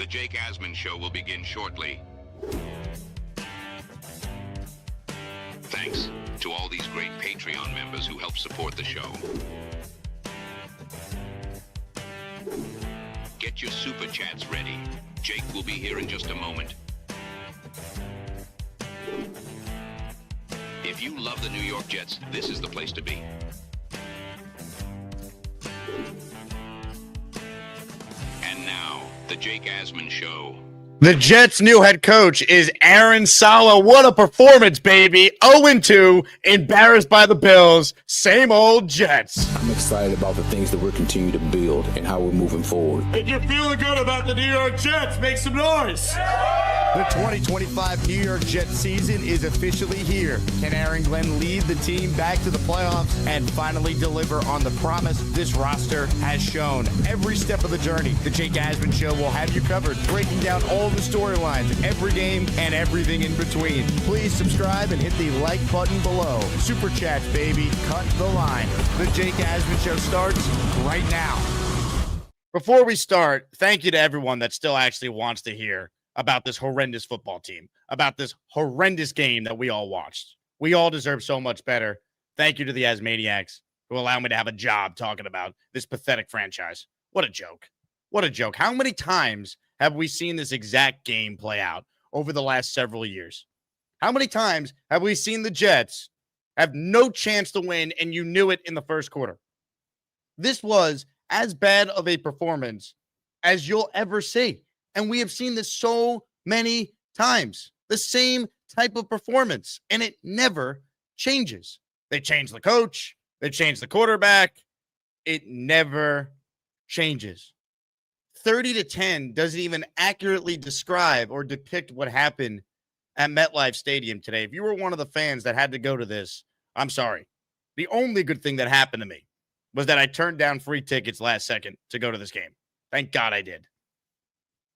The Jake Asman Show will begin shortly. Thanks to all these great Patreon members who help support the show. Get your super chats ready. Jake will be here in just a moment. If you love the New York Jets, this is the place to be. And now, the Jake Asman Show. The Jets' new head coach is Aaron Sala. What a performance, baby. 0-2, embarrassed by the Bills. Same old Jets. I'm excited about the things that we're continuing to build and how we're moving forward. If you're feeling good about the New York Jets, make some noise. The 2025 New York Jets season is officially here. Can Aaron Glenn lead the team back to the playoffs and finally deliver on the promise this roster has shown? Every step of the journey, the Jake Asman Show will have you covered, breaking down all the storylines, every game, and everything in between. Please subscribe and hit the like button below. Super Chats, baby. Cut the line. The Jake Asman Show starts right now. Before we start, thank you to everyone that still actually wants to hear about this horrendous football team, about this horrendous game that we all watched. We all deserve so much better. Thank you to the Asmaniacs who allow me to have a job talking about this pathetic franchise. What a joke. What a joke. How many times have we seen this exact game play out over the last several years? How many times have we seen the Jets have no chance to win and you knew it in the first quarter? This was as bad of a performance as you'll ever see. And we have seen this so many times. The same type of performance. And it never changes. They change the coach. They change the quarterback. It never changes. 30-10 doesn't even accurately describe or depict what happened at MetLife Stadium today. If you were one of the fans that had to go to this, I'm sorry. The only good thing that happened to me was that I turned down free tickets last second to go to this game. Thank God I did.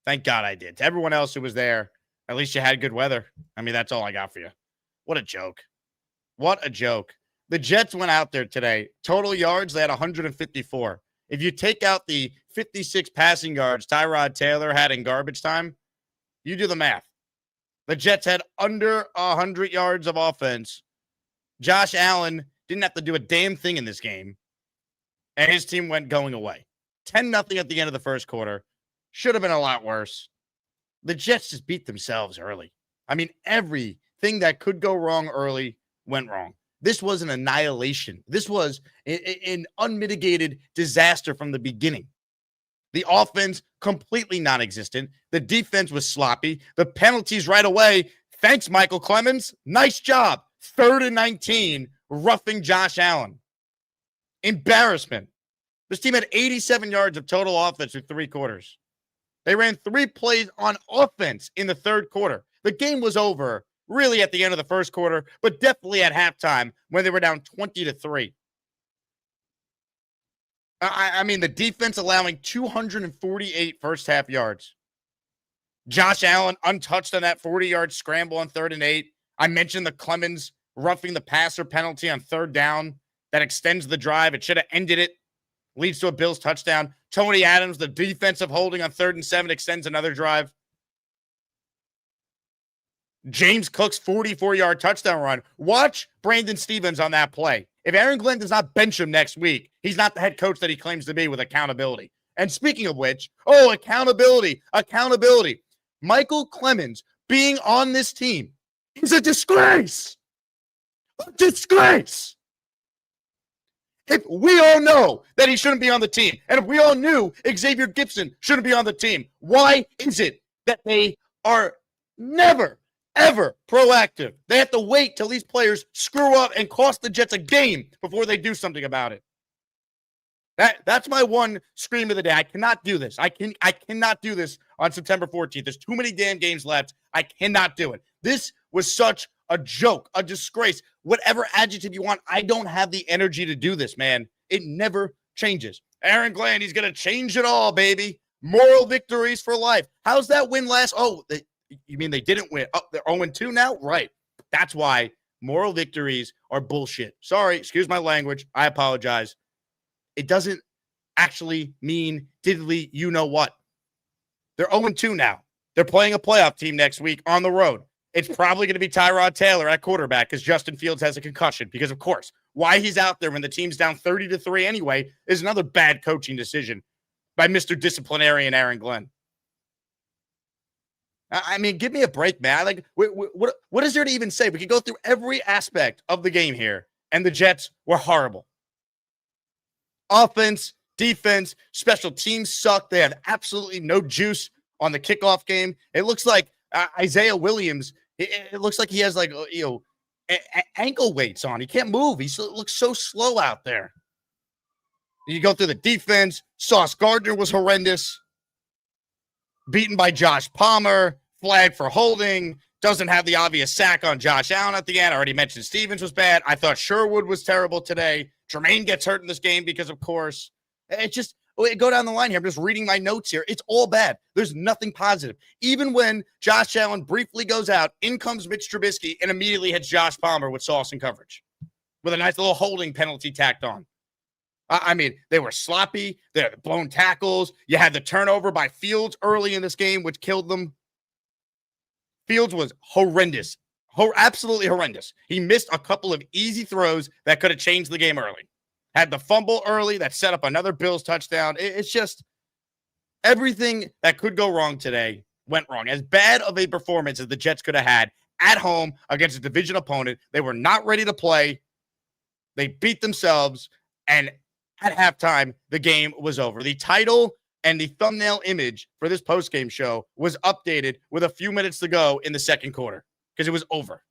Thank God I did. To everyone else who was there, at least you had good weather. I mean, that's all I got for you. What a joke. What a joke. The Jets went out there today. Total yards, they had 154. If you take out the 56 passing yards Tyrod Taylor had in garbage time, you do the math. The Jets had under 100 yards of offense. Josh Allen didn't have to do a damn thing in this game, and his team went going away. 10-0 at the end of the first quarter. Should have been a lot worse. The Jets just beat themselves early. I mean, everything that could go wrong early went wrong. This was an annihilation. This was an unmitigated disaster from the beginning. The offense, completely non-existent. The defense was sloppy. The penalties right away. Thanks, Michael Clemens. Nice job. 3rd and 19, roughing Josh Allen. Embarrassment. This team had 87 yards of total offense through 3 quarters. They ran 3 plays on offense in the 3rd quarter. The game was over really at the end of the first quarter, but definitely at halftime when they were down 20-3. I mean, the defense allowing 248 first half yards. Josh Allen untouched on that 40-yard scramble on 3rd and 8. I mentioned the Clemens roughing the passer penalty on 3rd down that extends the drive. It should have ended it. Leads to a Bills touchdown. Tony Adams, the defensive holding on 3rd and 7, extends another drive. James Cook's 44-yard touchdown run. Watch Brandon Stevens on that play. If Aaron Glenn does not bench him next week, he's not the head coach that he claims to be with accountability. And speaking of which, accountability. Michael Clemens being on this team is a disgrace. A disgrace. If we all know that he shouldn't be on the team, and if we all knew Xavier Gibson shouldn't be on the team, why is it that they are never, ever proactive? They have to wait till these players screw up and cost the Jets a game before they do something about it. That's my one scream of the day. I cannot do this. I cannot do this on September 14th. There's too many damn games left. I cannot do it. This was such a joke, a disgrace, whatever adjective you want. I don't have the energy to do this, man. It never changes. Aaron Glenn, he's going to change it all, baby. Moral victories for life. How's that win last? You mean they didn't win? Oh, they're 0-2 now? Right. That's why moral victories are bullshit. Sorry, excuse my language. I apologize. It doesn't actually mean diddly you know what. They're 0-2 now. They're playing a playoff team next week on the road. It's probably going to be Tyrod Taylor at quarterback because Justin Fields has a concussion. Because, of course, why he's out there when the team's down 30-3 anyway is another bad coaching decision by Mr. Disciplinarian Aaron Glenn. I mean, give me a break, man. Like, what is there to even say? We could go through every aspect of the game here, and the Jets were horrible. Offense, defense, special teams suck. They have absolutely no juice on the kickoff game. It looks like Isaiah Williams, it looks like he has like, ankle weights on. He can't move. He looks so slow out there. You go through the defense. Sauce Gardner was horrendous. Beaten by Josh Palmer. Flag for holding. Doesn't have the obvious sack on Josh Allen at the end. I already mentioned Stevens was bad. I thought Sherwood was terrible today. Jermaine gets hurt in this game because, of course, it just go down the line here. I'm just reading my notes here. It's all bad. There's nothing positive. Even when Josh Allen briefly goes out, in comes Mitch Trubisky and immediately hits Josh Palmer with sauce and coverage with a nice little holding penalty tacked on. I mean, they were sloppy. They had blown tackles. You had the turnover by Fields early in this game, which killed them. Fields was horrendous. Absolutely horrendous. He missed a couple of easy throws that could have changed the game early. Had the fumble early that set up another Bills touchdown. It's just everything that could go wrong today went wrong. As bad of a performance as the Jets could have had at home against a division opponent, they were not ready to play. They beat themselves, and at halftime, the game was over. The title and the thumbnail image for this postgame show was updated with a few minutes to go in the second quarter because it was over.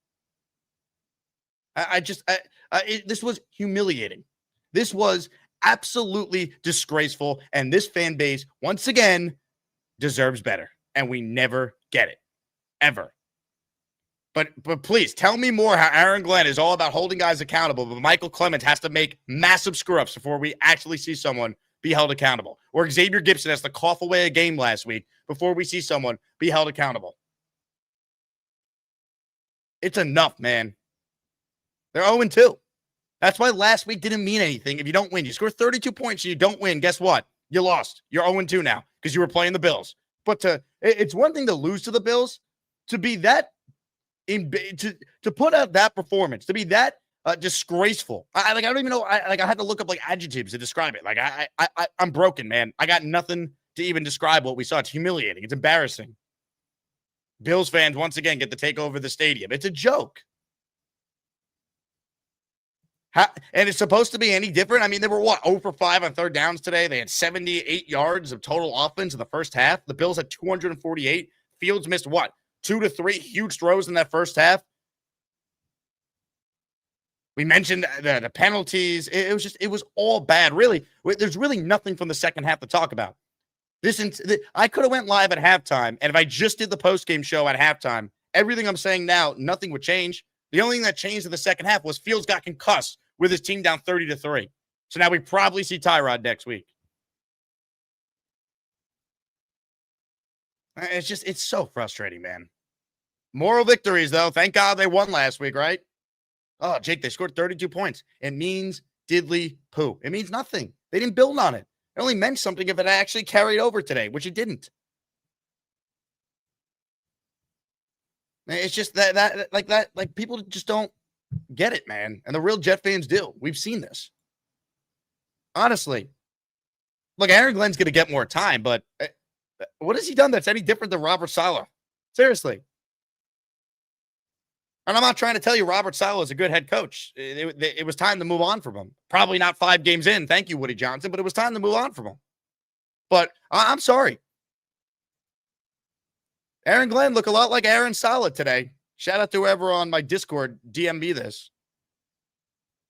This was humiliating. This was absolutely disgraceful, and this fan base, once again, deserves better, and we never get it, ever. But please, tell me more how Aaron Glenn is all about holding guys accountable, but Michael Clemens has to make massive screw-ups before we actually see someone be held accountable. Or Xavier Gibson has to cough away a game last week before we see someone be held accountable. It's enough, man. They're 0-2. That's why last week didn't mean anything if you don't win. You score 32 points and you don't win, guess what? You lost. You're 0-2 now because you were playing the Bills. But it's one thing to lose to the Bills, to be that to put out that performance, to be that disgraceful. I don't even know. I had to look up like adjectives to describe it. Like I'm broken, man. I got nothing to even describe what we saw. It's humiliating. It's embarrassing. Bills fans once again get to take over the stadium. It's a joke. And it's supposed to be any different? I mean, they were 0 for 5 on third downs today. They had 78 yards of total offense in the first half. The Bills had 248. Fields missed 2 to 3 huge throws in that first half. We mentioned the penalties. It was all bad. Really, there's really nothing from the second half to talk about. I could have went live at halftime, and if I just did the postgame show at halftime, everything I'm saying now, nothing would change. The only thing that changed in the second half was Fields got concussed with his team down 30-3. So now we probably see Tyrod next week. It's so frustrating, man. Moral victories, though. Thank God they won last week, right? Oh, Jake, they scored 32 points. It means diddly poo. It means nothing. They didn't build on it. It only meant something if it actually carried over today, which it didn't. It's just like people just don't get it, man. And the real Jet fans do. We've seen this. Honestly. Look, Aaron Glenn's going to get more time, but what has he done that's any different than Robert Saleh? Seriously. And I'm not trying to tell you Robert Saleh is a good head coach. It was time to move on from him. Probably not 5 games in. Thank you, Woody Johnson. But it was time to move on from him. But I'm sorry. Aaron Glenn looked a lot like Aaron Saleh today. Shout out to whoever on my Discord DM me this.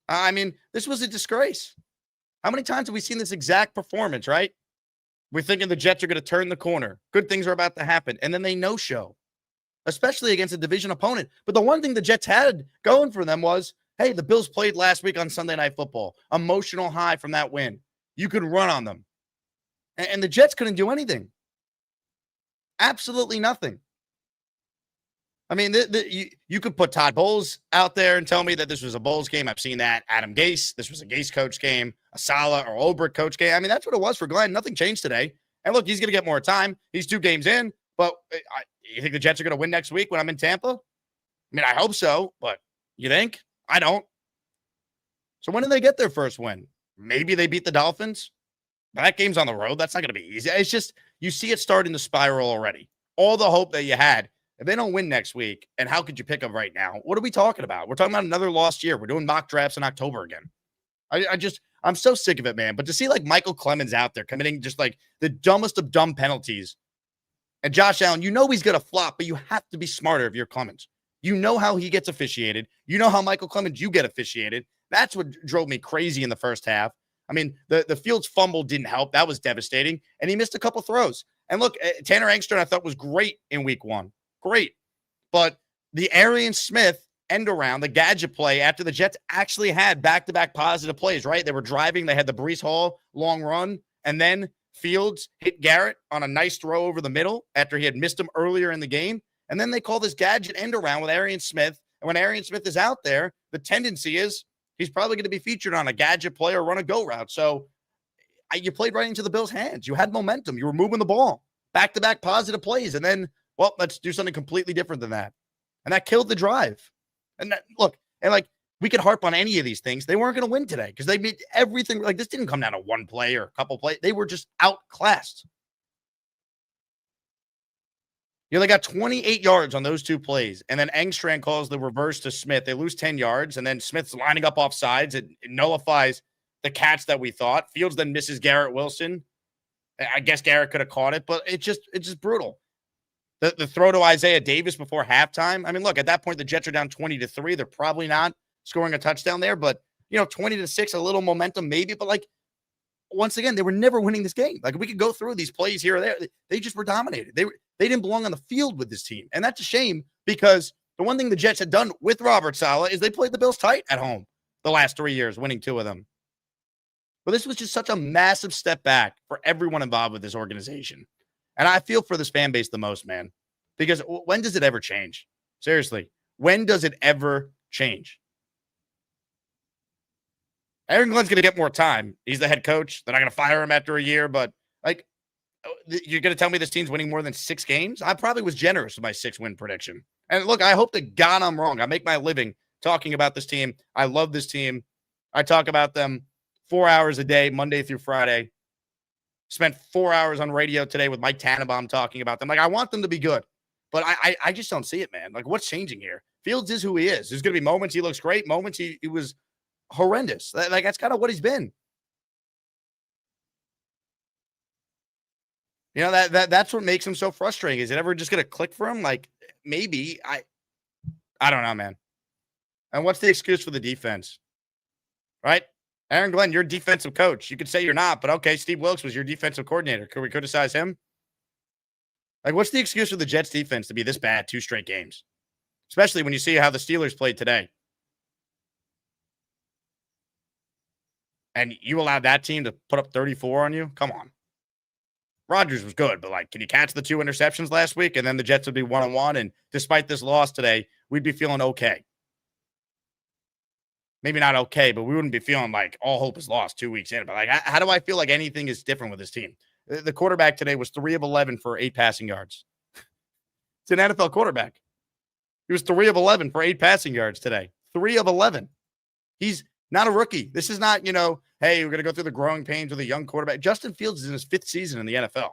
I mean, this was a disgrace. How many times have we seen this exact performance, right? We're thinking the Jets are going to turn the corner. Good things are about to happen. And then they no-show, especially against a division opponent. But the one thing the Jets had going for them was, hey, the Bills played last week on Sunday Night Football. Emotional high from that win. You could run on them. And the Jets couldn't do anything. Absolutely nothing. I mean, you could put Todd Bowles out there and tell me that this was a Bowles game. I've seen that. Adam Gase, this was a Gase coach game. A Saleh or Ulbrich coach game. I mean, that's what it was for Glenn. Nothing changed today. And look, he's going to get more time. He's 2 games in. But you think the Jets are going to win next week when I'm in Tampa? I mean, I hope so. But you think? I don't. So when do they get their first win? Maybe they beat the Dolphins. But that game's on the road. That's not going to be easy. It's just, you see it starting to spiral already. All the hope that you had. If they don't win next week, and how could you pick them right now? What are we talking about? We're talking about another lost year. We're doing mock drafts in October again. I'm so sick of it, man. But to see like Michael Clemens out there committing just like the dumbest of dumb penalties, and Josh Allen, you know he's going to flop, but you have to be smarter if you're Clemens. You know how he gets officiated. You know how Michael Clemens, you get officiated. That's what drove me crazy in the first half. I mean, the Fields fumble didn't help. That was devastating. And he missed a couple throws. And look, Tanner Engstrom, I thought was great in week 1. Great. But the Arian Smith end around, the gadget play after the Jets actually had back-to-back positive plays, right? They were driving. They had the Breece Hall long run. And then Fields hit Garrett on a nice throw over the middle after he had missed him earlier in the game. And then they call this gadget end around with Arian Smith. And when Arian Smith is out there, the tendency is he's probably going to be featured on a gadget play or run a go route. So you played right into the Bills' hands. You had momentum. You were moving the ball. Back-to-back positive plays. And then, well, let's do something completely different than that. And that killed the drive. And that, look, and like, we could harp on any of these things. They weren't going to win today because they made everything. Like, this didn't come down to one play or a couple plays. They were just outclassed. You know, they got 28 yards on those 2 plays. And then Engstrand calls the reverse to Smith. They lose 10 yards. And then Smith's lining up off sides. It nullifies the catch that we thought. Fields then misses Garrett Wilson. I guess Garrett could have caught it, but it's just brutal. The throw to Isaiah Davis before halftime. I mean, look, at that point, the Jets are down 20-3. They're probably not scoring a touchdown there, but 20-6, a little momentum maybe. But like, once again, they were never winning this game. Like, we could go through these plays here or there. They just were dominated. They didn't belong on the field with this team. And that's a shame because the one thing the Jets had done with Robert Saleh is they played the Bills tight at home the last 3 years, winning 2 of them. But this was just such a massive step back for everyone involved with this organization. And I feel for this fan base the most, man, because when does it ever change? Seriously, when does it ever change? Aaron Glenn's going to get more time. He's the head coach. They're not going to fire him after a year, but like, you're going to tell me this team's winning more than 6 games? I probably was generous with my 6-win prediction. And look, I hope to God I'm wrong. I make my living talking about this team. I love this team. I talk about them 4 hours a day, Monday through Friday. Spent 4 hours on radio today with Mike Tannenbaum talking about them. Like, I want them to be good, but I just don't see it, man. Like, what's changing here? Fields is who he is. There's going to be moments he looks great, moments he was horrendous. Like, that's kind of what he's been. You know, that's what makes him so frustrating. Is it ever just going to click for him? Like, maybe. I don't know, man. And what's the excuse for the defense? Right? Aaron Glenn, you're a defensive coach. You could say you're not, but okay, Steve Wilkes was your defensive coordinator. Could we criticize him? Like, what's the excuse for the Jets defense to be this bad 2 straight games? Especially when you see how the Steelers played today. And you allowed that team to put up 34 on you? Come on. Rodgers was good, but like, can you catch the 2 interceptions last week? And then the Jets would be 1-1. And despite this loss today, we'd be feeling okay. Maybe not okay, but we wouldn't be feeling like all hope is lost 2 weeks in. But like, how do I feel like anything is different with this team? The quarterback today was 3 of 11 for 8 passing yards. It's an NFL quarterback. He was 3 of 11 for 8 passing yards today. 3 of 11. He's not a rookie. This is not, hey, we're going to go through the growing pains with a young quarterback. Justin Fields is in his 5th season in the NFL.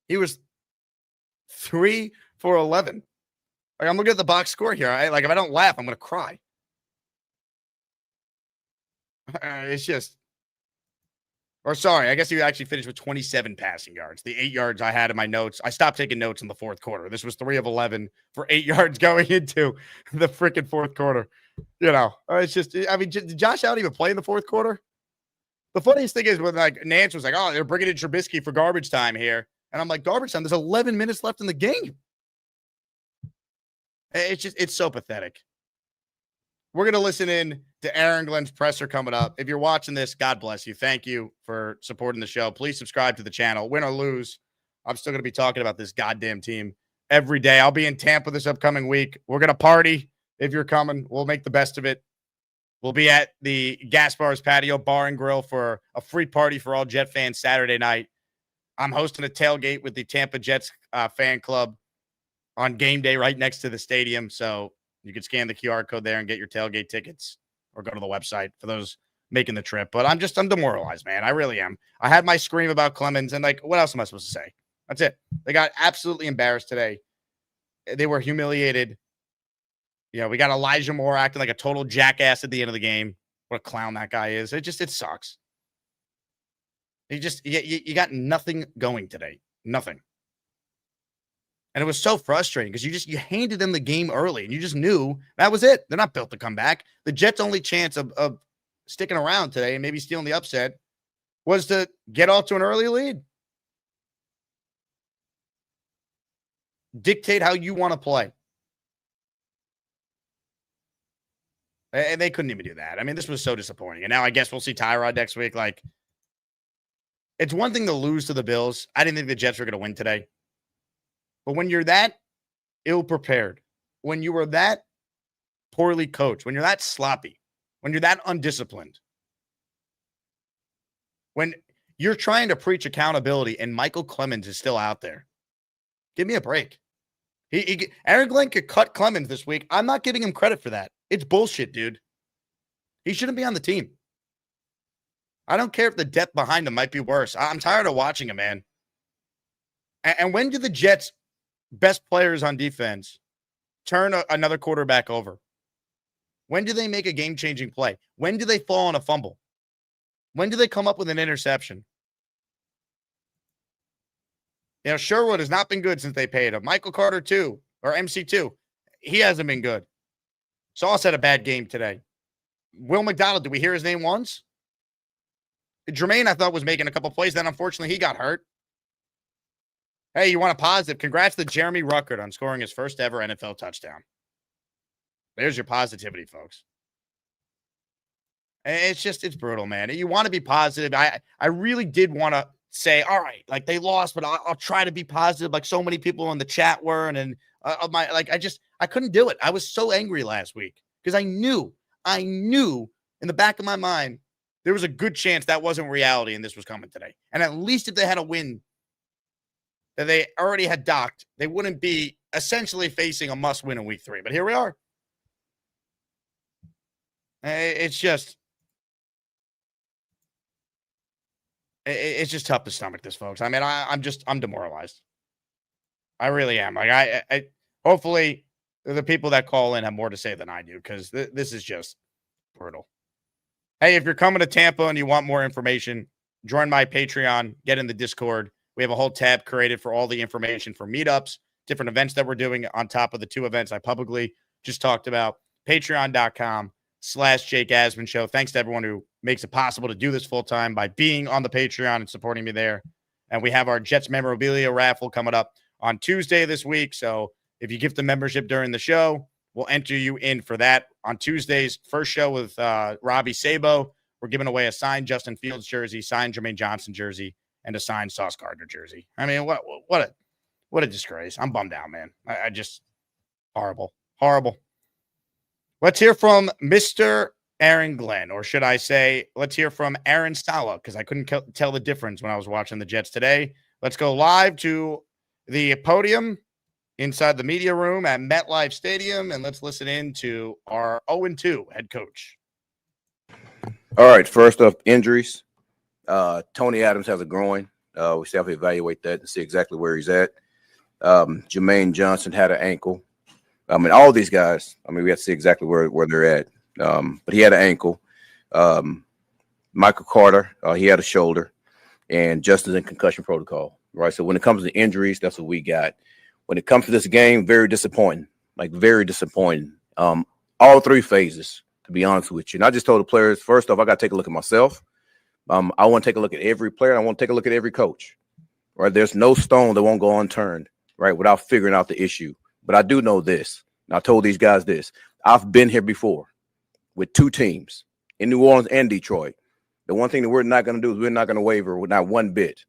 He was 3 for 11. Like, I'm looking at the box score here. If I don't laugh, I'm going to cry. It's just, or sorry, I guess he actually finished with 27 passing yards. The 8 yards I had in my notes. I stopped taking notes in the 4th quarter. This was 3 of 11 for 8 yards going into the freaking 4th quarter. It's just, did Josh Allen even play in the 4th quarter? The funniest thing is when like Nance was like, oh, they're bringing in Trubisky for garbage time here. And I'm like, garbage time? There's 11 minutes left in the game. It's so pathetic. We're going to listen in to Aaron Glenn's presser coming up. If you're watching this, God bless you. Thank you for supporting the show. Please subscribe to the channel. Win or lose, I'm still going to be talking about this goddamn team every day. I'll be in Tampa this upcoming week. We're going to party. If you're coming, we'll make the best of it. We'll be at the Gas Bars Patio Bar and Grill for a free party for all Jet fans Saturday night. I'm hosting a tailgate with the Tampa Jets fan club on game day right next to the stadium. So you can scan the QR code there and get your tailgate tickets or go to the website for those making the trip. But I'm demoralized, man. I really am. I had my scream about Clemens, and like, what else am I supposed to say? That's it. They got absolutely embarrassed today. They were humiliated. We got Elijah Moore acting like a total jackass at the end of the game. What a clown that guy is. It sucks. You got nothing going today. Nothing. And it was so frustrating because you handed them the game early and you just knew that was it. They're not built to come back. The Jets' only chance of sticking around today and maybe stealing the upset was to get off to an early lead. Dictate how you want to play. And they couldn't even do that. I mean, this was so disappointing. And now I guess we'll see Tyrod next week. Like, it's one thing to lose to the Bills. I didn't think the Jets were going to win today. But when you're that ill-prepared, when you were that poorly coached, when you're that sloppy, when you're that undisciplined, when you're trying to preach accountability and Michael Clemens is still out there, give me a break. Aaron Glenn could cut Clemens this week. I'm not giving him credit for that. It's bullshit, dude. He shouldn't be on the team. I don't care if the depth behind him might be worse. I'm tired of watching him, man. And when do the Jets' best players on defense turn another quarterback over? When do they make a game-changing play? When do they fall on a fumble? When do they come up with an interception? Sherwood has not been good since they paid him. Michael Carter, too, or MC2. He hasn't been good. Sauce had a bad game today. Will McDonald, did we hear his name once? Jermaine, I thought, was making a couple plays. Then, unfortunately, he got hurt. Hey, you want a positive? Congrats to Jeremy Ruckert on scoring his first ever NFL touchdown. There's your positivity, folks. It's brutal, man. You want to be positive. I really did want to say, all right, like they lost, but I'll try to be positive, like so many people in the chat were. And I couldn't do it. I was so angry last week because I knew in the back of my mind there was a good chance that wasn't reality and this was coming today. And at least if they had a win that they already had docked, they wouldn't be essentially facing a must win in week 3. But here we are. It's just tough to stomach this, folks. I mean, I'm demoralized. I really am. Like I hopefully the people that call in have more to say than I do because this is just brutal. Hey, if you're coming to Tampa and you want more information, join my Patreon, get in the Discord. We have a whole tab created for all the information for meetups, different events that we're doing on top of the 2 events I publicly just talked about. Patreon.com/Jake Asman Show. Thanks to everyone who makes it possible to do this full time by being on the Patreon and supporting me there. And we have our Jets memorabilia raffle coming up on Tuesday this week. So if you give the membership during the show, we'll enter you in for that. On Tuesday's first show with Robbie Sabo, we're giving away a signed Justin Fields jersey, signed Jermaine Johnson jersey, and a signed Sauce Gardner jersey. I mean, what a disgrace. I'm bummed out, man. I just horrible. Let's hear from Mr. Aaron Glenn, or should I say, let's hear from Aaron Sala, because I couldn't tell the difference when I was watching the Jets today. Let's go live to the podium inside the media room at MetLife Stadium, and let's listen in to our 0-2 head coach. All right, first up, injuries. Tony Adams has a groin. We still have to evaluate that and see exactly where he's at. Jermaine Johnson had an ankle. I mean, all these guys, we have to see exactly where they're at. But he had an ankle. Michael Carter, he had a shoulder. And Justin's in concussion protocol, right? So when it comes to injuries, that's what we got. When it comes to this game, very disappointing. Very disappointing. All 3 phases, to be honest with you. And I just told the players, first off, I got to take a look at myself. I want to take a look at every player. And I want to take a look at every coach, right? There's no stone that won't go unturned, right, without figuring out the issue. But I do know this. And I told these guys this. I've been here before with 2 teams in New Orleans and Detroit. The one thing that we're not going to do is we're not going to waver with not one bit.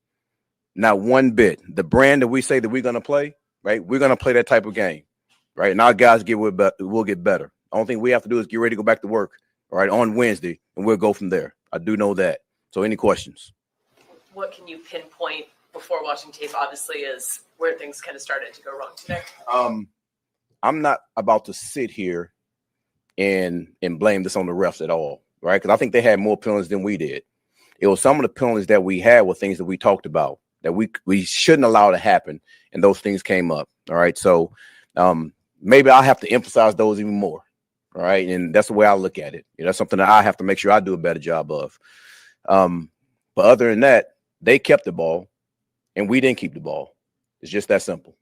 Not one bit. The brand that we say that we're going to play, right, we're going to play that type of game, right? And our guys will get better. The only thing we have to do is get ready to go back to work, all right, on Wednesday, and we'll go from there. I do know that. So any questions? What can you pinpoint before watching tape, obviously, is where things kind of started to go wrong today? I'm not about to sit here and blame this on the refs at all, right? Because I think they had more penalties than we did. It was some of the penalties that we had were things that we talked about that we shouldn't allow to happen, and those things came up. All right, so maybe I'll have to emphasize those even more. All right, and that's the way I look at it. That's something that I have to make sure I do a better job of. But other than that, they kept the ball, and we didn't keep the ball. It's just that simple.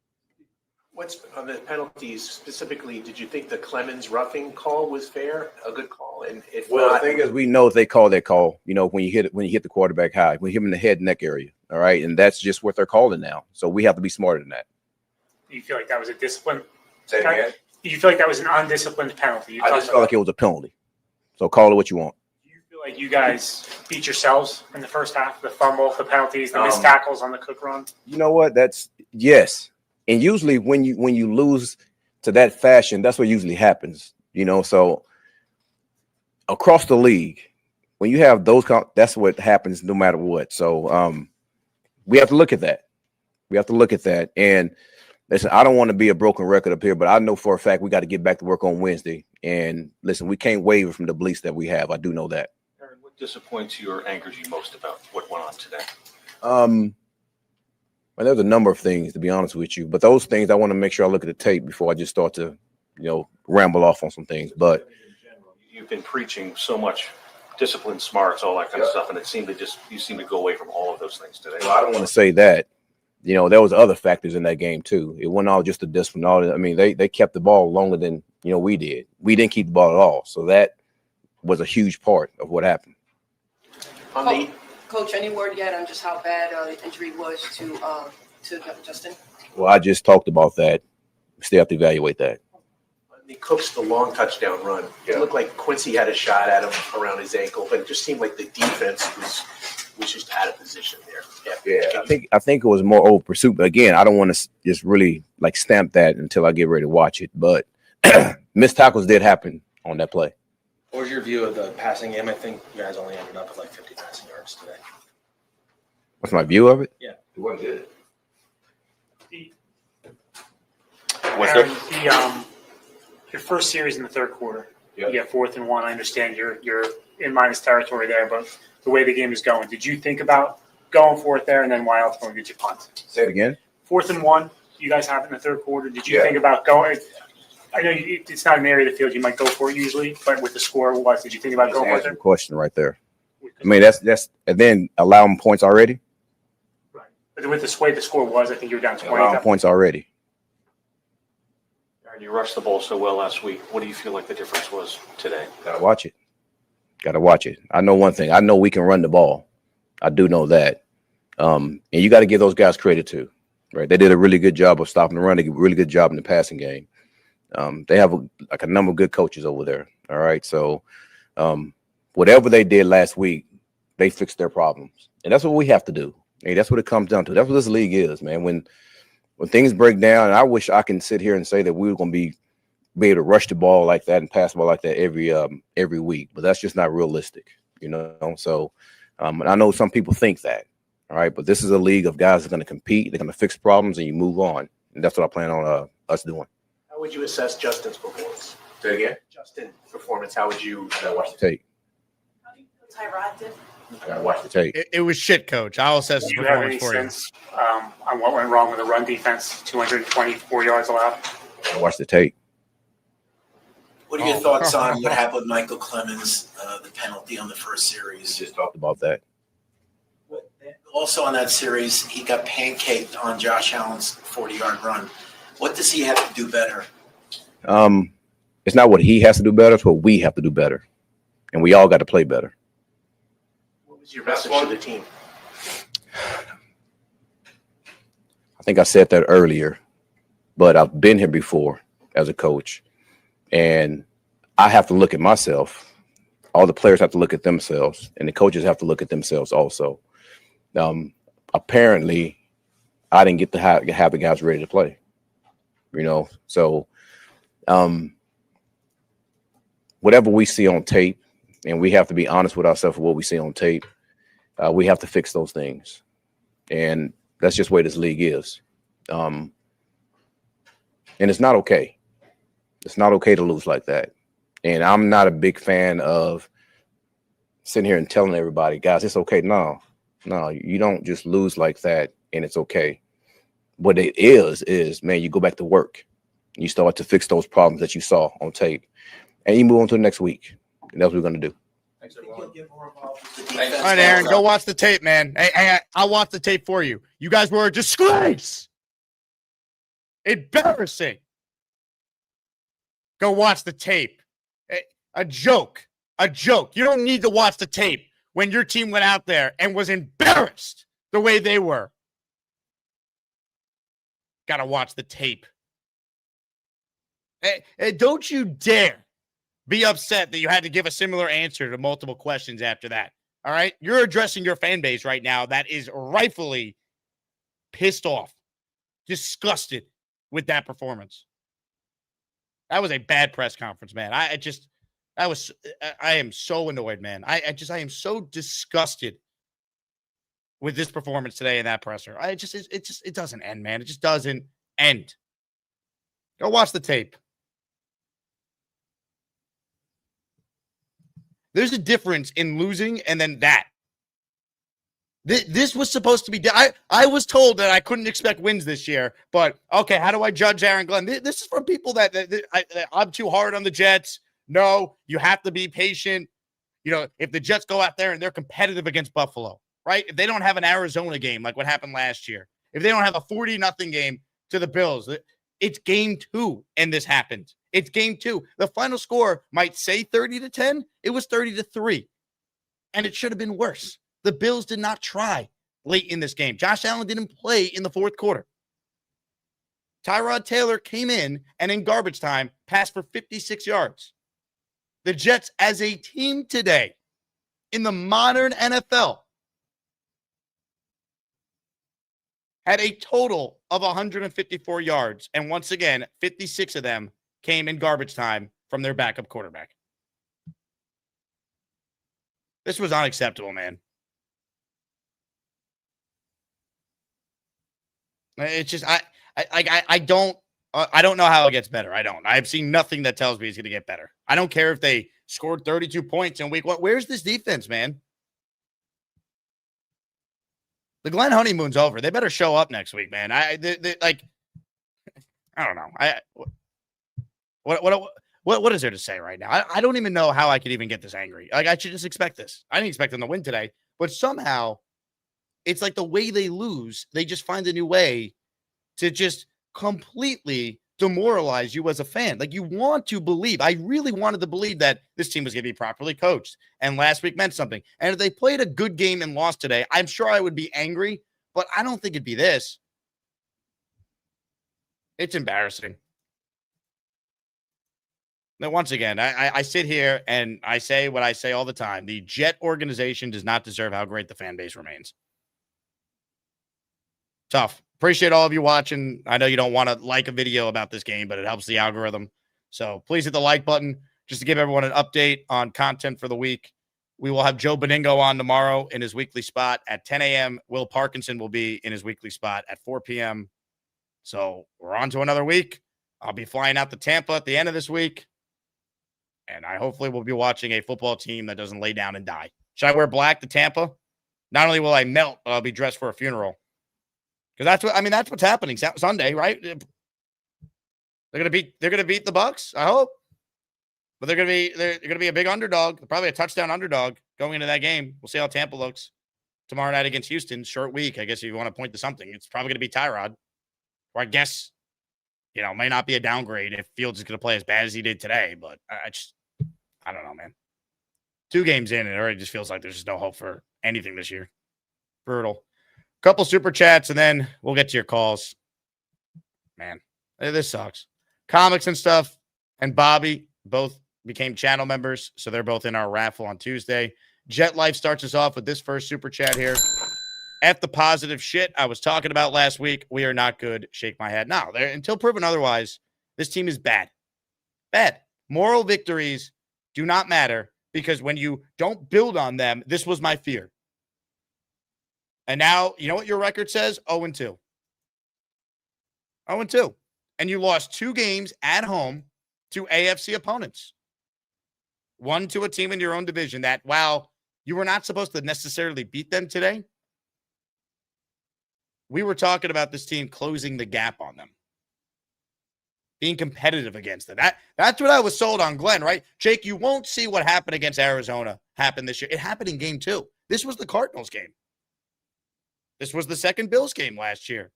What's on the penalties specifically? Did you think the Clemens roughing call was fair, a good call? And if Well, not, the thing is, we know they call that call. When you hit the quarterback high, when you hit him in the head neck area. All right, and that's just what they're calling now. So we have to be smarter than that. You feel like that was a discipline? Say it again? You feel like that was an undisciplined penalty? I just felt like it was a penalty. So call it what you want. Do you feel like you guys beat yourselves in the first half? The fumble, the penalties, the missed tackles on the Cook run? You know what? That's yes. And usually when you lose to that fashion, that's what usually happens. So across the league, when you have those, that's what happens no matter what. So we have to look at that. And listen, I don't want to be a broken record up here, but I know for a fact we got to get back to work on Wednesday. And listen, we can't waver from the beliefs that we have. I do know that. Aaron, what disappoints you or angers you most about what went on today? Well, there's a number of things, to be honest with you, but those things I want to make sure I look at the tape before I just start to, ramble off on some things. But You've been preaching so much discipline, smarts, all that kind of stuff, and you seem to go away from all of those things today. Well, I don't want to say that. There was other factors in that game too. It wasn't all just the discipline. I mean, they kept the ball longer than we did. We didn't keep the ball at all, so that was a huge part of what happened. Coach, any word yet on just how bad the injury was to Justin? Well, I just talked about that. We still have to evaluate that. Cook's the long touchdown run. It looked like Quincy had a shot at him around his ankle, but it just seemed like the defense was just out of position there. Yeah, I think it was more over pursuit. But again, I don't want to just really stamp that until I get ready to watch it. But missed tackles did happen on that play. What was your view of the passing game? I think you guys only ended up with 50 passing yards today. What's my view of it? Yeah. It wasn't good. Your first series in the third quarter, you get 4th and 1. I understand you're in minus territory there, but the way the game is going, did you think about going for it there, and then why ultimately did you punt? Say it again. 4th and 1, you guys have it in the third quarter. Did you think about going? I know it's not an area of the field you might go for it usually, but with the score, did you think about going for it? Question right there. I mean, that's and then allow them points already. Right, but with the way the score was, I think you were down 20. Allow them points already. Aaron, you rushed the ball so well last week. What do you feel like the difference was today? Gotta watch it. I know one thing. I know we can run the ball. I do know that. And you got to give those guys credit too, right? They did a really good job of stopping the run. They did a really good job in the passing game. They have a number of good coaches over there. All right. So whatever they did last week, they fixed their problems. And that's what we have to do. Hey, that's what it comes down to. That's what this league is, man. When things break down, and I wish I can sit here and say that we were going to be able to rush the ball like that and pass the ball like that every week, but that's just not realistic, So I know some people think that, all right, but this is a league of guys that are going to compete. They're going to fix problems, and you move on. And that's what I plan on us doing. How would you assess Justin's performance? Say it again. Justin's performance. How would you watch the tape? How do you feel Tyrod did? Gotta watch the tape. It was shit, Coach. I'll assess his Do you have performance any for you. sense on what went wrong with the run defense? 224 yards allowed. Gotta watch the tape. What are your thoughts on what happened with Michael Clemens, the penalty on the first series? Just talked about that. Also on that series, he got pancaked on Josh Allen's 40-yard run. What does he have to do better? It's not what he has to do better. It's what we have to do better. And we all got to play better. What was your message to the team? I think I said that earlier, but I've been here before as a coach, and I have to look at myself. All the players have to look at themselves, and the coaches have to look at themselves also. Apparently, I didn't get to have the guys ready to play. So whatever we see on tape, and we have to be honest with ourselves for what we see on tape. We have to fix those things, and that's just the way this league is. And it's not okay. It's not okay to lose like that. And I'm not a big fan of sitting here and telling everybody, guys, it's okay. No, you don't just lose like that and it's okay. What it is, man, you go back to work. You start to fix those problems that you saw on tape, and you move on to the next week. And that's what we're going to do. Thanks, everyone. All All right, Aaron, go watch the tape, man. Hey, I'll watch the tape for you. You guys were a disgrace. Embarrassing. Go watch the tape. A joke. You don't need to watch the tape when your team went out there and was embarrassed the way they were. Got to watch the tape. Hey, don't you dare be upset that you had to give a similar answer to multiple questions after that. All right? You're addressing your fan base right now that is rightfully pissed off, disgusted with that performance. That was a bad press conference, man. I am so annoyed, man. I am so disgusted with this performance today in that presser. It doesn't end, man. It just doesn't end. Go watch the tape. There's a difference in losing and then that. This was supposed to be. I was told that I couldn't expect wins this year, but okay, how do I judge Aaron Glenn? This is from people that I'm too hard on the Jets. No, you have to be patient. You know, if the Jets go out there and they're competitive against Buffalo, right? If they don't have an Arizona game like what happened last year, if they don't have a 40-0 game to the Bills, it's game 2 and this happened. It's game 2. The final score might say 30-10. It was 30-3, and it should have been worse. The Bills did not try late in this game. Josh Allen didn't play in the fourth quarter. Tyrod Taylor came in and in garbage time passed for 56 yards. The Jets as a team today in the modern NFL had a total of 154 yards. And once again, 56 of them came in garbage time from their backup quarterback. This was unacceptable, man. It's just I don't know how it gets better. I don't. I've seen nothing that tells me it's going to get better. I don't care if they scored 32 points in week 1. Where's this defense, man? The Glenn honeymoon's over. They better show up next week, man. I don't know. What is there to say right now? I don't even know how I could even get this angry. Like, I should just expect this. I didn't expect them to win today, but somehow it's like the way they lose, they just find a new way to just completely demoralize you as a fan. Like, you want to believe. I really wanted to believe that this team was going to be properly coached, and last week meant something. And if they played a good game and lost today, I'm sure I would be angry, but I don't think it'd be this. It's embarrassing. Now, once again, I sit here and I say what I say all the time. The Jet organization does not deserve how great the fan base remains. Tough. Appreciate all of you watching. I know you don't want to like a video about this game, but it helps the algorithm. So please hit the like button just to give everyone an update on content for the week. We will have Joe Beningo on tomorrow in his weekly spot at 10 a.m. Will Parkinson will be in his weekly spot at 4 p.m. So we're on to another week. I'll be flying out to Tampa at the end of this week. And I hopefully will be watching a football team that doesn't lay down and die. Should I wear black to Tampa? Not only will I melt, but I'll be dressed for a funeral. Because that's what's happening Sunday, right? They're gonna beat the Bucs, I hope. But they're gonna be a big underdog, probably a touchdown underdog going into that game. We'll see how Tampa looks tomorrow night against Houston. Short week, I guess if you want to point to something. It's probably gonna be Tyrod. Or I guess, may not be a downgrade if Fields is gonna play as bad as he did today, but I don't know, man. 2 games in, and it already just feels like there's just no hope for anything this year. Brutal. Couple super chats, and then we'll get to your calls. Man, this sucks. Comics and stuff, and Bobby both became channel members, so they're both in our raffle on Tuesday. Jet Life starts us off with this first super chat here. F the positive shit I was talking about last week. We are not good. Shake my head. No, until proven otherwise, this team is bad. Bad. Moral victories do not matter because when you don't build on them, this was my fear. And now, you know what your record says? 0-2. 0-2. And you lost 2 games at home to AFC opponents. One to a team in your own division that, while you were not supposed to necessarily beat them today, we were talking about this team closing the gap on them, being competitive against them. That's what I was sold on, Glenn, right? Jake, you won't see what happened against Arizona happen this year. It happened in game 2. This was the Cardinals game. This was the second Bills game last year.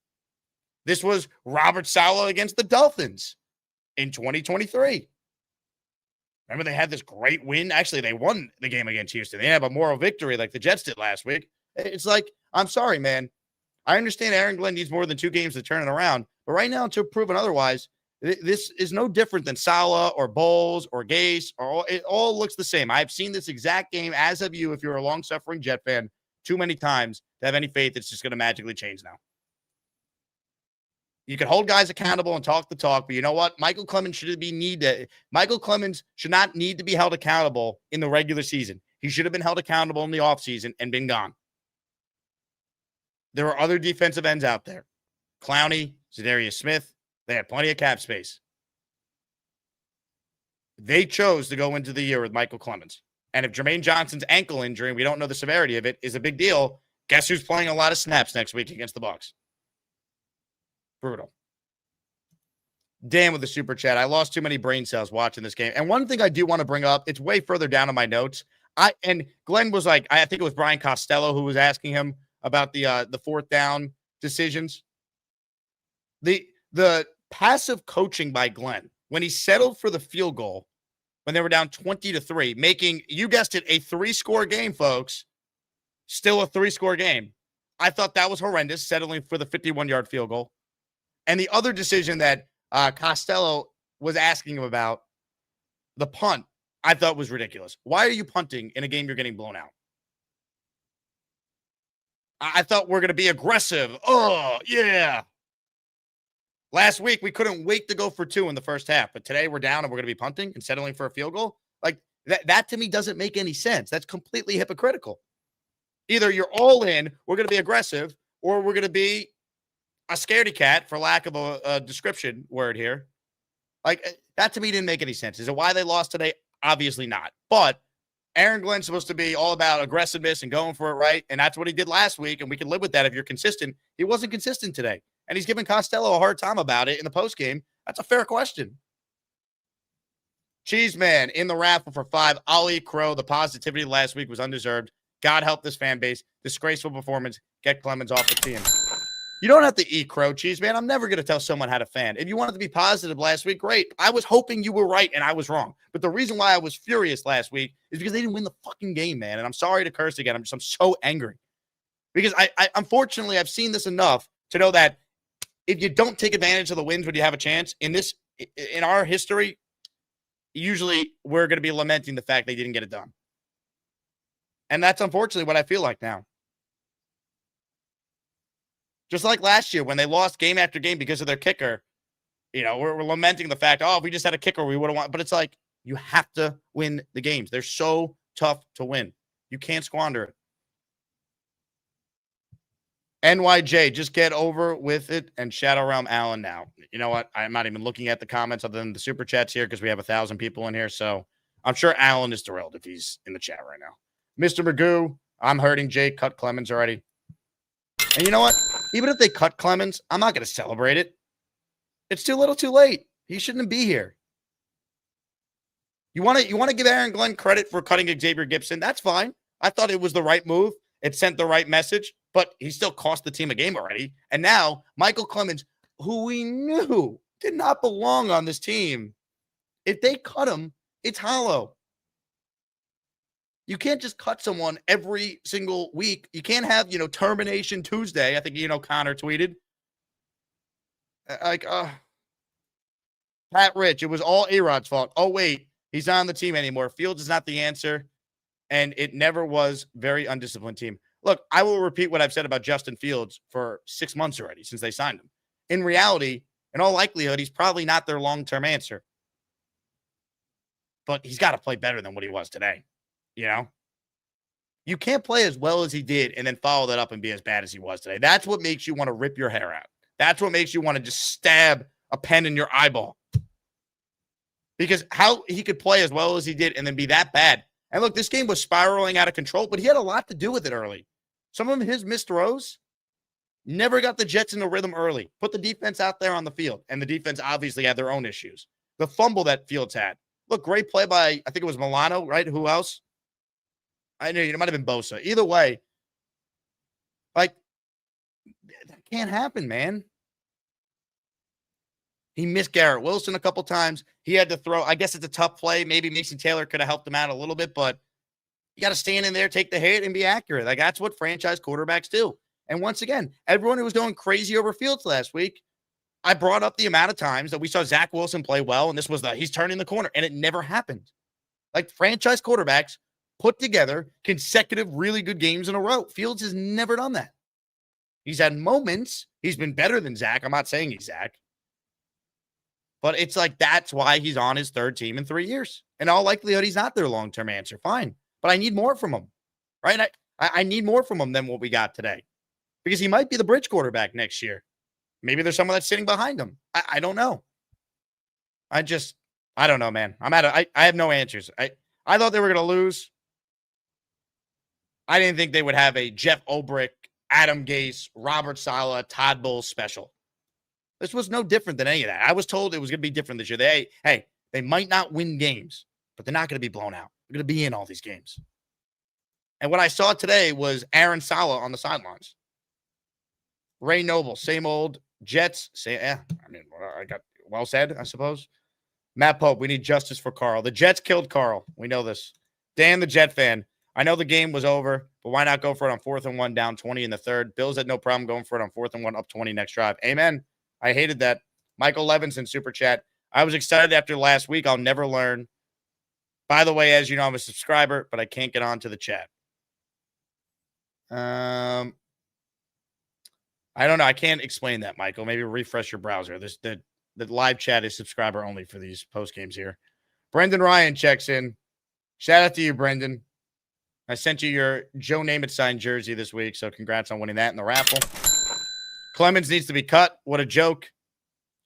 This was Robert Saleh against the Dolphins in 2023. Remember, they had this great win. Actually, they won the game against Houston. They didn't have a moral victory like the Jets did last week. It's like, I'm sorry, man. I understand Aaron Glenn needs more than 2 games to turn it around. But right now, until proven otherwise, this is no different than Saleh or Bowles or Gase. It all looks the same. I've seen this exact game, as have you, if you're a long-suffering Jet fan, too many times to have any faith it's just going to magically change now. You can hold guys accountable and talk the talk, but you know what? Michael Clemens should not need to be held accountable in the regular season. He should have been held accountable in the offseason and been gone. There are other defensive ends out there. Clowney, Zadarius Smith, they had plenty of cap space. They chose to go into the year with Michael Clemens. And if Jermaine Johnson's ankle injury, and we don't know the severity of it, is a big deal, guess who's playing a lot of snaps next week against the Bucs? Brutal. Dan with the super chat. I lost too many brain cells watching this game. And one thing I do want to bring up, it's way further down in my notes. And Glenn was like, I think it was Brian Costello who was asking him about the fourth down decisions. The passive coaching by Glenn, when he settled for the field goal, when they were down 20-3, making, you guessed it, a 3-score game, folks. Still a 3-score game. I thought that was horrendous, settling for the 51-yard field goal. And the other decision that Costello was asking him about, the punt, I thought was ridiculous. Why are you punting in a game you're getting blown out? I thought we're going to be aggressive. Oh, yeah. Last week, we couldn't wait to go for 2 in the first half. But today, we're down and we're going to be punting and settling for a field goal. Like, that to me doesn't make any sense. That's completely hypocritical. Either you're all in, we're going to be aggressive, or we're going to be a scaredy cat, for lack of a description word here. Like, that to me didn't make any sense. Is it why they lost today? Obviously not. But Aaron Glenn's supposed to be all about aggressiveness and going for it, right? And that's what he did last week, and we can live with that if you're consistent. He wasn't consistent today, and he's giving Costello a hard time about it in the postgame. That's a fair question. Cheeseman in the raffle for 5. Ali Crow, the positivity last week was undeserved. God help this fan base. Disgraceful performance. Get Clemens off the team. You don't have to eat crow, Cheeseman. I'm never going to tell someone how to fan. If you wanted to be positive last week, great. I was hoping you were right and I was wrong. But the reason why I was furious last week is because they didn't win the fucking game, man. And I'm sorry to curse again. I'm so angry. Because I unfortunately, I've seen this enough to know that if you don't take advantage of the wins when you have a chance, in our history, usually we're going to be lamenting the fact they didn't get it done. And that's unfortunately what I feel like now. Just like last year when they lost game after game because of their kicker, we're lamenting the fact, if we just had a kicker, we would have won. But it's like, you have to win the games. They're so tough to win. You can't squander it. NYJ, just get over with it and Shadow Realm Allen now. You know what? I'm not even looking at the comments other than the super chats here because we have 1,000 people in here. So I'm sure Allen is thrilled if he's in the chat right now. Mr. Magoo, I'm hurting Jake. Cut Clemens already. And you know what? Even if they cut Clemens, I'm not going to celebrate it. It's too little too late. He shouldn't be here. You want to give Aaron Glenn credit for cutting Xavier Gibson? That's fine. I thought it was the right move. It sent the right message, but he still cost the team a game already. And now Michael Clemens, who we knew did not belong on this team, if they cut him, it's hollow. You can't just cut someone every single week. You can't have, termination Tuesday. I think, Connor tweeted. Pat Rich, it was all A-Rod's fault. Oh, wait, he's not on the team anymore. Fields is not the answer, and it never was very undisciplined team. Look, I will repeat what I've said about Justin Fields for 6 months already since they signed him. In reality, in all likelihood, he's probably not their long-term answer. But he's got to play better than what he was today. You know? You can't play as well as he did and then follow that up and be as bad as he was today. That's what makes you want to rip your hair out. That's what makes you want to just stab a pen in your eyeball. Because how he could play as well as he did and then be that bad. And look, this game was spiraling out of control, but he had a lot to do with it early. Some of his missed throws never got the Jets in the rhythm early. Put the defense out there on the field. And the defense obviously had their own issues. The fumble that Fields had. Look, great play by, I think it was Milano, right? Who else? I know it might have been Bosa. Either way, like, that can't happen, man. He missed Garrett Wilson a couple times. He had to throw. I guess it's a tough play. Maybe Mason Taylor could have helped him out a little bit, but you got to stand in there, take the hit, and be accurate. Like, that's what franchise quarterbacks do. And once again, everyone who was going crazy over Fields last week, I brought up the amount of times that we saw Zach Wilson play well, and this was he's turning the corner, and it never happened. Like, franchise quarterbacks put together consecutive really good games in a row. Fields has never done that. He's had moments. He's been better than Zach. I'm not saying he's Zach. But it's like, that's why he's on his third team in 3 years. In all likelihood, he's not their long-term answer. Fine. But I need more from him, right? I need more from him than what we got today. Because he might be the bridge quarterback next year. Maybe there's someone that's sitting behind him. I don't know. I don't know, man. I have no answers. I thought they were going to lose. I didn't think they would have a Jeff Ulbrich, Adam Gase, Robert Saleh, Todd Bowles special. This was no different than any of that. I was told it was going to be different this year. They might not win games, but they're not going to be blown out. They're going to be in all these games. And what I saw today was Aaron Saleh on the sidelines. Ray Noble, same old. Jets, I got well said, I suppose. Matt Pope, we need justice for Carl. The Jets killed Carl. We know this. Dan, the Jet fan. I know the game was over, but why not go for it on 4th and 1, down 20 in the third? Bills had no problem going for it on 4th and 1, up 20 next drive. Amen. I hated that. Michael Levinson, Super Chat. I was excited after last week. I'll never learn. By the way, as you know, I'm a subscriber, but I can't get on to the chat. I don't know. I can't explain that, Michael. Maybe refresh your browser. The live chat is subscriber only for these post games here. Brendan Ryan checks in. Shout out to you, Brendan. I sent you your Joe Namath signed jersey this week, so congrats on winning that in the raffle. Clemens needs to be cut. What a joke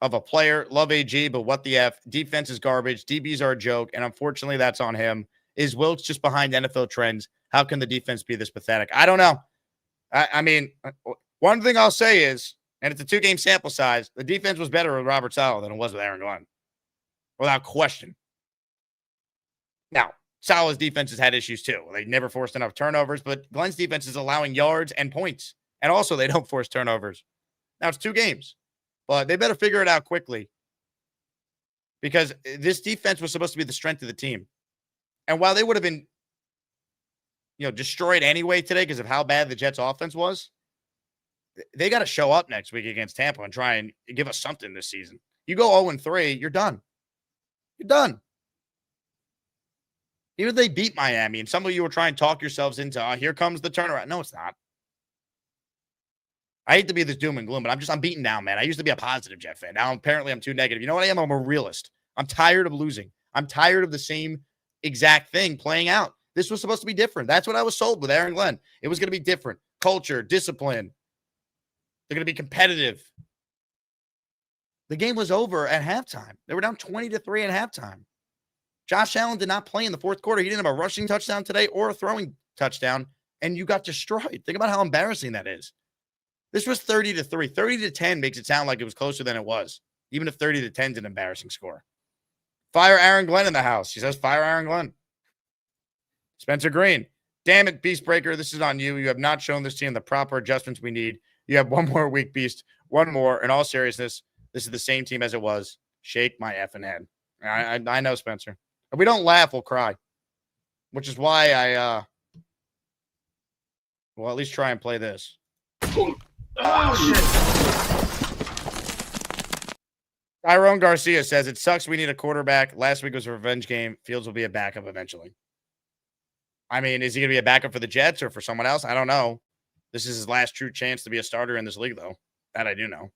of a player. Love AG, but what the F? Defense is garbage. DBs are a joke, and unfortunately that's on him. Is Wilkes just behind NFL trends? How can the defense be this pathetic? I don't know. I mean, one thing I'll say is, and it's a 2-game sample size, the defense was better with Robert Saleh than it was with Aaron Glenn. Without question. Now, Saleh's defense has had issues too. They never forced enough turnovers, but Glenn's defense is allowing yards and points. And also, they don't force turnovers. Now, it's 2 games, but they better figure it out quickly because this defense was supposed to be the strength of the team. And while they would have been, destroyed anyway today because of how bad the Jets' offense was, they got to show up next week against Tampa and try and give us something this season. You go 0-3, you're done. You're done. Even if they beat Miami and some of you were trying to talk yourselves into, here comes the turnaround. No, it's not. I hate to be this doom and gloom, but I'm beaten down, man. I used to be a positive Jet fan. Now, apparently, I'm too negative. You know what I am? I'm a realist. I'm tired of losing. I'm tired of the same exact thing playing out. This was supposed to be different. That's what I was sold with Aaron Glenn. It was going to be different. Culture, discipline. They're going to be competitive. The game was over at halftime. They were down 20-3 at halftime. Josh Allen did not play in the fourth quarter. He didn't have a rushing touchdown today or a throwing touchdown, and you got destroyed. Think about how embarrassing that is. This was 30-3. 30-10 makes it sound like it was closer than it was, even if 30-10 is an embarrassing score. Fire Aaron Glenn in the house. She says, fire Aaron Glenn. Spencer Green. Damn it, Beast Breaker. This is on you. You have not shown this team the proper adjustments we need. You have one more week, Beast. One more. In all seriousness, this is the same team as it was. Shake my effing head. I know, Spencer. If we don't laugh, we'll cry. Which is why I at least try and play this. Oh, shit. Tyrone Garcia says, it sucks we need a quarterback. Last week was a revenge game. Fields will be a backup eventually. I mean, is he going to be a backup for the Jets or for someone else? I don't know. This is his last true chance to be a starter in this league, though. That I do know.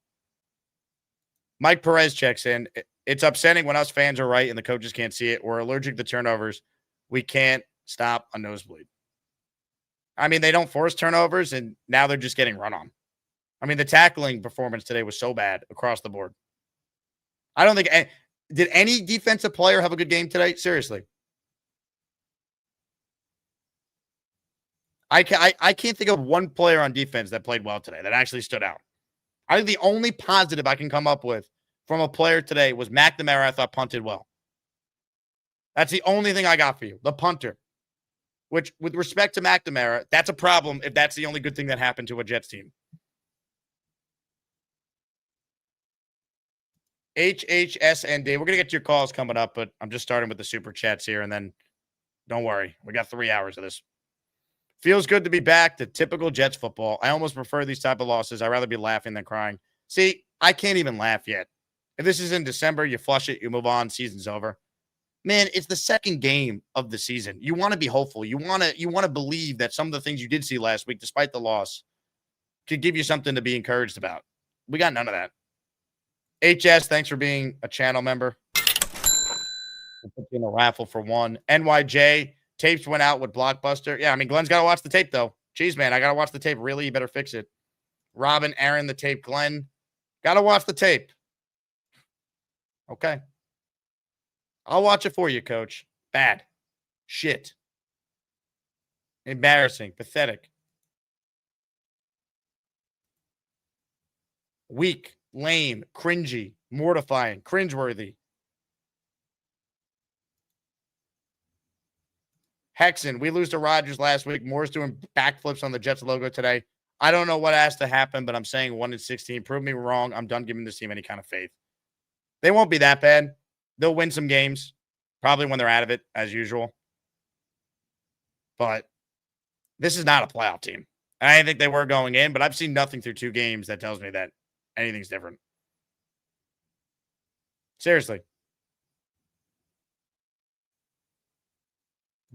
Mike Perez checks in. It's upsetting when us fans are right and the coaches can't see it. We're allergic to turnovers. We can't stop a nosebleed. I mean, they don't force turnovers, and now they're just getting run on. I mean, the tackling performance today was so bad across the board. I don't think did any defensive player have a good game today? Seriously. I can't think of one player on defense that played well today that actually stood out. I think the only positive I can come up with from a player today was McNamara. I thought punted well. That's the only thing I got for you. The punter. Which, with respect to McNamara, that's a problem if that's the only good thing that happened to a Jets team. HHSND. We're going to get to your calls coming up, but I'm just starting with the super chats here, and then don't worry. We got 3 hours of this. Feels good to be back to typical Jets football. I almost prefer these type of losses. I'd rather be laughing than crying. See, I can't even laugh yet. If this is in December, you flush it, you move on, season's over. Man, it's the second game of the season. You want to be hopeful. You want to believe that some of the things you did see last week, despite the loss, could give you something to be encouraged about. We got none of that. HS, thanks for being a channel member. We'll put you in a raffle for one. NYJ, tapes went out with Blockbuster. Yeah, I mean, Glenn's got to watch the tape, though. Jeez, man, I got to watch the tape. Really, you better fix it. Robin, Aaron, the tape. Glenn, got to watch the tape. Okay. I'll watch it for you, coach. Bad. Shit. Embarrassing. Pathetic. Weak. Lame. Cringy. Mortifying. Cringeworthy. Hexen, we lose to Rodgers last week. Moore's doing backflips on the Jets logo today. I don't know what has to happen, but I'm saying 1-16. Prove me wrong. I'm done giving this team any kind of faith. They won't be that bad. They'll win some games, probably when they're out of it, as usual. But this is not a playoff team. I didn't think they were going in, but I've seen nothing through 2 games that tells me that anything's different. Seriously.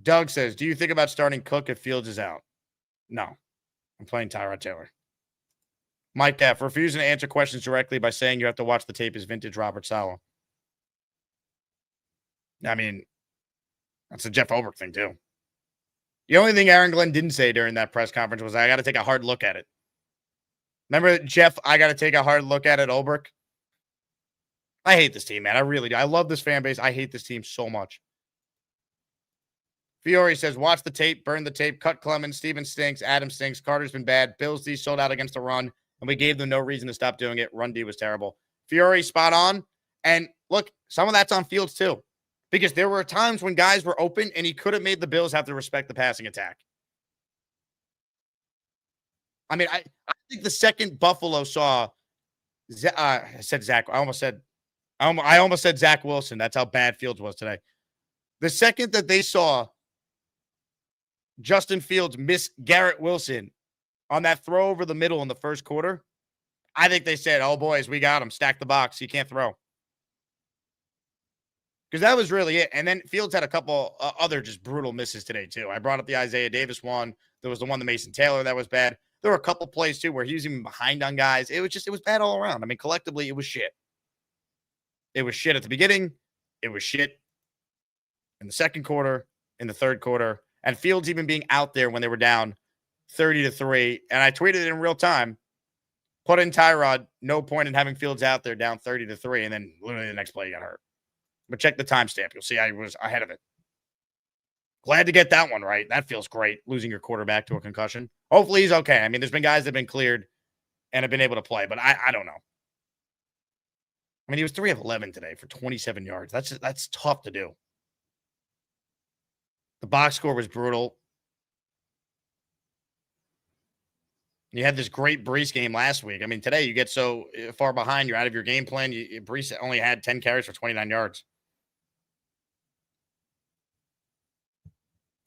Doug says, do you think about starting Cook if Fields is out? No. I'm playing Tyrod Taylor. Mike F. refusing to answer questions directly by saying you have to watch the tape is vintage Robert Saleh. I mean, that's a Jeff Ulbrich thing, too. The only thing Aaron Glenn didn't say during that press conference was, I got to take a hard look at it. Remember, Jeff, I got to take a hard look at it, Ulbrich? I hate this team, man. I really do. I love this fan base. I hate this team so much. Fiore says, watch the tape, burn the tape, cut Clemens, Steven stinks, Adam stinks, Carter's been bad, Bills D sold out against the run, and we gave them no reason to stop doing it. Run D was terrible. Fiore, spot on. And look, some of that's on Fields, too. Because there were times when guys were open and he could have made the Bills have to respect the passing attack. I mean, I think the second Buffalo saw, I said Zach. I almost said Zach Wilson. That's how bad Fields was today. The second that they saw Justin Fields miss Garrett Wilson on that throw over the middle in the first quarter, I think they said, oh, boys, we got him. Stack the box. He can't throw. Because that was really it. And then Fields had a couple other just brutal misses today, too. I brought up the Isaiah Davis one. There was the one to Mason Taylor that was bad. There were a couple plays, too, where he was even behind on guys. It was bad all around. I mean, collectively, it was shit. It was shit at the beginning. It was shit in the second quarter, in the third quarter. And Fields even being out there when they were down 30-3. And I tweeted it in real time. Put in Tyrod. No point in having Fields out there down 30-3. And then literally the next play he got hurt. But check the timestamp. You'll see I was ahead of it. Glad to get that one right. That feels great, losing your quarterback to a concussion. Hopefully he's okay. I mean, there's been guys that have been cleared and have been able to play, but I don't know. I mean, he was 3 of 11 today for 27 yards. That's tough to do. The box score was brutal. You had this great Brees game last week. I mean, today you get so far behind, you're out of your game plan. Brees only had 10 carries for 29 yards.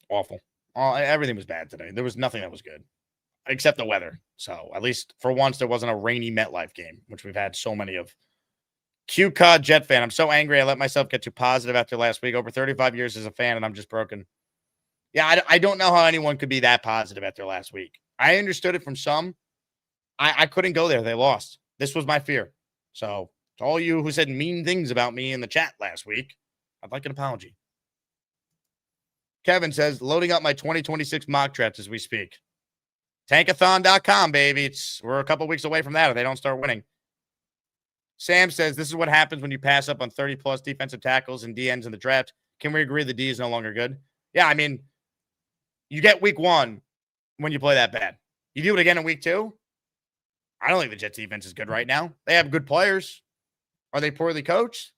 Awful. Everything was bad today. There was nothing that was good, except the weather. So at least for once, there wasn't a rainy MetLife game, which we've had so many of. QCOD Jet fan. I'm so angry I let myself get too positive after last week. Over 35 years as a fan, and I'm just broken. Yeah, I don't know how anyone could be that positive after last week. I understood it from some. I couldn't go there. They lost. This was my fear. So to all you who said mean things about me in the chat last week, I'd like an apology. Kevin says, loading up my 2026 mock drafts as we speak. Tankathon.com, baby. We're a couple weeks away from that if they don't start winning. Sam says, this is what happens when you pass up on 30-plus defensive tackles and DNs in the draft. Can we agree the D is no longer good? Yeah, I mean, you get week 1 when you play that bad. You do it again in week 2? I don't think the Jets defense is good right now. They have good players. Are they poorly coached?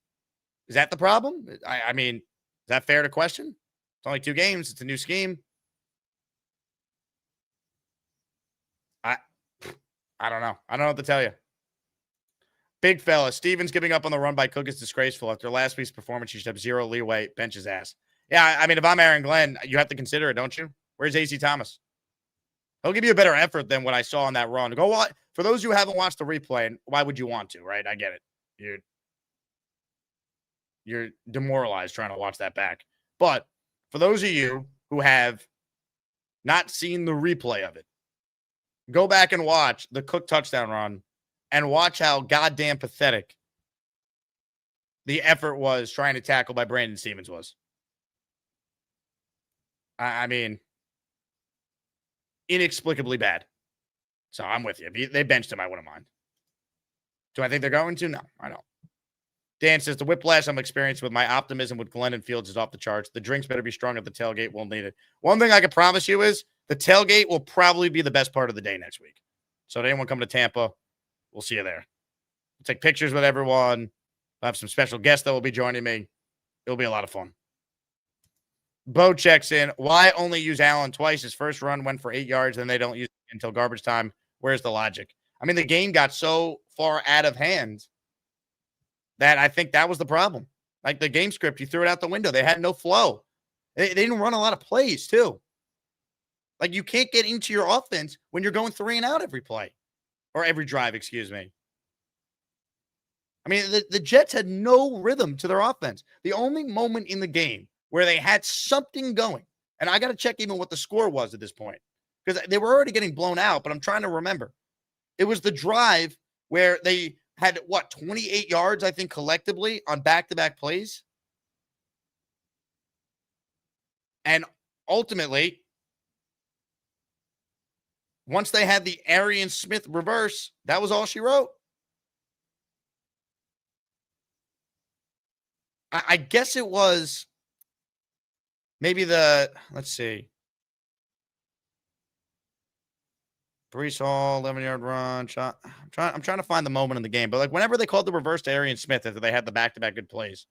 Is that the problem? I mean, is that fair to question? It's only 2 games. It's a new scheme. I don't know. I don't know what to tell you. Big fella. Stevens giving up on the run by Cook is disgraceful. After last week's performance, you should have 0 leeway. Bench his ass. Yeah, I mean, if I'm Aaron Glenn, you have to consider it, don't you? Where's AC Thomas? He'll give you a better effort than what I saw on that run. Go watch. For those who haven't watched the replay, and why would you want to, right? I get it. You're demoralized trying to watch that back. But for those of you who have not seen the replay of it, go back and watch the Cook touchdown run and watch how goddamn pathetic the effort was trying to tackle by Brandon Stevens was. I mean, inexplicably bad. So I'm with you. If they benched him, I wouldn't mind. Do I think they're going to? No, I don't. Dan says, the whiplash I'm experiencing with my optimism with Glenn and Fields is off the charts. The drinks better be strong at the tailgate. We'll need it. One thing I can promise you is the tailgate will probably be the best part of the day next week. So if anyone come to Tampa, we'll see you there. We'll take pictures with everyone. I'll have some special guests that will be joining me. It'll be a lot of fun. Bo checks in. Why only use Allen twice? His first run went for 8 yards, and they don't use it until garbage time. Where's the logic? I mean, the game got so far out of hand that I think that was the problem. Like the game script, you threw it out the window. They had no flow. They didn't run a lot of plays, too. Like you can't get into your offense when you're going 3 and out every play or every drive, excuse me. I mean, the Jets had no rhythm to their offense. The only moment in the game where they had something going, and I got to check even what the score was at this point because they were already getting blown out, but I'm trying to remember. It was the drive where they had, 28 yards, I think, collectively on back-to-back plays. And ultimately, once they had the Arian Smith reverse, that was all she wrote. I guess it was maybe let's see. Brees Hall, 11-yard run. Shot. I'm trying to find the moment in the game. But like whenever they called the reverse to Arian Smith after they had the back-to-back good plays,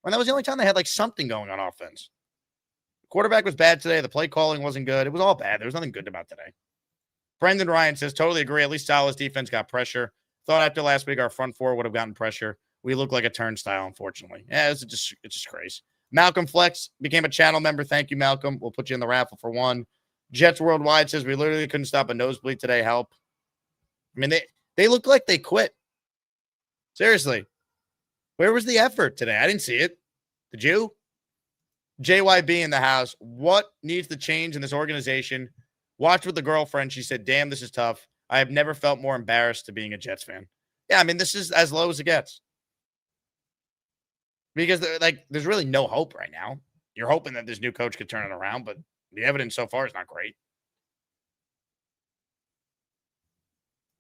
when that was the only time they had like something going on offense. The quarterback was bad today. The play calling wasn't good. It was all bad. There was nothing good about today. Brendan Ryan says, totally agree. At least Salah's defense got pressure. Thought after last week our front four would have gotten pressure. We look like a turnstile, unfortunately. Yeah, it's just crazy. Malcolm Flex became a channel member. Thank you, Malcolm. We'll put you in the raffle for one. Jets Worldwide says we literally couldn't stop a nosebleed today. Help. I mean, they looked like they quit. Seriously. Where was the effort today? I didn't see it. Did you? JYB in the house. What needs to change in this organization? Watched with the girlfriend. She said, damn, this is tough. I have never felt more embarrassed to being a Jets fan. Yeah, I mean, this is as low as it gets. Because, there's really no hope right now. You're hoping that this new coach could turn it around, but the evidence so far is not great.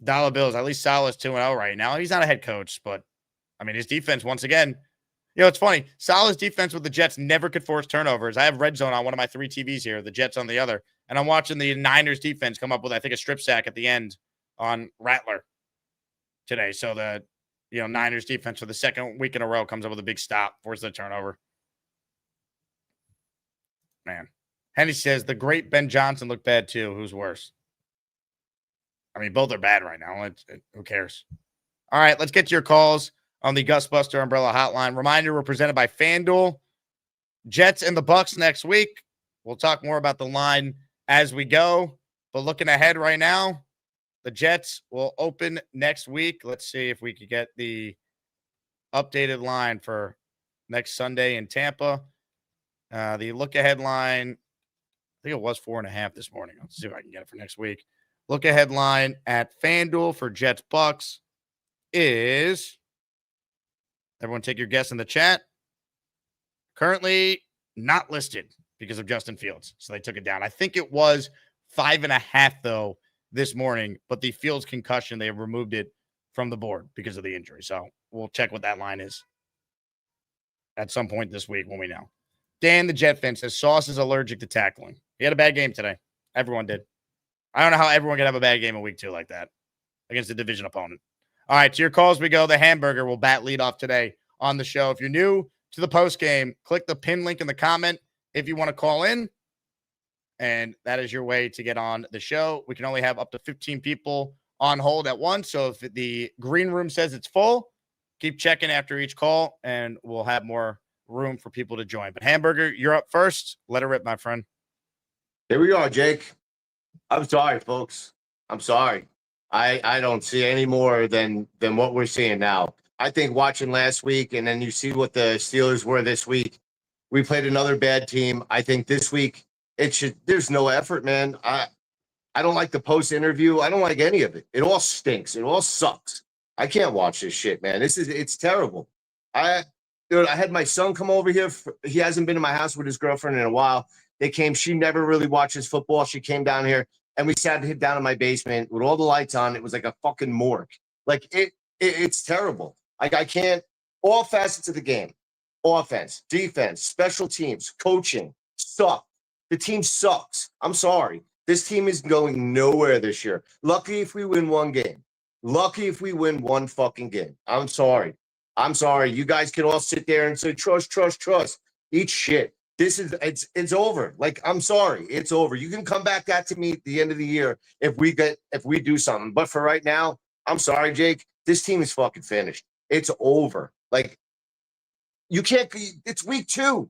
Dollar bills, at least Salah's 2-0 right now. He's not a head coach, but, I mean, his defense, once again, it's funny. Salah's defense with the Jets never could force turnovers. I have Red Zone on one of my 3 TVs here, the Jets on the other, and I'm watching the Niners defense come up with, I think, a strip sack at the end on Rattler today. So the Niners defense for the second week in a row comes up with a big stop, forces the turnover. Man. Henny says the great Ben Johnson looked bad too. Who's worse? I mean, both are bad right now. Who cares? All right, let's get to your calls on the Gus Buster Umbrella Hotline. Reminder, we're presented by FanDuel. Jets and the Bucks next week. We'll talk more about the line as we go. But looking ahead right now, the Jets will open next week. Let's see if we could get the updated line for next Sunday in Tampa. The look-ahead line, I think it was 4.5 this morning. Let's see if I can get it for next week. Look-ahead line at FanDuel for Jets Bucks is, everyone take your guess in the chat, currently not listed. because of Justin Fields. So they took it down. I think it was 5.5, though, this morning, but the Fields concussion, they have removed it from the board because of the injury. So we'll check what that line is at some point this week when we know. Dan, the Jet fan, says Sauce is allergic to tackling. He had a bad game today. Everyone did. I don't know how everyone can have a bad game in week 2 like that against a division opponent. All right, to your calls we go. The Hamburger will bat lead off today on the show. If you're new to the post game, click the pin link in the comment if you want to call in. And that is your way to get on the show. We can only have up to 15 people on hold at once. So if the green room says it's full, keep checking after each call, and we'll have more room for people to join. But Hamburger, you're up first. Let it rip, my friend. Here we are, Jake. I'm sorry, folks. I'm sorry. I don't see any more than what we're seeing now. I think watching last week, and then you see what the Steelers were this week, we played another bad team. I think this week there's no effort, man. I don't like the post interview. I don't like any of it. It all stinks. It all sucks. I can't watch this shit, man. It's terrible. I had my son come over here. He hasn't been in my house with his girlfriend in a while. They came. She never really watches football. She came down here, and we sat down in my basement with all the lights on. It was like a fucking morgue. Like it's terrible. Like I can't. All facets of the game: offense, defense, special teams, coaching suck. The team sucks. I'm sorry. This team is going nowhere this year. Lucky if we win one game. Lucky if we win one fucking game. I'm sorry. You guys can all sit there and say trust. Eat shit. It's over. Like, I'm sorry. It's over. You can come back at me at the end of the year if we do something. But for right now, I'm sorry, Jake. This team is fucking finished. It's over. Like, you can't. It's week 2.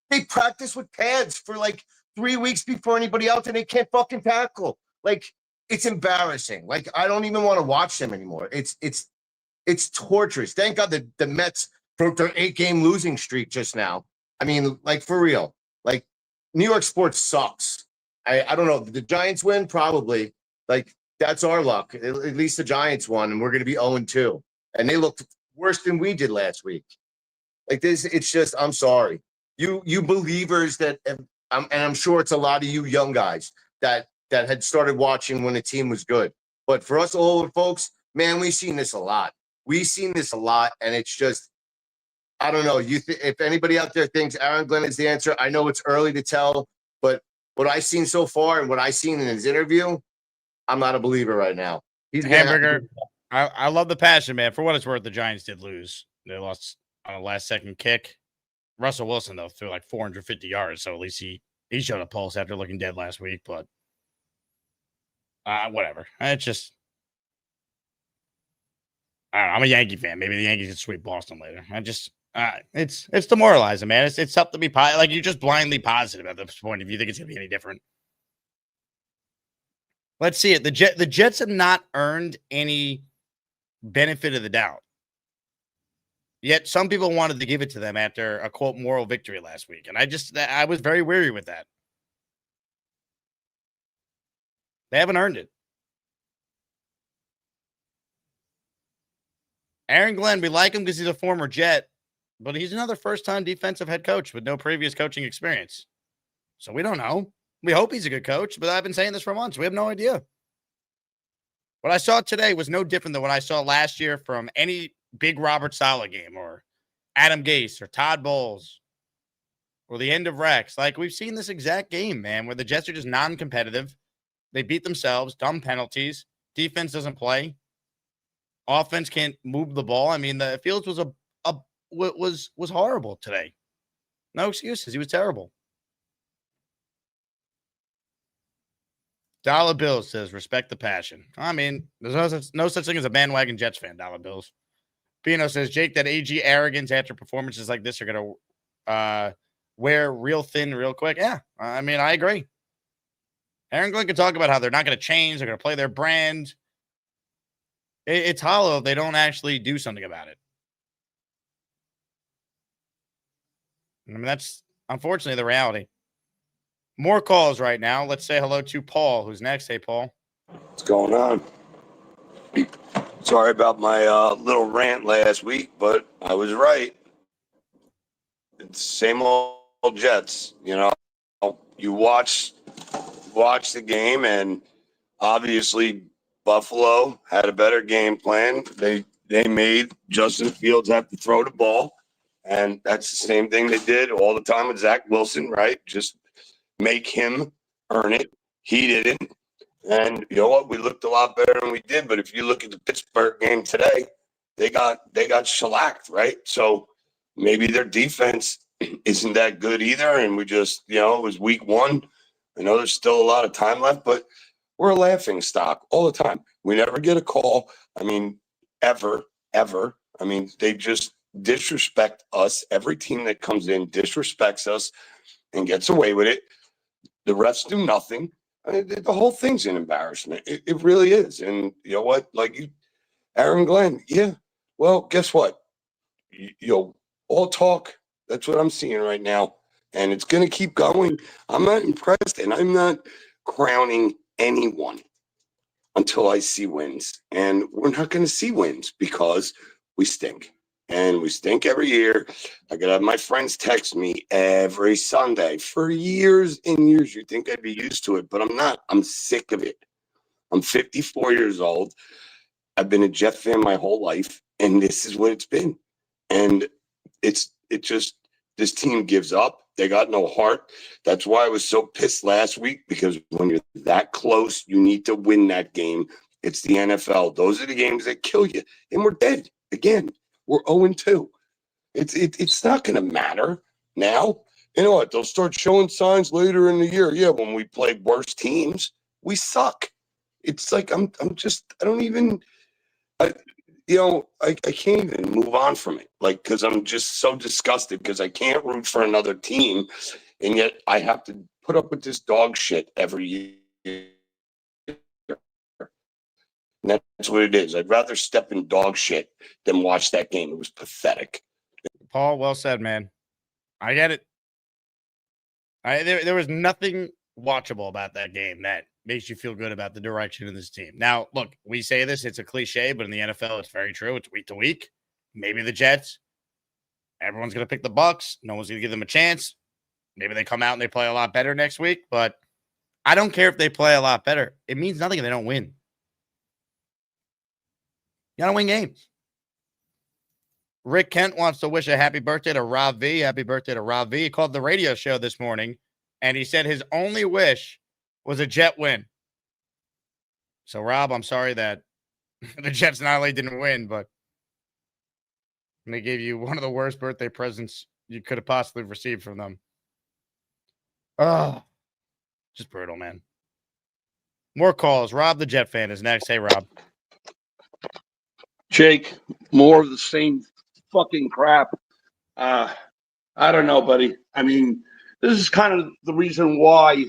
They practice with pads for like 3 weeks before anybody else, and they can't fucking tackle. Like, it's embarrassing. Like, I don't even want to watch them anymore. It's torturous. Thank God the Mets broke their 8-game losing streak just now. I mean, like, for real. Like, New York sports sucks. I don't know. The Giants win? Probably. Like, that's our luck. At least the Giants won, and we're going to be 0-2. And they looked worse than we did last week. Like, this, it's just, I'm sorry. You believers that, and I'm sure it's a lot of you young guys that had started watching when the team was good. But for us older folks, man, we've seen this a lot. And it's just, I don't know. If anybody out there thinks Aaron Glenn is the answer, I know it's early to tell, but what I've seen so far and what I've seen in his interview, I'm not a believer right now. He's Hamburger. I love the passion, man. For what it's worth, the Giants did lose. They lost on a last-second kick. Russell Wilson, though, threw like 450 yards, so at least he showed a pulse after looking dead last week, but whatever. It's just, I don't know, I'm a Yankee fan. Maybe the Yankees could sweep Boston later. It's demoralizing, man. It's tough to be like, you're just blindly positive at this point if you think it's going to be any different. Let's see it. The Jets have not earned any benefit of the doubt. Yet some people wanted to give it to them after a, quote, moral victory last week. And I was very weary with that. They haven't earned it. Aaron Glenn, we like him because he's a former Jet, but he's another first-time defensive head coach with no previous coaching experience. So we don't know. We hope he's a good coach, but I've been saying this for months. We have no idea. What I saw today was no different than what I saw last year from any big Robert Saleh game or Adam Gase or Todd Bowles or the end of Rex. Like, we've seen this exact game, man, where the Jets are just non-competitive. They beat themselves, dumb penalties. Defense doesn't play. Offense can't move the ball. I mean, the Fields was horrible today. No excuses. He was terrible. Dollar Bills says, respect the passion. I mean, there's no such thing as a bandwagon Jets fan, Dollar Bills. Pino says, Jake, that AG arrogance after performances like this are going to wear real thin real quick. Yeah, I mean, I agree. Aaron Glenn can talk about how they're not going to change. They're going to play their brand. It's hollow if they don't actually do something about it. I mean, that's unfortunately the reality. More calls right now. Let's say hello to Paul, who's next. Hey, Paul. What's going on? Sorry about my little rant last week, but I was right. It's same old Jets, you know. you watch the game, and obviously Buffalo had a better game plan. They made Justin Fields have to throw the ball, and that's the same thing they did all the time with Zach Wilson, right? Just make him earn it. He didn't. And you know what? We looked a lot better than we did. But if you look at the Pittsburgh game today, they got shellacked, right? So maybe their defense isn't that good either. And we just, it was week one. I know there's still a lot of time left, but we're a laughing stock all the time. We never get a call. I mean, ever. I mean, they just disrespect us. Every team that comes in disrespects us and gets away with it. The refs do nothing. I mean, the whole thing's an embarrassment. It really is. And you know what? Aaron Glenn, yeah. Well, guess what? All talk. That's what I'm seeing right now. And it's going to keep going. I'm not impressed, and I'm not crowning anyone until I see wins. And we're not going to see wins because we stink. And we stink every year. I could have my friends text me every Sunday for years and years. You'd think I'd be used to it, but I'm not. I'm sick of it. I'm 54 years old. I've been a Jet fan my whole life, and this is what it's been. And it just, this team gives up. They got no heart. That's why I was so pissed last week, because when you're that close, you need to win that game. It's the NFL. Those are the games that kill you. And we're dead again. We're 0-2. It's not going to matter now. You know what? They'll start showing signs later in the year. Yeah, when we play worse teams, we suck. It's like I can't even move on from it. Because I'm just so disgusted because I can't root for another team, and yet I have to put up with this dog shit every year. And that's what it is. I'd rather step in dog shit than watch that game. It was pathetic. Paul, well said, man. I get it. There was nothing watchable about that game that makes you feel good about the direction of this team. Now, look, we say this, it's a cliche, but in the NFL, it's very true. It's week to week. Maybe the Jets. Everyone's going to pick the Bucks. No one's going to give them a chance. Maybe they come out and they play a lot better next week, but I don't care if they play a lot better. It means nothing if they don't win. You got to win games. Rick Kent wants to wish a happy birthday to Rob V. Happy birthday to Rob V. He called the radio show this morning, and he said his only wish was a Jet win. So, Rob, I'm sorry that the Jets not only didn't win, but they gave you one of the worst birthday presents you could have possibly received from them. Oh, just brutal, man. More calls. Rob, the Jet fan, is next. Hey, Rob. Jake, more of the same fucking crap. I don't know, buddy. I mean, this is kind of the reason why,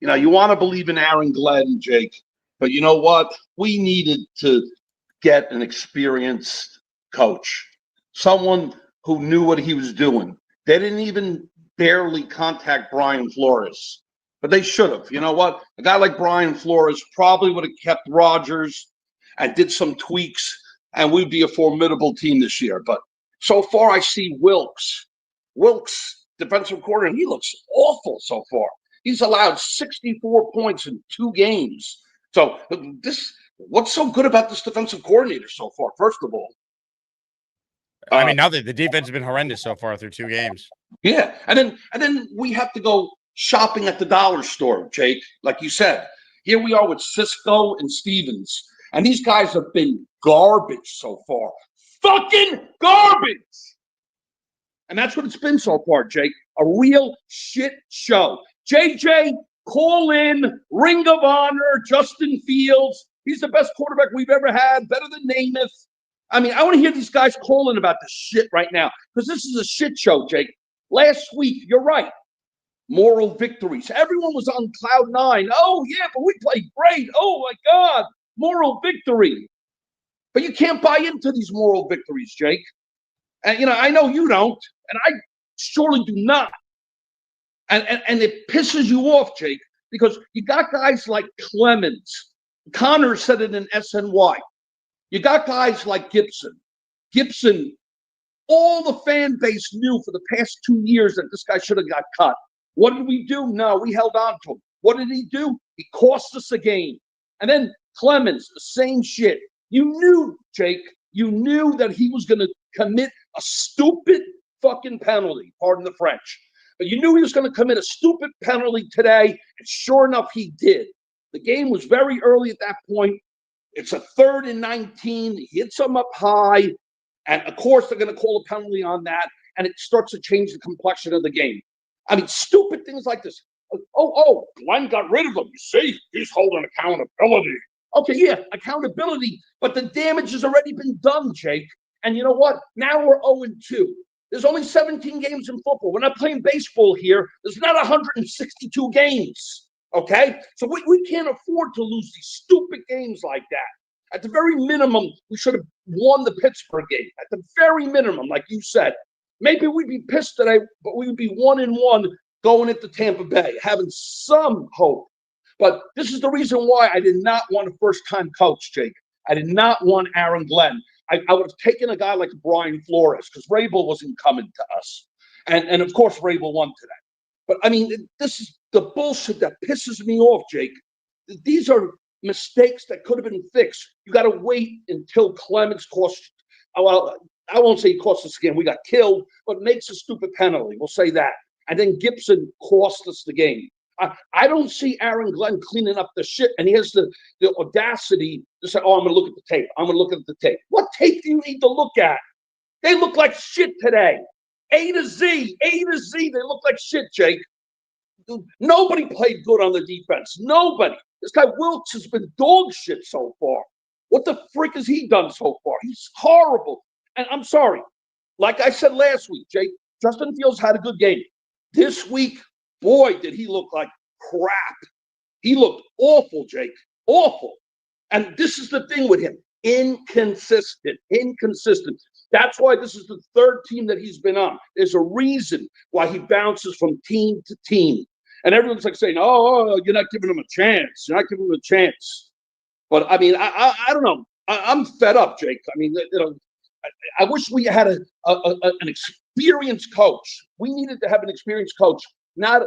you want to believe in Aaron Glenn, Jake. But you know what? We needed to get an experienced coach, someone who knew what he was doing. They didn't even barely contact Brian Flores, but they should have. You know what? A guy like Brian Flores probably would have kept Rodgers and did some tweaks, and we'd be a formidable team this year. But so far, I see Wilkes, defensive coordinator. He looks awful so far. He's allowed 64 points in 2 games. So what's so good about this defensive coordinator so far? First of all, I mean, nothing. The defense has been horrendous so far through 2 games. Yeah, and then we have to go shopping at the dollar store, Jake. Like you said, here we are with Cisco and Stevens, and these guys have been garbage so far. Fucking garbage! And that's what it's been so far, Jake. A real shit show. JJ, call in, Ring of Honor, Justin Fields. He's the best quarterback we've ever had, better than Namath. I mean, I want to hear these guys calling about this shit right now, because this is a shit show, Jake. Last week, you're right. Moral victories. Everyone was on cloud 9. Oh, yeah, but we played great. Oh, my God. Moral victory. But you can't buy into these moral victories, Jake. And, I know you don't, and I surely do not. And it pisses you off, Jake, because you got guys like Clemens. Connor said it in SNY. You got guys like Gibson. All the fan base knew for the past 2 years that this guy should have got cut. What did we do? No, we held on to him. What did he do? He cost us a game. And then Clemens, the same shit. You knew, Jake, you knew that he was going to commit a stupid fucking penalty, pardon the French. But you knew he was going to commit a stupid penalty today, and sure enough, he did. The game was very early at that point. It's a 3rd and 19. He hits him up high, and of course, they're going to call a penalty on that, and it starts to change the complexion of the game. I mean, stupid things like this. Oh, Glenn got rid of him. You see, he's holding accountability. Okay, yeah, accountability, but the damage has already been done, Jake. And you know what? Now we're 0-2. There's only 17 games in football. We're not playing baseball here. There's not 162 games, okay? So we can't afford to lose these stupid games like that. At the very minimum, we should have won the Pittsburgh game. At the very minimum, like you said. Maybe we'd be pissed today, but we would be 1-1 going into Tampa Bay, having some hope. But this is the reason why I did not want a first-time coach, Jake. I did not want Aaron Glenn. I would have taken a guy like Brian Flores because Rabel wasn't coming to us. And of course, Rabel won today. But, I mean, this is the bullshit that pisses me off, Jake. These are mistakes that could have been fixed. You got to wait until Clemens cost. Well, I won't say he cost us again. We got killed, but makes a stupid penalty. We'll say that. And then Gibson cost us the game. I don't see Aaron Glenn cleaning up the shit, and he has the audacity to say, oh, I'm going to look at the tape. I'm going to look at the tape. What tape do you need to look at? They look like shit today. A to Z, they look like shit, Jake. Nobody played good on the defense. Nobody. This guy Wilkes has been dog shit so far. What the frick has he done so far? He's horrible. And I'm sorry. Like I said last week, Jake, Justin Fields had a good game. This week, boy, did he look like crap. He looked awful, Jake. Awful. And this is the thing with him. Inconsistent. That's why this is the 3rd team that he's been on. There's a reason why he bounces from team to team. And everyone's like saying, oh, you're not giving him a chance. You're not giving him a chance. But, I mean, I don't know. I'm fed up, Jake. I mean, you know, I wish we had an experienced coach. We needed to have an experienced coach, not,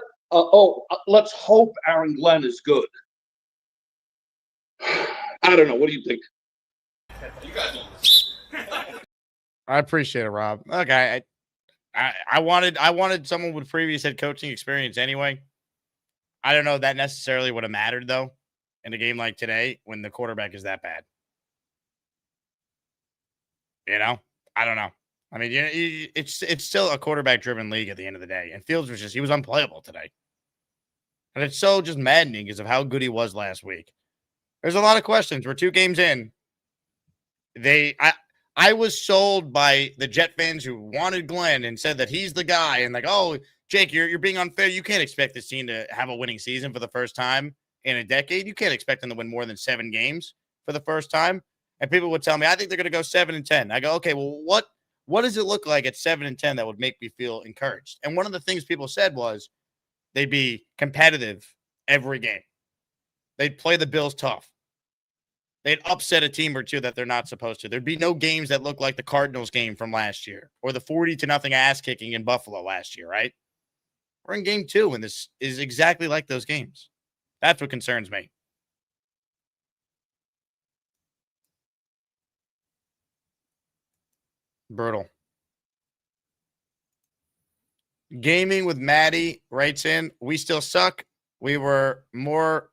let's hope Aaron Glenn is good. I don't know. What do you think? I appreciate it, Rob. Okay, I wanted someone with previous head coaching experience anyway. I don't know if that necessarily would have mattered, though, in a game like today when the quarterback is that bad. You know, I don't know. I mean, it's still a quarterback-driven league at the end of the day. And Fields he was unplayable today. And it's so just maddening because of how good he was last week. There's a lot of questions. We're 2 games in. I was sold by the Jet fans who wanted Glenn and said that he's the guy. And like, oh, Jake, you're being unfair. You can't expect this team to have a winning season for the first time in a decade. You can't expect them to win more than 7 games for the first time. And people would tell me, I think they're going to go 7-10. I go, okay, well, what does it look like at 7-10 that would make me feel encouraged? And one of the things people said was they'd be competitive every game. They'd play the Bills tough. They'd upset a team or two that they're not supposed to. There'd be no games that look like the Cardinals game from last year or the 40-0 ass kicking in Buffalo last year, right? We're in game 2, and this is exactly like those games. That's what concerns me. Brutal. Gaming with Maddie writes in, we still suck. We were more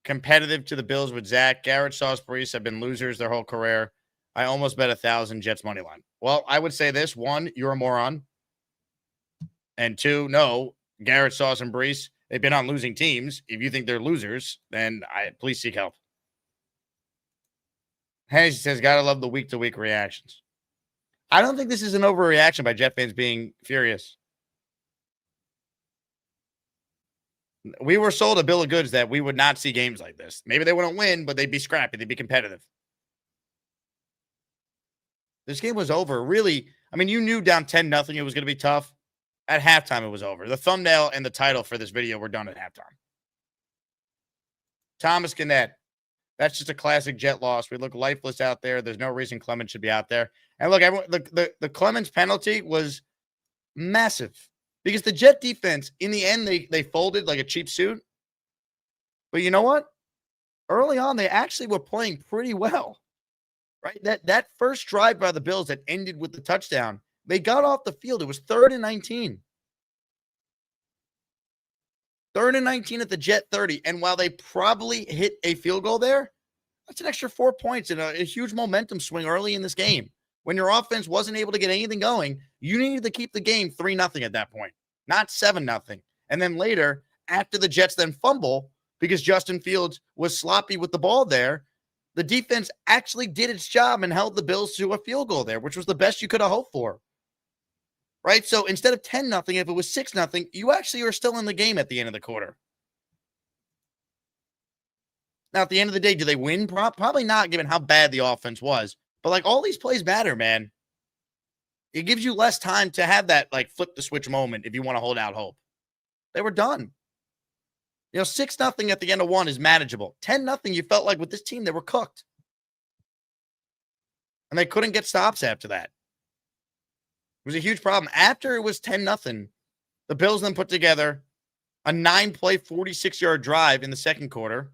competitive to the Bills with Zach. Garrett Sauce Brees have been losers their whole career. I almost bet 1,000 Jets money line. Well, I would say this. 1, you're a moron. And 2, no, Garrett Sauce and Brees, they've been on losing teams. If you think they're losers, then please seek help. Hennessy says, gotta love the week-to-week reactions. I don't think this is an overreaction by Jet fans being furious. We were sold a bill of goods that we would not see games like this. Maybe they wouldn't win, but they'd be scrappy. They'd be competitive. This game was over. Really, I mean, you knew down 10-0 it was going to be tough. At halftime, it was over. The thumbnail and the title for this video were done at halftime. Thomas Gannett. That's just a classic Jet loss. We look lifeless out there. There's no reason Clemens should be out there. And look, everyone, the Clemens penalty was massive. Because the Jet defense, in the end, they folded like a cheap suit. But you know what? Early on, they actually were playing pretty well. Right? That first drive by the Bills that ended with the touchdown, they got off the field. It was 3rd and 19. 3rd and 19 at the Jet 30. And while they probably hit a field goal there, that's an extra 4 points and a huge momentum swing early in this game. When your offense wasn't able to get anything going, you needed to keep the game 3-0 at that point, not 7-0. And then later, after the Jets then fumble, because Justin Fields was sloppy with the ball there, the defense actually did its job and held the Bills to a field goal there, which was the best you could have hoped for. Right? So instead of 10-0, if it was 6-0, you actually are still in the game at the end of the quarter. Now, at the end of the day, do they win? Probably not, given how bad the offense was. But, like, all these plays matter, man. It gives you less time to have that, like, flip-the-switch moment if you want to hold out hope. They were done. 6-0 at the end of one is manageable. 10-0, you felt like with this team, they were cooked. And they couldn't get stops after that. It was a huge problem. After it was 10-0, the Bills then put together a 9-play, 46-yard drive in the second quarter,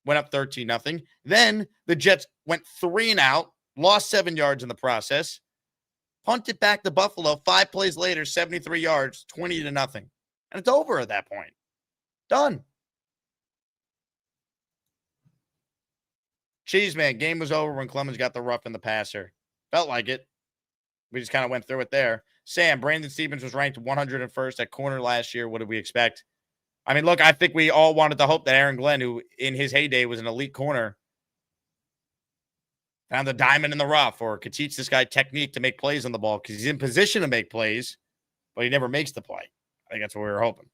went up 13-0. Then the Jets went 3 and out, lost 7 yards in the process, punted back to Buffalo 5 plays later, 73 yards, 20-0. And it's over at that point. Done. Cheese man, game was over when Clemens got the rough in the passer. Felt like it. We just kind of went through it there. Sam, Brandon Stevens was ranked 101st at corner last year. What did we expect? I mean, look, I think we all wanted to hope that Aaron Glenn, who in his heyday was an elite corner, found the diamond in the rough or could teach this guy technique to make plays on the ball because he's in position to make plays, but he never makes the play. I think that's what we were hoping.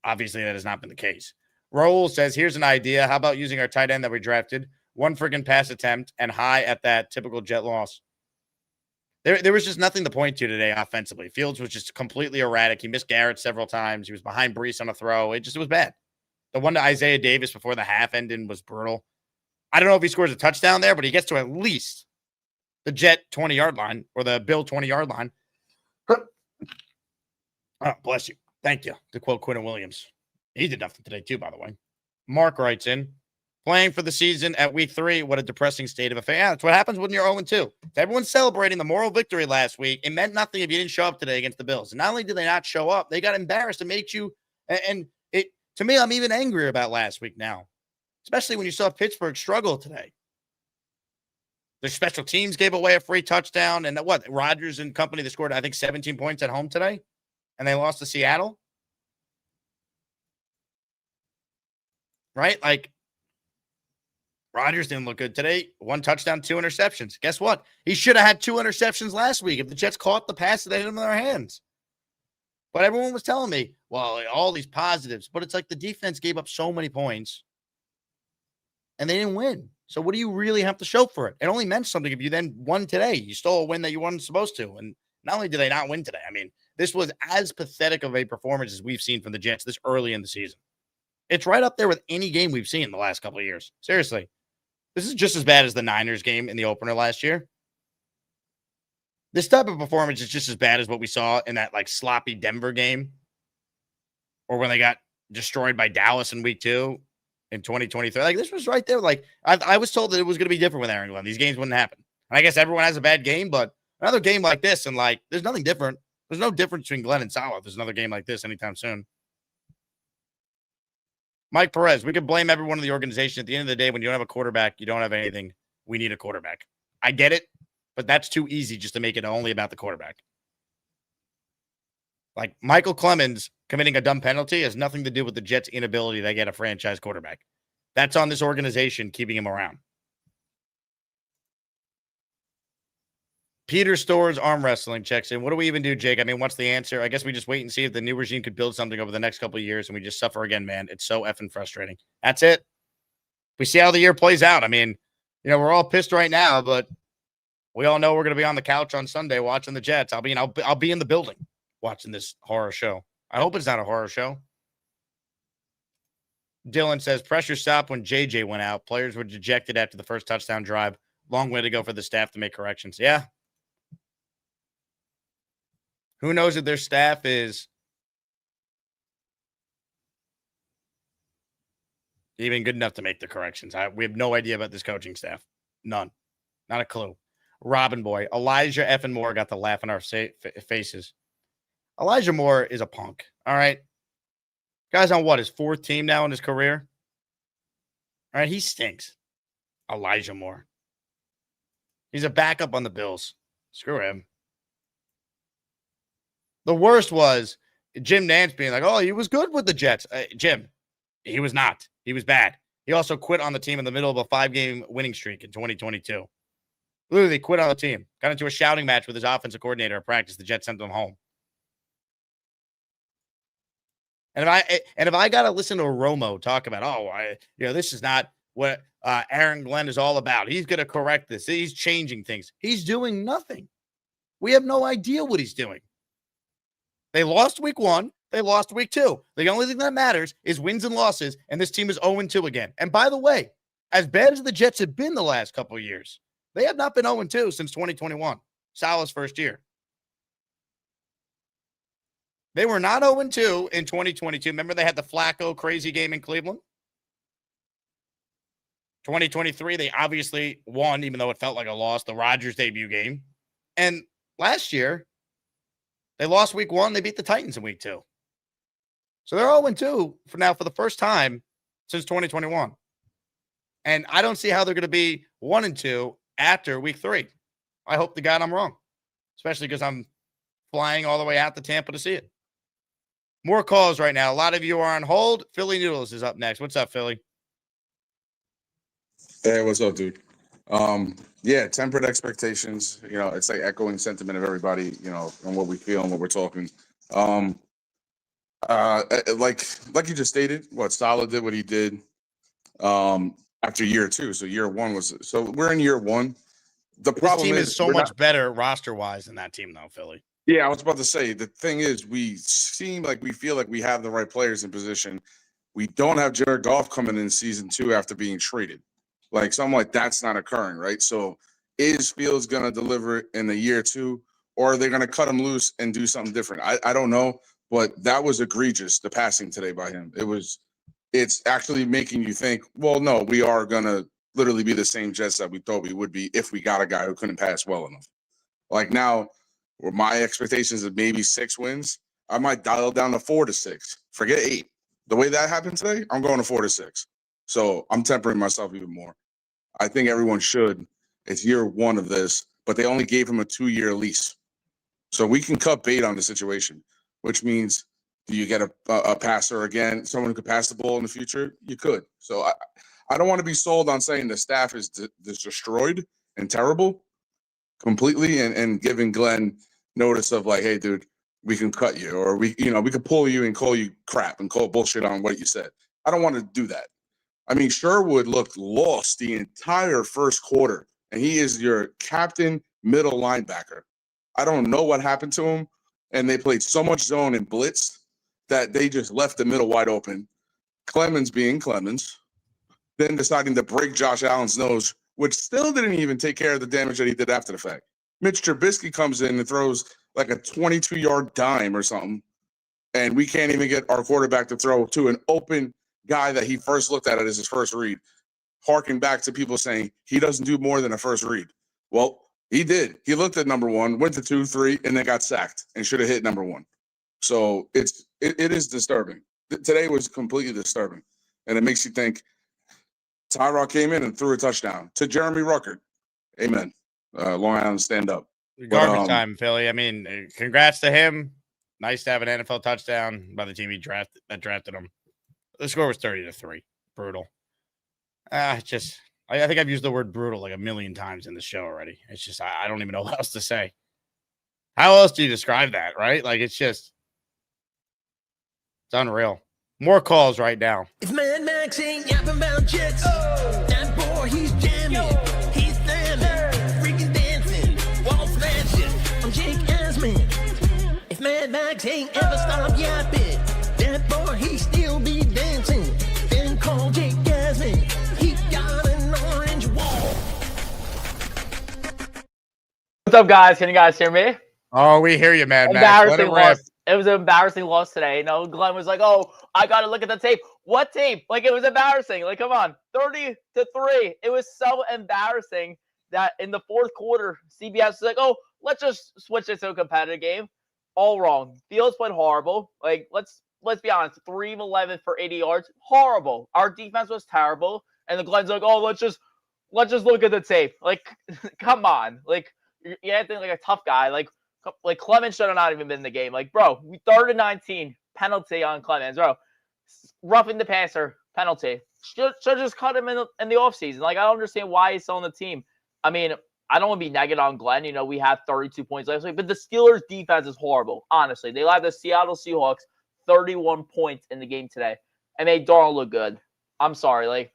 Obviously, that has not been the case. Raul says, here's an idea. How about using our tight end that we drafted? 1 friggin' pass attempt and high at that typical Jet loss. There was just nothing to point to today offensively. Fields was just completely erratic. He missed Garrett several times. He was behind Brees on a throw. It was bad. The one to Isaiah Davis before the half ended was brutal. I don't know if he scores a touchdown there, but he gets to at least the Jet 20-yard line or the Bill 20-yard line. Oh, bless you. Thank you, to quote Quinton Williams. He did nothing today, too, by the way. Mark writes in, playing for the season at week 3, what a depressing state of affairs. Yeah, that's what happens when you're 0-2. Everyone's celebrating the moral victory last week. It meant nothing if you didn't show up today against the Bills. And not only did they not show up, they got embarrassed and made you – and it to me, I'm even angrier about last week now, especially when you saw Pittsburgh struggle today. Their special teams gave away a free touchdown. And what, Rodgers and company that scored, I think, 17 points at home today? And they lost to Seattle? Right? Like, Rodgers didn't look good today. 1 touchdown, 2 interceptions. Guess what? He should have had 2 interceptions last week if the Jets caught the pass that they had in their hands. But everyone was telling me, well, all these positives. But it's like the defense gave up so many points, and they didn't win. So what do you really have to show for it? It only meant something if you then won today. You stole a win that you weren't supposed to. And not only did they not win today, I mean, this was as pathetic of a performance as we've seen from the Jets this early in the season. It's right up there with any game we've seen in the last couple of years. Seriously. This is just as bad as the Niners game in the opener last year. This type of performance is just as bad as what we saw in that like sloppy Denver game or when they got destroyed by Dallas in week 2 in 2023. Like this was right there. Like I was told that it was going to be different with Aaron Glenn. These games wouldn't happen. And I guess everyone has a bad game, but another game like this and like there's nothing different. There's no difference between Glenn and Salah. There's another game like this anytime soon. Mike Perez, we could blame everyone in the organization. At the end of the day, when you don't have a quarterback, you don't have anything. We need a quarterback. I get it, but that's too easy just to make it only about the quarterback. Like Michael Clemens committing a dumb penalty has nothing to do with the Jets' inability to get a franchise quarterback. That's on this organization keeping him around. Peter Stores Arm Wrestling checks in. What do we even do, Jake? I mean, what's the answer? I guess we just wait and see if the new regime could build something over the next couple of years, and we just suffer again, man. It's so effing frustrating. That's it. We see how the year plays out. I mean, we're all pissed right now, but we all know we're going to be on the couch on Sunday watching the Jets. I'll be in the building watching this horror show. I hope it's not a horror show. Dylan says, pressure stopped when JJ went out. Players were dejected after the first touchdown drive. Long way to go for the staff to make corrections. Yeah. Who knows if their staff is Even good enough to make the corrections. We have no idea about this coaching staff. None. Not a clue. Robin Boy. Elijah effing Moore got the laugh on our faces. Elijah Moore is a punk. All right. Guy's on what? His 4th team now in his career? All right. He stinks. Elijah Moore. He's a backup on the Bills. Screw him. The worst was Jim Nantz being like, oh, he was good with the Jets. Jim, he was not. He was bad. He also quit on the team in the middle of a 5-game winning streak in 2022. Literally quit on the team. Got into a shouting match with his offensive coordinator at practice. The Jets sent him home. And if I got to listen to Romo talk about, this is not what Aaron Glenn is all about. He's going to correct this. He's changing things. He's doing nothing. We have no idea what he's doing. They lost week 1. They lost week 2. The only thing that matters is wins and losses, and this team is 0-2 again. And by the way, as bad as the Jets have been the last couple of years, they have not been 0-2 since 2021, Salah's first year. They were not 0-2 in 2022. Remember they had the Flacco crazy game in Cleveland? 2023, they obviously won, even though it felt like a loss, the Rodgers debut game. And last year, they lost week 1. They beat the Titans in week 2. So they're 0-2 for the first time since 2021. And I don't see how they're going to be 1-2 after week 3. I hope to God I'm wrong, especially because I'm flying all the way out to Tampa to see it. More calls right now. A lot of you are on hold. Philly Noodles is up next. What's up, Philly? Hey, what's up, dude? Tempered expectations. It's like echoing sentiment of everybody, on what we feel and what we're talking. Like you just stated, what Salah did, what he did after year 2. So year 1 we're in year 1. The problem is so much better roster-wise than that team, though, Philly. Yeah, I was about to say, the thing is, we feel like we have the right players in position. We don't have Jared Goff coming in season 2 after being traded. Like, something like that's not occurring, right? So is Fields going to deliver in the year 2, or are they going to cut him loose and do something different? I don't know, but that was egregious, the passing today by him. It's actually making you think, well, no, we are going to literally be the same Jets that we thought we would be if we got a guy who couldn't pass well enough. Like now, where my expectations of maybe 6 wins, I might dial down to 4 to 6. Forget 8. The way that happened today, I'm going to 4 to 6. So I'm tempering myself even more. I think everyone should. It's year 1 of this, but they only gave him a 2-year lease. So we can cut bait on the situation, which means, do you get a passer again? Someone who could pass the ball in the future? You could. So I don't want to be sold on saying the staff is destroyed and terrible completely and giving Glenn notice of like, hey, dude, we can cut you, or we could pull you and call you crap and call bullshit on what you said. I don't want to do that. I mean, Sherwood looked lost the entire first quarter, and he is your captain middle linebacker. I don't know what happened to him, and they played so much zone and blitz that they just left the middle wide open. Clemens being Clemens, then deciding to break Josh Allen's nose, which still didn't even take care of the damage that he did after the fact. Mitch Trubisky comes in and throws like a 22-yard dime or something, and we can't even get our quarterback to throw to an open guy that he first looked at it as his first read, harking back to people saying he doesn't do more than a first read. Well, he did. He looked at number 1, went to 2, 3, and then got sacked and should have hit number 1. So it is disturbing. Today was completely disturbing, and it makes you think Tyrod came in and threw a touchdown to Jeremy Ruckert. Amen. Long Island stand up. Garbage time, Philly. I mean, congrats to him. Nice to have an NFL touchdown by the team that drafted him. The score was 30-3. Brutal. I think I've used the word brutal like a million times in the show already. It's just, I don't even know what else to say. How else do you describe that, right? Like, it's unreal. More calls right now. It's Mad Max ain't yapping about Jets. Oh. That boy, he's jamming. Yo. He's slamming. Freaking dancing. Wall smashing. I'm Jake Asman. If Mad Max ain't ever stopped yapping, that boy, he still be dancing. Then call Jake Asman. He got an orange wall. What's up, guys? Can you guys hear me? Oh, we hear you, Mad Max. Let it rip. It was an embarrassing loss today. You know, Glenn was like, "Oh, I got to look at the tape." What tape? Like, it was embarrassing. Like, come on, 30-3. It was so embarrassing that in the fourth quarter, CBS was like, "Oh, let's just switch it to a competitive game." All wrong. Fields played horrible. Like, let's be honest. 3 of 11 for 80 yards. Horrible. Our defense was terrible. And the Glenn's like, "Oh, let's just look at the tape." Like, come on. Like, you're acting like a tough guy. Like Clemens should have not even been in the game. Like, bro, we 3rd and 19 penalty on Clemens, bro. Roughing the passer penalty. Should just cut him in the offseason. Like, I don't understand why he's still on the team. I mean, I don't want to be negative on Glenn. You know, we had 32 points last week, but the Steelers' defense is horrible. Honestly, they allowed the Seattle Seahawks 31 points in the game today, and made Darnold look good. I'm sorry, like,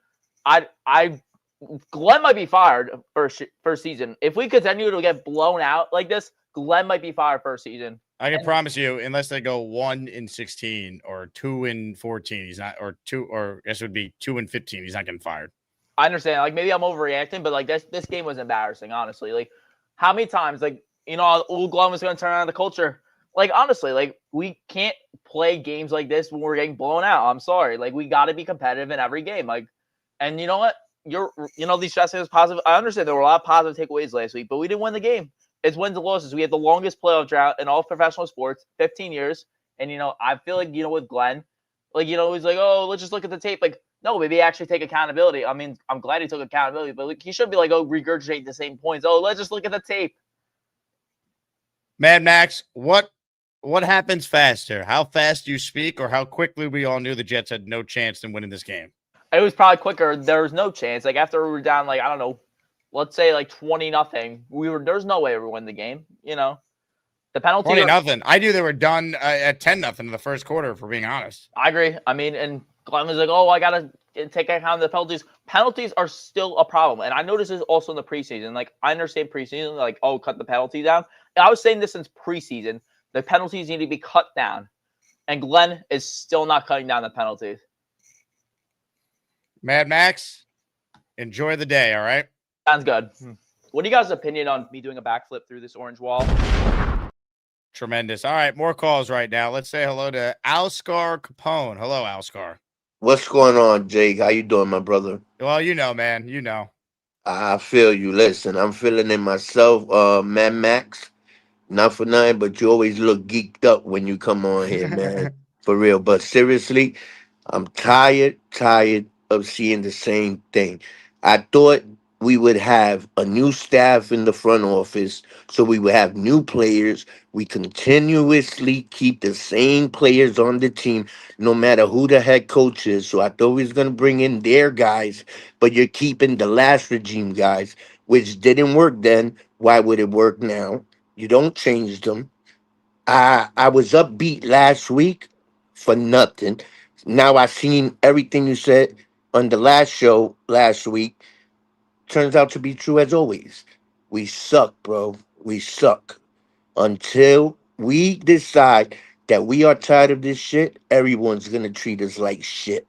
Glenn might be fired first season. If we continue to get blown out like this, Glenn might be fired first season. I can promise you, unless they go 1-16 or 2-14, he's not, or I guess it would be 2-15. He's not getting fired. I understand. Like, maybe I'm overreacting, but like this game was embarrassing, honestly. Like, how many times, like, you know, Glenn was going to turn around the culture. Like, honestly, like, we can't play games like this when we're getting blown out. I'm sorry. Like, we got to be competitive in every game. Like, and you know what? These shots is positive. I understand there were a lot of positive takeaways last week, but we didn't win the game. It's wins and losses. We had the longest playoff drought in all professional sports, 15 years. And, you know, I feel like, you know, with Glenn, like, you know, he's like, "Oh, let's just look at the tape." Like, no, maybe actually take accountability. I mean, I'm glad he took accountability, but like, he should be like, "Oh, regurgitate the same points. Oh, let's just look at the tape." Mad Max, what happens faster? How fast you speak, or how quickly we all knew the Jets had no chance in winning this game? It was probably quicker. There was no chance. Like, after we were down, like, I don't know, let's say like 20-0, there's no way we win the game. You know, the penalty 20-0. I knew they were done at 10-0 in the first quarter, for being honest. I agree. I mean, and Glenn was like, "Oh, I gotta take account of the penalties." Penalties are still a problem, and I noticed this also in the preseason. Like, I understand preseason, like, "Oh, cut the penalty down." And I was saying this since preseason. The penalties need to be cut down, and Glenn is still not cutting down the penalties. Mad Max, enjoy the day, all right? Sounds good. What do you guys' opinion on me doing a backflip through this orange wall? Tremendous. All right, more calls right now. Let's say hello to Alscar Capone. Hello, Alscar. What's going on, Jake? How you doing, my brother? Well, you know, man. You know. I feel you. Listen, I'm feeling it myself, Mad Max. Not for nothing, but you always look geeked up when you come on here, man. For real. But seriously, I'm tired of seeing the same thing. I thought we would have a new staff in the front office, so we would have new players. We continuously keep the same players on the team, no matter who the head coach is. So I thought we was going to bring in their guys, but you're keeping the last regime guys, which didn't work then. Why would it work now? You don't change them. I was upbeat last week for nothing. Now I seen everything you said on the last show last week. Turns out to be true as always. We suck, bro. We suck. Until we decide that we are tired of this shit, everyone's going to treat us like shit.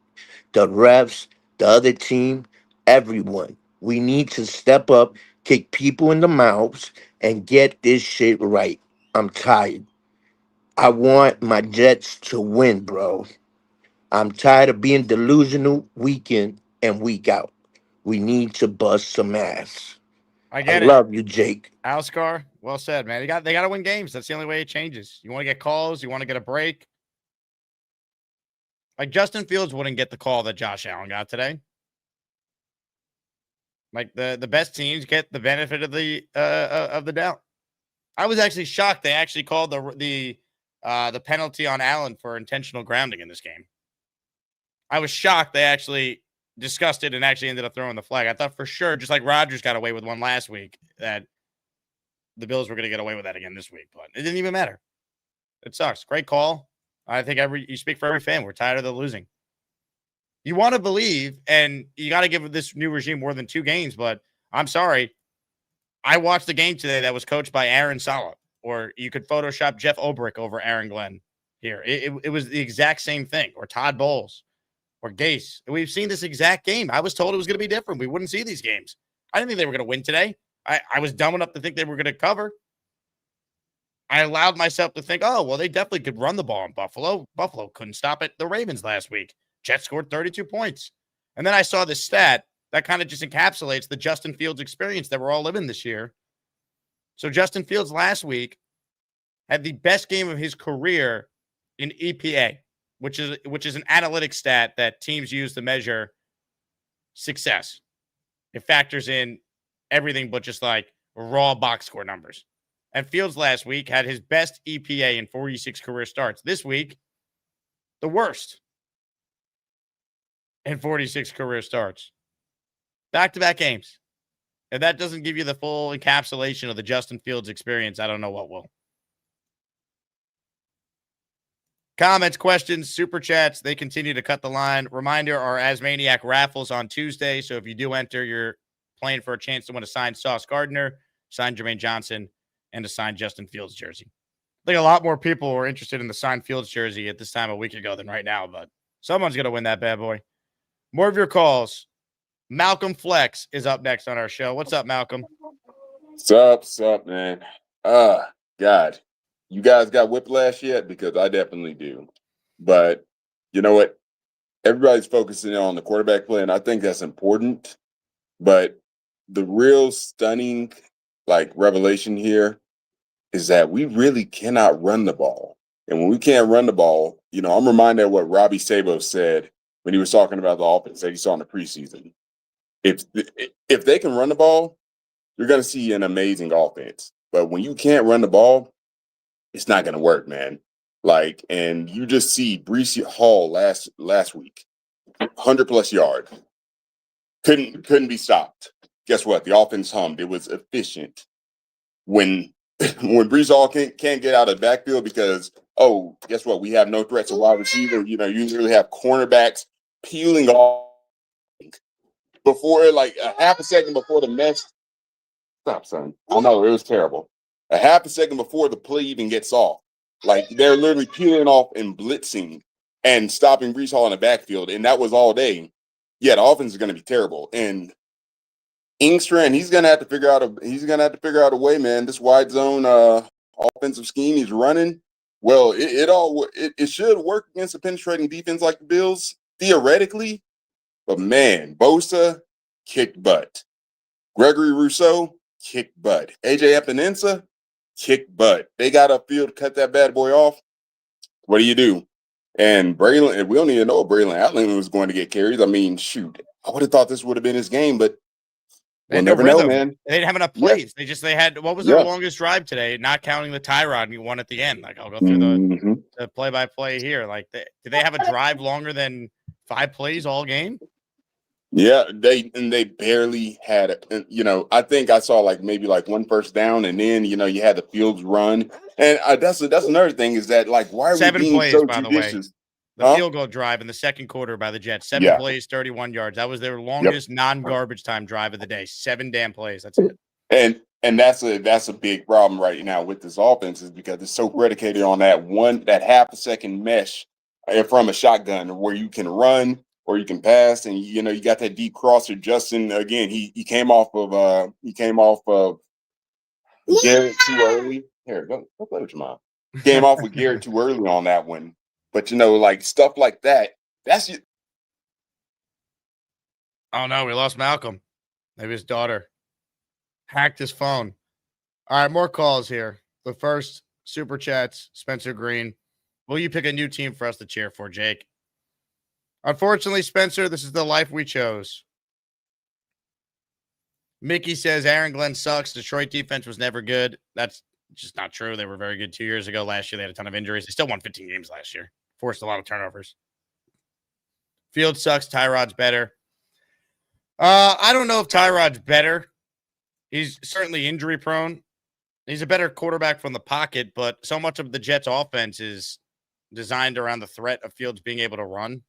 The refs, the other team, everyone. We need to step up, kick people in the mouths, and get this shit right. I'm tired. I want my Jets to win, bro. I'm tired of being delusional week in and week out. We need to bust some ass. I get I it. love you, Jake. Alscar, well said, man. They got to win games. That's the only way it changes. You want to get calls, you want to get a break. Like, Justin Fields wouldn't get the call that Josh Allen got today. Like, the best teams get the benefit of the doubt. I was actually shocked they actually called the penalty on Allen for intentional grounding in this game. I was shocked they actually discussed it and actually ended up throwing the flag. I thought for sure, just like Rodgers got away with one last week, that the Bills were going to get away with that again this week, but it didn't even matter. It sucks. Great call. I think you speak for every fan. We're tired of the losing. You want to believe, and you got to give this new regime more than 2 games, but I'm sorry. I watched the game today that was coached by Aaron Sala, or you could Photoshop Jeff Obrick over Aaron Glenn here. It was the exact same thing, or Todd Bowles, or Gase. We've seen this exact game. I was told it was going to be different. We wouldn't see these games. I didn't think they were going to win today. I was dumb enough to think they were going to cover. I allowed myself to think, oh, well, they definitely could run the ball in Buffalo. Buffalo couldn't stop it. The Ravens last week. Jets scored 32 points. And then I saw this stat that kind of just encapsulates the Justin Fields experience that we're all living this year. So Justin Fields last week had the best game of his career in EPA, which is an analytic stat that teams use to measure success. It factors in everything but just like raw box score numbers. And Fields last week had his best EPA in 46 career starts. This week, the worst in 46 career starts. Back-to-back games. If that doesn't give you the full encapsulation of the Justin Fields experience, I don't know what will. Comments, questions, super chats, they continue to cut the line. Reminder, our Asmaniac raffles on Tuesday. So if you do enter, you're playing for a chance to win a signed Sauce Gardner, signed Jermaine Johnson, and a signed Justin Fields jersey. I think a lot more people were interested in the signed Fields jersey at this time a week ago than right now, but someone's going to win that bad boy. More of your calls. Malcolm Flex is up next on our show. What's up, Malcolm? What's up, man? God, you guys got whiplash yet? Because I definitely do. But you know what? Everybody's focusing on the quarterback play, and I think that's important. But the real stunning, revelation here is that we really cannot run the ball. And when we can't run the ball, I'm reminded of what Robbie Sabo said when he was talking about the offense that he saw in the preseason. If they can run the ball, you're going to see an amazing offense. But when you can't run the ball, it's not going to work, man. And you just see Breece Hall last week, 100+ yards, couldn't be stopped. Guess what? The offense hummed. It was efficient. When Breece Hall can't get out of the backfield because, guess what? We have no threats of wide receiver. You usually have cornerbacks peeling off before, a half a second before the mess. Stop, son. I know, it was terrible. A half a second before the play even gets off. They're literally peeling off and blitzing and stopping Breece Hall in the backfield, and that was all day. Yeah, the offense is going to be terrible. And Ingstrand, he's gonna have to figure out a way, man. This wide zone offensive scheme he's running, well, it should work against a penetrating defense like the Bills, theoretically. But man, Bosa kicked butt. Gregory Rousseau kicked butt. AJ Epinesa kicked butt. They got upfield to cut that bad boy off. What do? And Braylon, we don't even know if Braylon Allen was going to get carries. I mean, shoot, I would have thought this would have been his game, but we'll never know, man. They didn't have enough plays. Yeah. They had, what was their longest drive today? Not counting the Tyrod and one at the end. I'll go through the play-by-play here. Did they have a drive longer than 5 plays all game? Yeah, they barely had it. And, I think I saw maybe one first down, and then you had the Fields run. And that's another thing is that why are 7 we being plays, so by judicious? The field goal drive in the second quarter by the Jets. 7 plays, 31 yards. That was their longest non-garbage time drive of the day. 7 damn plays. That's it. And that's a big problem right now with this offense is because it's so predicated on that half a second mesh from a shotgun where you can run or you can pass, and you got that deep crosser. Justin, again, he came off of Garrett too early. Here, go play with your mom. Came off with Garrett too early on that one. But stuff like that, that's it. Oh no, we lost Malcolm. Maybe his daughter hacked his phone. All right, more calls here. The first super chats, Spencer Green. Will you pick a new team for us to cheer for, Jake? Unfortunately, Spencer, this is the life we chose. Mickey says Aaron Glenn sucks. Detroit defense was never good. That's just not true. They were very good 2 years ago. Last year, they had a ton of injuries. They still won 15 games last year. Forced a lot of turnovers. Field sucks. Tyrod's better. I don't know if Tyrod's better. He's certainly injury prone. He's a better quarterback from the pocket, but so much of the Jets offense is designed around the threat of Fields being able to run.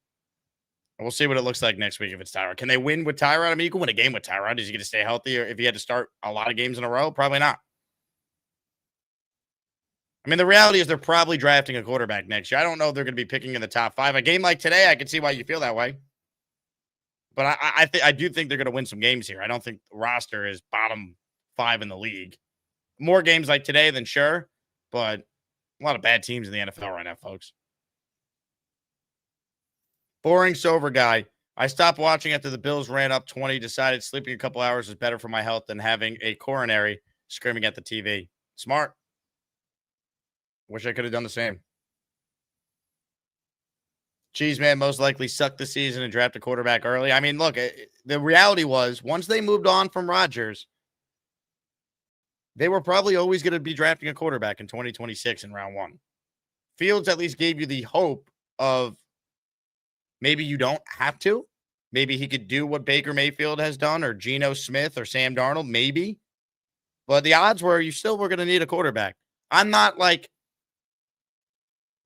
We'll see what it looks like next week if it's Tyrod. Can they win with Tyrod? I mean, you can win a game with Tyrod. Is he going to stay healthy? Or if he had to start a lot of games in a row? Probably not. I mean, the reality is they're probably drafting a quarterback next year. I don't know if they're going to be picking in the top 5. A game like today, I can see why you feel that way. But I do think they're going to win some games here. I don't think the roster is bottom 5 in the league. More games like today than sure. but a lot of bad teams in the NFL right now, folks. Boring sober guy. I stopped watching after the Bills ran up 20, decided sleeping a couple hours is better for my health than having a coronary screaming at the TV. Smart. Wish I could have done the same. Cheese man most likely sucked the season and draft a quarterback early. I mean, look, the reality was once they moved on from Rodgers, they were probably always going to be drafting a quarterback in 2026 in round 1. Fields at least gave you the hope of maybe you don't have to. Maybe he could do what Baker Mayfield has done or Geno Smith or Sam Darnold, maybe. But the odds were you still were going to need a quarterback. I'm not like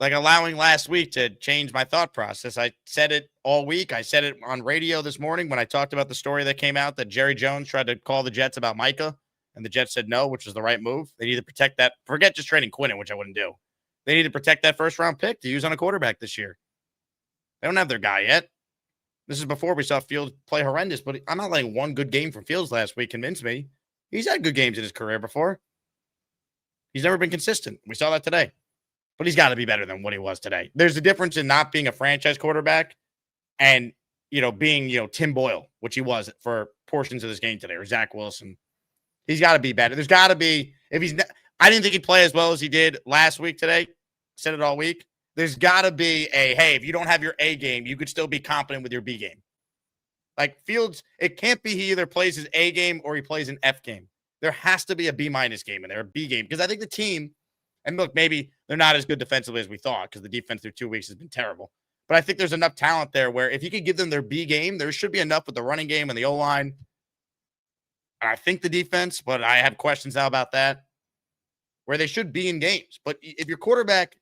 allowing last week to change my thought process. I said it all week. I said it on radio this morning when I talked about the story that came out that Jerry Jones tried to call the Jets about Micah, and the Jets said no, which was the right move. They need to protect that. Forget just trading Quinnen, which I wouldn't do. They need to protect that first-round pick to use on a quarterback this year. They don't have their guy yet. This is before we saw Fields play horrendous, but I'm not letting one good game from Fields last week convince me. He's had good games in his career before. He's never been consistent. We saw that today. But he's got to be better than what he was today. There's a difference in not being a franchise quarterback and, being, Tim Boyle, which he was for portions of this game today, or Zach Wilson. He's got to be better. There's got to be, I didn't think he'd play as well as he did last week today. Said it all week. There's got to be hey, if you don't have your A game, you could still be competent with your B game. Like Fields, it can't be he either plays his A game or he plays an F game. There has to be a B- game in there, a B game. Because I think the team, and look, maybe they're not as good defensively as we thought because the defense through 2 weeks has been terrible. But I think there's enough talent there where if you could give them their B game, there should be enough with the running game and the O-line. And I think the defense, but I have questions now about that, where they should be in games. But if your quarterback,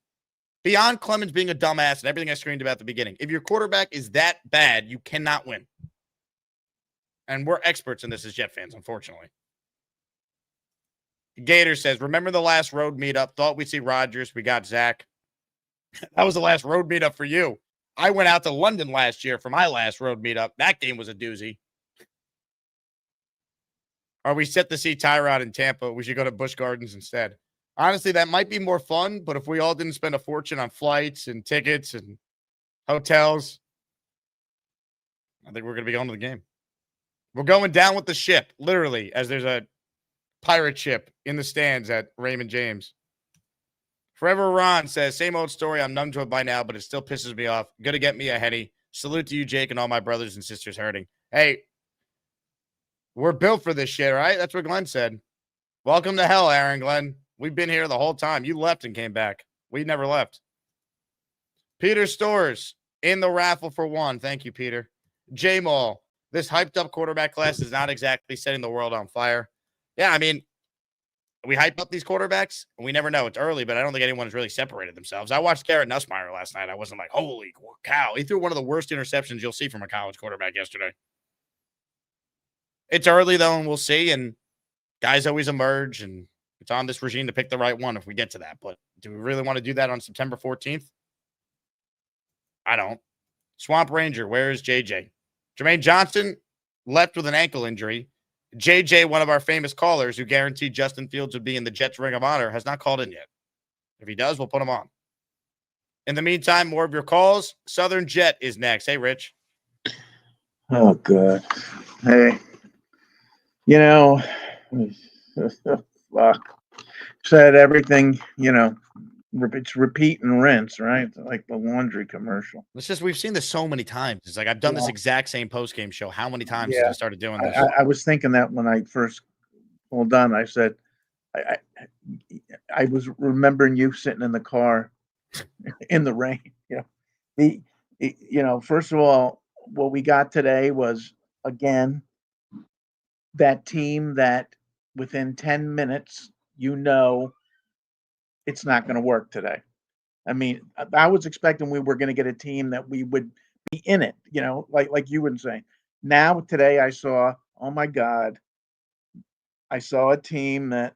beyond Clemens being a dumbass and everything I screamed about at the beginning, if your quarterback is that bad, you cannot win. And we're experts in this as Jet fans, unfortunately. Gator says, remember the last road meetup? Thought we'd see Rodgers. We got Zach. That was the last road meetup for you. I went out to London last year for my last road meetup. That game was a doozy. Are we set to see Tyrod in Tampa? We should go to Busch Gardens instead. Honestly, that might be more fun, but if we all didn't spend a fortune on flights and tickets and hotels, I think we're going to be going to the game. We're going down with the ship, literally, as there's a pirate ship in the stands at Raymond James. Forever Ron says, same old story. I'm numb to it by now, but it still pisses me off. Gonna get me a Henny. Salute to you, Jake, and all my brothers and sisters hurting. Hey, we're built for this shit, right? That's what Glenn said. Welcome to hell, Aaron Glenn. We've been here the whole time. You left and came back. We never left. Peter Stores in the raffle for one. Thank you, Peter. J-Mall, this hyped up quarterback class is not exactly setting the world on fire. Yeah, I mean, we hype up these quarterbacks, and we never know. It's early, but I don't think anyone has really separated themselves. I watched Garrett Nussmeier last night. I wasn't like, holy cow. He threw one of the worst interceptions you'll see from a college quarterback yesterday. It's early, though, and we'll see. And guys always emerge, and it's on this regime to pick the right one if we get to that. But do we really want to do that on September 14th? I don't. Swamp Ranger, where is JJ? Jermaine Johnson left with an ankle injury. JJ, one of our famous callers who guaranteed Justin Fields would be in the Jets Ring of Honor, has not called in yet. If he does, we'll put him on. In the meantime, more of your calls. Southern Jet is next. Hey, Rich. Oh, good. Hey, fuck. Said everything, it's repeat and rinse, right? Like the laundry commercial. It's just, we've seen this so many times. It's like, I've done this exact same post-game show. How many times since I started doing this? I was thinking that when I first pulled on, I said, I was remembering you sitting in the car in the rain. First of all, what we got today was, again, that team that within 10 minutes, it's not going to work today. I mean, I was expecting we were going to get a team that we would be in it, like you were saying. Now, today, I saw, oh my God, I saw a team that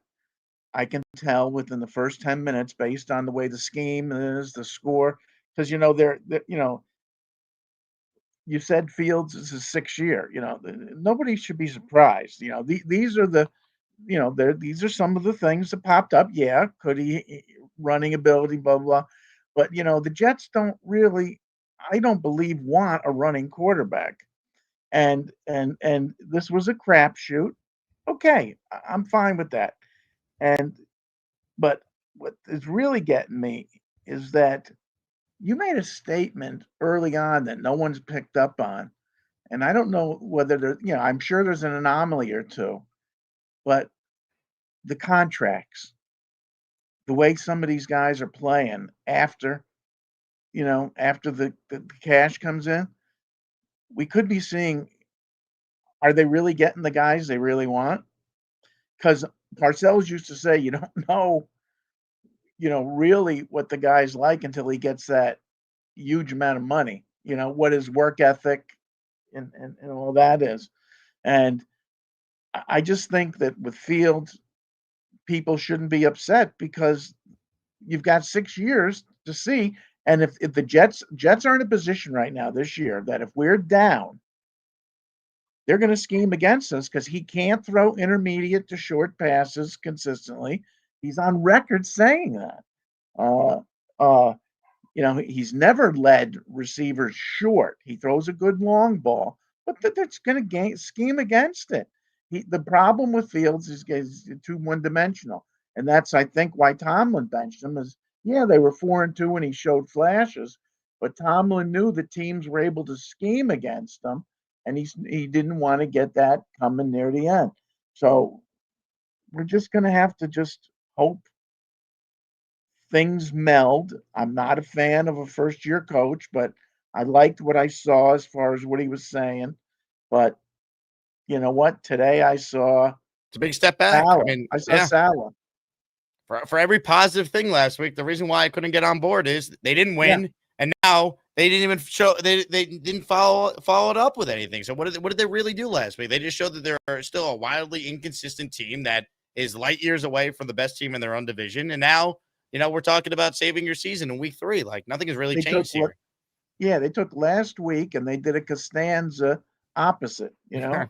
I can tell within the first 10 minutes, based on the way the scheme is, the score, because, you said Fields is his 6th year. Nobody should be surprised. These are the these are some of the things that popped up. Yeah, could he running ability, blah blah. But the Jets don't really, I don't believe, want a running quarterback. And this was a crapshoot. Okay, I'm fine with that. But what is really getting me is that you made a statement early on that no one's picked up on, and I don't know whether I'm sure there's an anomaly or two, but the contracts, the way some of these guys are playing after the cash comes in, we could be seeing, are they really getting the guys they really want? Because Parcells used to say you don't know, really what the guy's like until he gets that huge amount of money, what his work ethic and all that is. And I just think that with Fields, people shouldn't be upset because you've got 6 years to see. And if the Jets are in a position right now this year that if we're down, they're going to scheme against us because he can't throw intermediate to short passes consistently. He's on record saying that. He's never led receivers short. He throws a good long ball, but that's going to scheme against it. The problem with Fields is too one-dimensional, and that's, I think, why Tomlin benched him. They were 4-2 and he showed flashes, but Tomlin knew the teams were able to scheme against him, and he didn't want to get that coming near the end. So we're just going to have to just hope things meld. I'm not a fan of a first-year coach, but I liked what I saw as far as what he was saying. But you know what? Today I saw it's a big step back. Salah. I mean, I saw Salah. For every positive thing last week, the reason why I couldn't get on board is they didn't win, and now they didn't even show they didn't follow it up with anything. So what did they really do last week? They just showed that they're still a wildly inconsistent team that is light years away from the best team in their own division. And now, we're talking about saving your season in week 3. Like nothing has really changed here. They took last week and they did a Costanza opposite.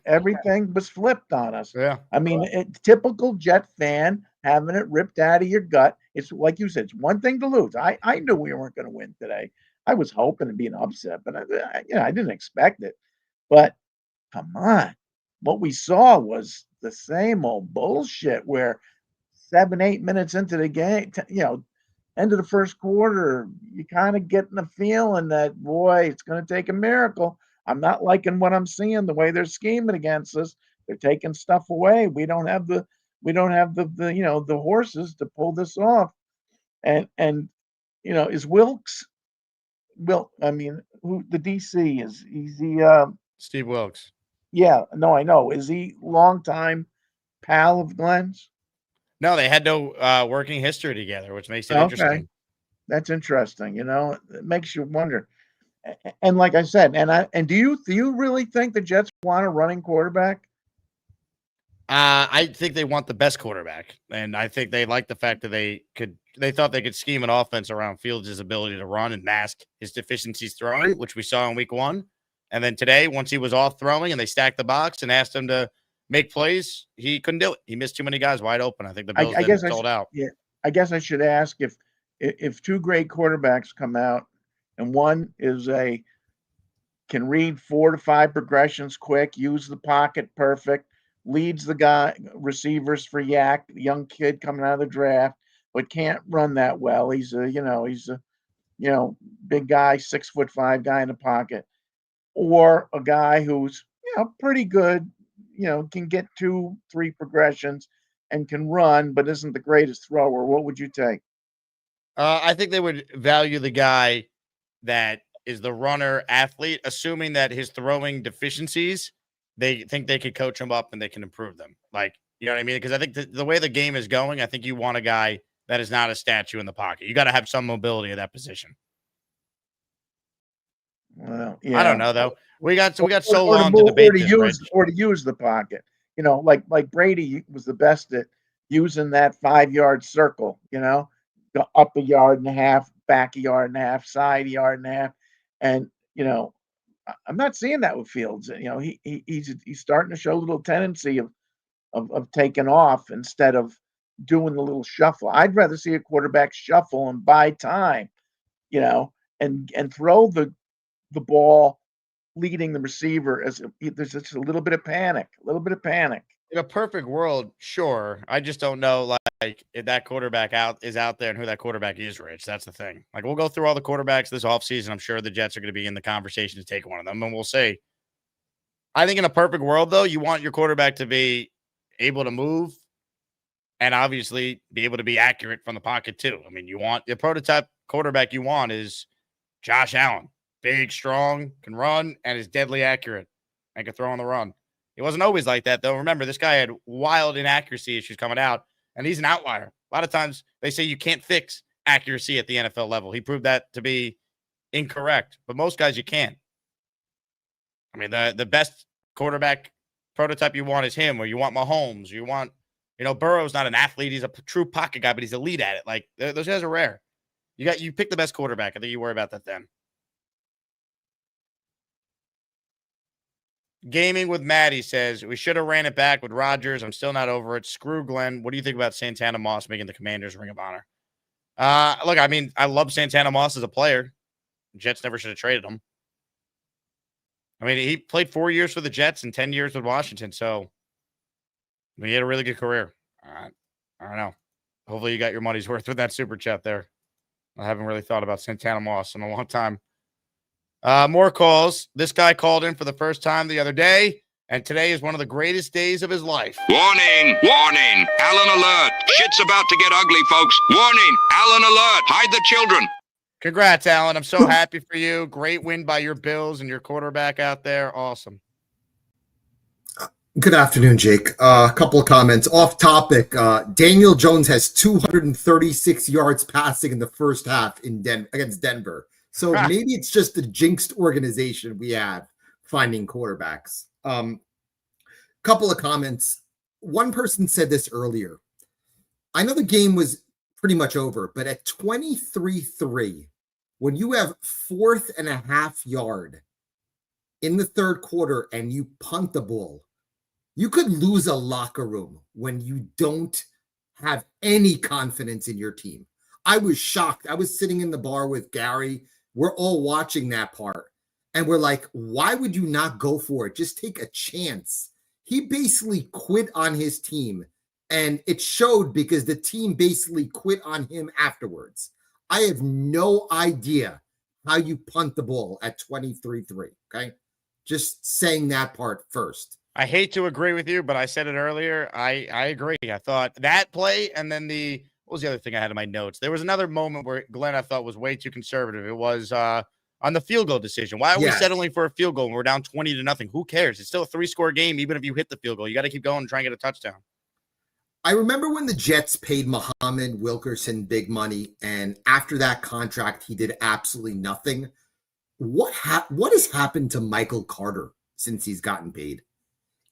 Everything was flipped on us. Yeah. I mean, typical Jet fan having it ripped out of your gut. It's like you said, it's one thing to lose. I knew we weren't going to win today. I was hoping to be an upset, but I didn't expect it. But come on, what we saw was the same old bullshit where 7-8 minutes into the game, end of the first quarter, you kind of getting the feeling that, boy, it's going to take a miracle. I'm not liking what I'm seeing, the way they're scheming against us. They're taking stuff away. We don't have the horses to pull this off. And is Wilkes? I mean, who the DC is? He's the Steve Wilkes. Yeah, no, I know. Is he longtime pal of Glenn's? No, they had no working history together, which makes it interesting. That's interesting. It makes you wonder. And like I said, do you really think the Jets want a running quarterback? I think they want the best quarterback, and I think they like the fact that they thought they could scheme an offense around Fields' ability to run and mask his deficiencies throwing, which we saw in week 1. And then today, once he was off throwing and they stacked the box and asked him to make plays, he couldn't do it. He missed too many guys wide open. I think the Bills sold out. Yeah, I guess I should ask if two great quarterbacks come out and one is can read 4 to 5 progressions quick, use the pocket perfect, leads the receivers for Yak, young kid coming out of the draft, but can't run that well. He's a big guy, 6'5" guy in the pocket, or a guy who's pretty good, can get 2-3 progressions and can run, but isn't the greatest thrower. What would you take? I think they would value the guy that is the runner athlete, assuming that his throwing deficiencies, they think they could coach him up and they can improve them. Like, you know what I mean? Because I think the way the game is going, I think you want a guy that is not a statue in the pocket. You got to have some mobility at that position. Well, yeah. I don't know though. We got so long to debate this, or to use the pocket. Like Brady was the best at using that 5-yard circle. Up a yard and a half, back a yard and a half, side a yard and a half, and I'm not seeing that with Fields. He's starting to show a little tendency of taking off instead of doing the little shuffle. I'd rather see a quarterback shuffle and buy time, and throw the ball leading the receiver as there's just a little bit of panic, In a perfect world, sure. I just don't know, like, if that quarterback is out there and who that quarterback is, Rich. That's the thing. Like, we'll go through all the quarterbacks this offseason. I'm sure the Jets are going to be in the conversation to take one of them, and we'll see. I think in a perfect world, though, you want your quarterback to be able to move and obviously be able to be accurate from the pocket, too. I mean, you want the prototype quarterback you want is Josh Allen. Big, strong, can run, and is deadly accurate and can throw on the run. It wasn't always like that, though. Remember, this guy had wild inaccuracy issues coming out, and he's an outlier. A lot of times they say you can't fix accuracy at the NFL level. He proved that to be incorrect, but most guys you can. I mean, the best quarterback prototype you want is him, or you want Mahomes, or you want, Burrow's not an athlete. He's a true pocket guy, but he's elite at it. Like, those guys are rare. You pick the best quarterback. I think you worry about that then. Gaming with Maddie says, we should have ran it back with Rodgers. I'm still not over it. Screw Glenn. What do you think about Santana Moss making the Commanders Ring of Honor? Look, I mean, I love Santana Moss as a player. Jets never should have traded him. I mean, he played 4 years for the Jets and 10 years with Washington, so he had a really good career. I don't know. Hopefully you got your money's worth with that super chat there. I haven't really thought about Santana Moss in a long time. More calls. This guy called in for the first time the other day, and today is one of the greatest days of his life. Warning, warning, Allen alert. Shit's about to get ugly, folks. Warning, Allen alert. Hide the children. Congrats, Allen. I'm so happy for you. Great win by your Bills and your quarterback out there. Awesome. Good afternoon, Jake. A couple of comments. Off topic, Daniel Jones has 236 yards passing in the first half against Denver. So maybe it's just the jinxed organization we have finding quarterbacks. Couple of comments. One person said this earlier. I know the game was pretty much over, but at 23-3, when you have 4th and a half yard in the third quarter and you punt the ball, you could lose a locker room when you don't have any confidence in your team. I was shocked. I was sitting in the bar with Gary. We're all watching that part. And we're like, why would you not go for it? Just take a chance. He basically quit on his team. And it showed because the team basically quit on him afterwards. I have no idea how you punt the ball at 23-3. Okay. Just saying that part first. I hate to agree with you, but I said it earlier. I agree. I thought that play and then what was the other thing I had in my notes? There was another moment where Glenn, I thought, was way too conservative. It was on the field goal decision. Why are we settling for a field goal when we're down 20-0? Who cares? It's still a 3-score game, even if you hit the field goal. You got to keep going and try and get a touchdown. I remember when the Jets paid Muhammad Wilkerson big money, and after that contract, he did absolutely nothing. What has happened to Michael Carter since he's gotten paid?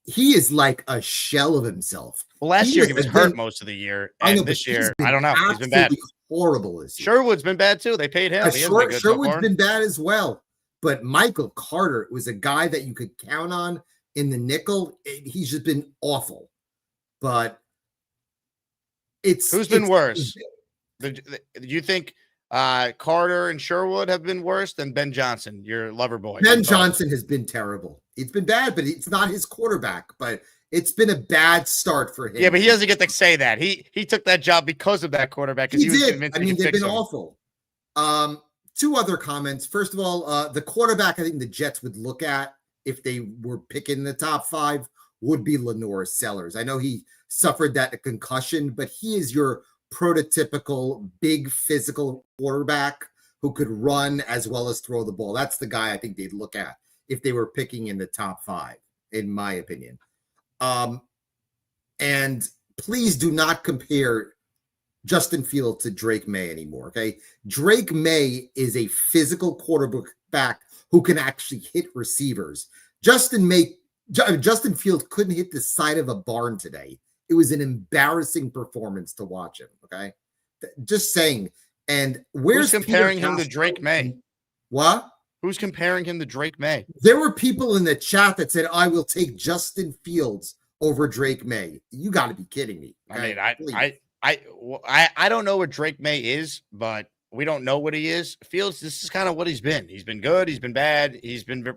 He is like a shell of himself. Well, last year he was hurt most of the year, and this year I don't know. He's been bad. Horrible this year. Sherwood's been bad too. They paid him. Sherwood's been bad as well. But Michael Carter was a guy that you could count on in the nickel. He's just been awful. But who's been worse? Do you think Carter and Sherwood have been worse than Ben Johnson, your lover boy? Ben Johnson has been terrible. It's been bad, but it's not his quarterback. But it's been a bad start for him. Yeah, but he doesn't get to say that. He took that job because of that quarterback. He did. I mean, they've been awful. Two other comments. First of all, the quarterback I think the Jets would look at if they were picking the top 5 would be Lenore Sellers. I know he suffered that concussion, but he is your prototypical big physical quarterback who could run as well as throw the ball. That's the guy I think they'd look at if they were picking in the top 5, in my opinion. And please do not compare Justin Fields to Drake May anymore. Okay. Drake May is a physical quarterback who can actually hit receivers. Justin Fields couldn't hit the side of a barn today. It was an embarrassing performance to watch him. Okay. Just saying. And who's comparing him to Drake May? What? Who's comparing him to Drake May? There were people in the chat that said, I will take Justin Fields over Drake May. You got to be kidding me. I okay? mean, I don't know what Drake May is, but we don't know what he is. Fields, this is kind of what he's been. He's been good. He's been bad. He's been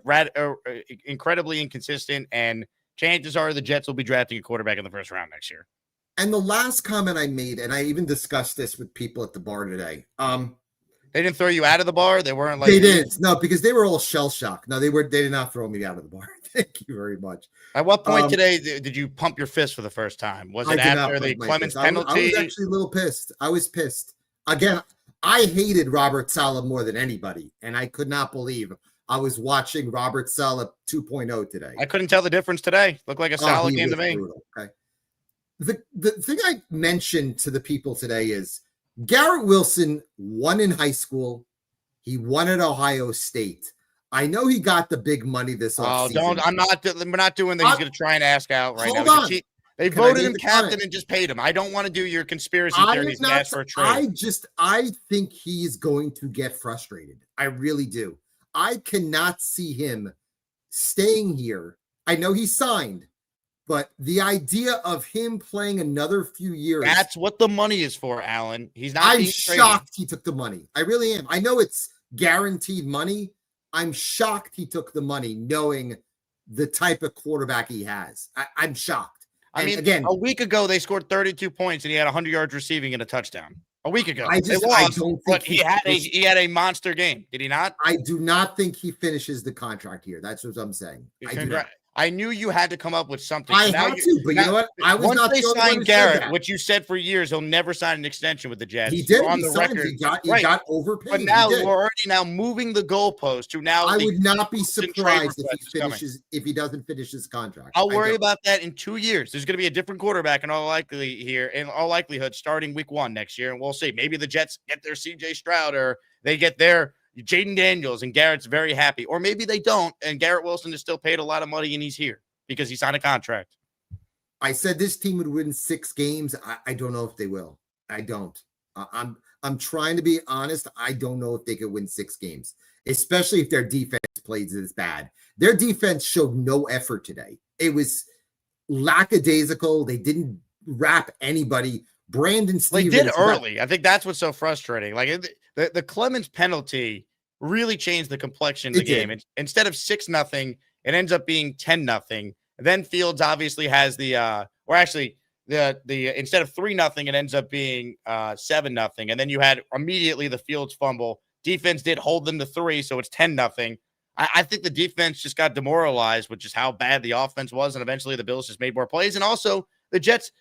incredibly inconsistent. And chances are the Jets will be drafting a quarterback in the first round next year. And the last comment I made, and I even discussed this with people at the bar today. They didn't throw you out of the bar. They weren't like they didn't. No, because they were all shell shocked. No, they did not throw me out of the bar. Thank you very much. At what point today did you pump your fist for the first time? Was it after the Clemens penalty? I was actually a little pissed. I was pissed. Again, I hated Robert Saleh more than anybody, and I could not believe I was watching Robert Saleh 2.0 today. I couldn't tell the difference today. Looked like a solid game to me. Brutal, okay? The thing I mentioned to the people today is Garrett Wilson won in high school. He won at Ohio State. I know he got the big money this offseason. We're not doing that. He's going to try and ask out right now. Hold on. They voted him captain and just paid him. I don't want to do your conspiracy theories and ask for a trade. I think he's going to get frustrated. I really do. I cannot see him staying here. I know he signed, but the idea of him playing another few years. That's what the money is for, Alan. He's not. I'm shocked he took the money. I really am. I know it's guaranteed money. I'm shocked he took the money knowing the type of quarterback he has. I'm shocked. I mean, again, a week ago, they scored 32 points and he had 100 yards receiving and a touchdown. A week ago. I don't think he had a monster game. Did he not? I do not think he finishes the contract here. That's what I'm saying. I knew you had to come up with something. I had to, but you know what? I was once not they the only one signed who Garrett, said that. which you said for years, he'll never sign an extension with the Jets. He did. On He the signed. record, He got overpaid. But now we're already now moving the goalpost to now. I would not be surprised if he doesn't finish his contract. I'll worry about that in 2 years. There's going to be a different quarterback in all likelihood starting week 1 next year, and we'll see. Maybe the Jets get their CJ Stroud or they get their Jaden Daniels, and Garrett's very happy, or maybe they don't, and Garrett Wilson is still paid a lot of money and he's here because he signed a contract. I said this team would win 6 games. I don't know if they will. I don't. I'm trying to be honest. I don't know if they could win 6 games, especially if their defense plays this bad. Their defense showed no effort today. It was lackadaisical. They didn't wrap anybody. Brandon Stevens. They did early. I think that's what's so frustrating. Like the Clemens penalty really changed the complexion of the game. Instead of 6-0, it ends up being 10-0. Then Fields obviously has the instead of 3-0, it ends up being 7-0. And then you had immediately the Fields fumble. Defense did hold them to 3, so it's 10-0. I think the defense just got demoralized with just how bad the offense was, and eventually the Bills just made more plays. And also the Jets,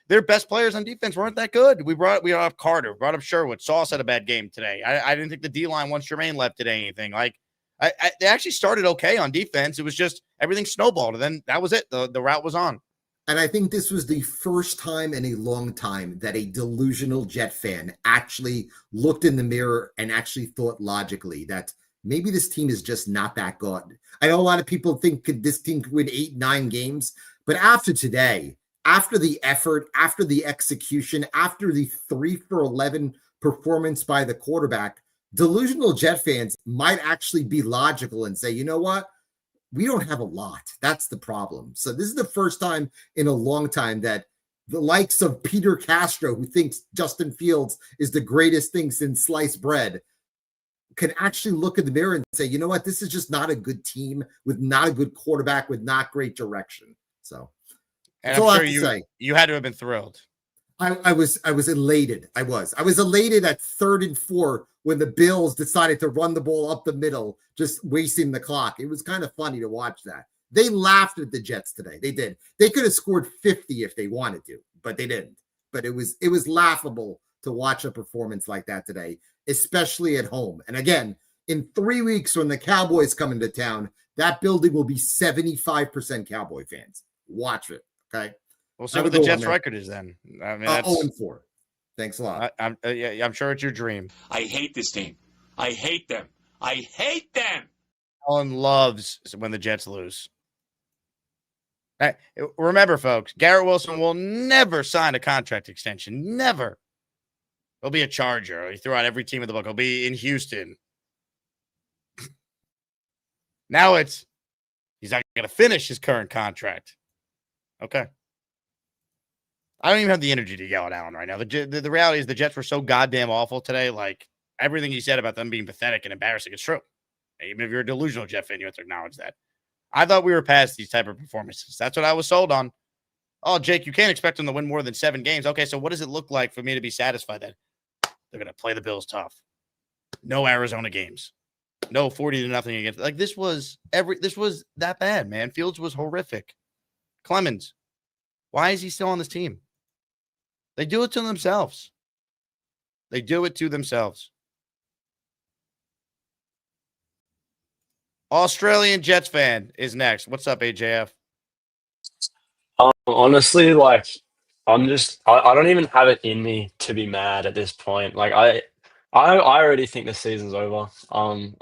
their best players on defense weren't that good. We brought up Carter, brought up Sherwood. Sauce had a bad game today. I didn't think the D-line once Jermaine left did anything. They actually started okay on defense. It was just everything snowballed, and then that was it. The route was on. And I think this was the first time in a long time that a delusional Jet fan actually looked in the mirror and actually thought logically that maybe this team is just not that good. I know a lot of people think this team could win 8-9 games, but after today, after the effort, after the execution, after the 3-for-11 performance by the quarterback, delusional Jet fans might actually be logical and say, you know what? We don't have a lot. That's the problem. So this is the first time in a long time that the likes of Peter Castro, who thinks Justin Fields is the greatest thing since sliced bread, can actually look in the mirror and say, you know what? This is just not a good team with not a good quarterback with not great direction. So and I'm sure you had to have been thrilled. I was elated. I was elated at 3rd and 4 when the Bills decided to run the ball up the middle, just wasting the clock. It was kind of funny to watch that. They laughed at the Jets today. They did. They could have scored 50 if they wanted to, but they didn't. But it was laughable to watch a performance like that today, especially at home. And again, in 3 weeks when the Cowboys come into town, that building will be 75% Cowboy fans. Watch it. Okay. We'll see what the Jets' record is then. I mean, that's 0-4. Thanks a lot. I'm sure it's your dream. I hate this team. I hate them. I hate them. Alan loves when the Jets lose. Remember, folks, Garrett Wilson will never sign a contract extension. Never. He'll be a Charger. He threw out every team in the book. He'll be in Houston. Now he's not going to finish his current contract. Okay. I don't even have the energy to yell at Allen right now. The reality is the Jets were so goddamn awful today. Like, everything he said about them being pathetic and embarrassing, it's true. Even if you're a delusional Jet fan, you have to acknowledge that. I thought we were past these type of performances. That's what I was sold on. Oh, Jake, you can't expect them to win more than 7 games. Okay, so what does it look like for me to be satisfied that they're going to play the Bills tough? No Arizona games. No 40-0 against. Like, this was that bad, man. Fields was horrific. Clemens, why is he still on this team? They do it to themselves. They do it to themselves. Australian Jets fan is next. What's up, AJF? Honestly, like I don't even have it in me to be mad at this point. Like I already think the season's over. I'm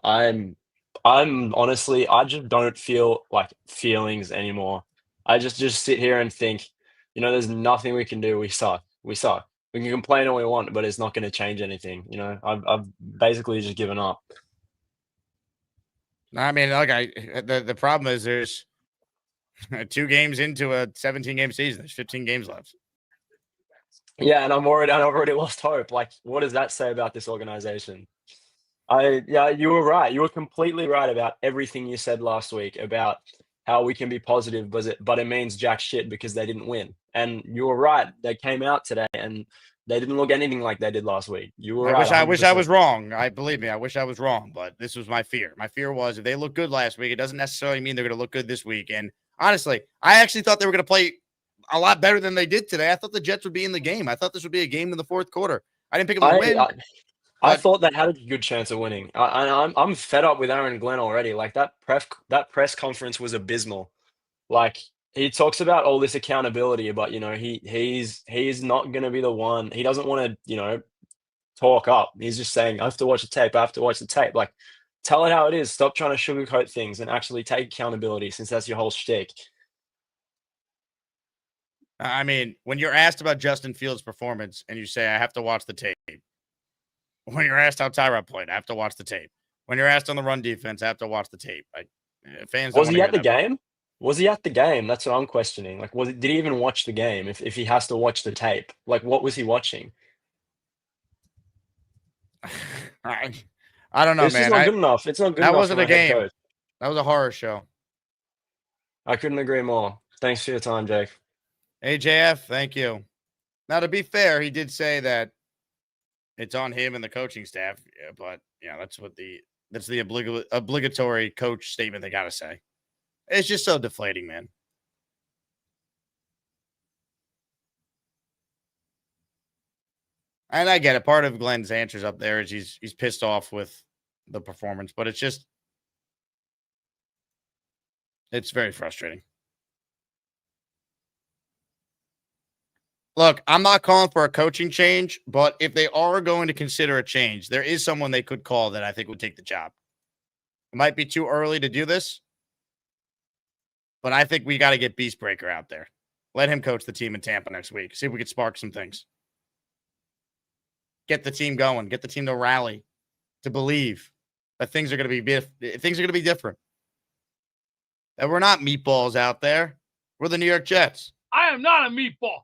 honestly, I just don't feel like feelings anymore. I just sit here and think, there's nothing we can do. We suck. We suck. We can complain all we want, but it's not going to change anything. I've basically just given up. I mean, the problem is there's 2 games into a 17-game season. There's 15 games left. Yeah, and I've already lost hope. Like, what does that say about this organization? You were right. You were completely right about everything you said last week about how we can be positive, but it means jack shit because they didn't win. And you were right. They came out today and they didn't look anything like they did last week. You were right. I wish I was wrong. Believe me, I wish I was wrong, but this was my fear. My fear was if they look good last week, it doesn't necessarily mean they're going to look good this week. And honestly, I actually thought they were going to play a lot better than they did today. I thought the Jets would be in the game. I thought this would be a game in the fourth quarter. I didn't pick them to win. I thought they had a good chance of winning. I'm fed up with Aaron Glenn already. Like that press conference was abysmal. Like he talks about all this accountability, but he's not going to be the one. He doesn't want to talk up. He's just saying I have to watch the tape. I have to watch the tape. Like tell it how it is. Stop trying to sugarcoat things and actually take accountability, since that's your whole shtick. I mean, when you're asked about Justin Fields' performance and you say I have to watch the tape. When you're asked how Tyrod played, I have to watch the tape. When you're asked on the run defense, I have to watch the tape. Fans was he at the game? Was he at the game? That's what I'm questioning. Like, did he even watch the game? If he has to watch the tape, like, what was he watching? I don't know, man. It's not good enough. It's not good enough. That wasn't a game. That was a horror show. I couldn't agree more. Thanks for your time, Jake. AJF, thank you. Now, to be fair, he did say that it's on him and the coaching staff, but that's the obligatory coach statement they got to say. It's just so deflating, man. And I get it. Part of Glenn's answers up there is he's pissed off with the performance, but it's very frustrating. Look, I'm not calling for a coaching change, but if they are going to consider a change, there is someone they could call that I think would take the job. It might be too early to do this, but I think we got to get Beast Breaker out there. Let him coach the team in Tampa next week. See if we could spark some things. Get the team going. Get the team to rally, to believe that things are going to be different. That we're not meatballs out there. We're the New York Jets. I am not a meatball.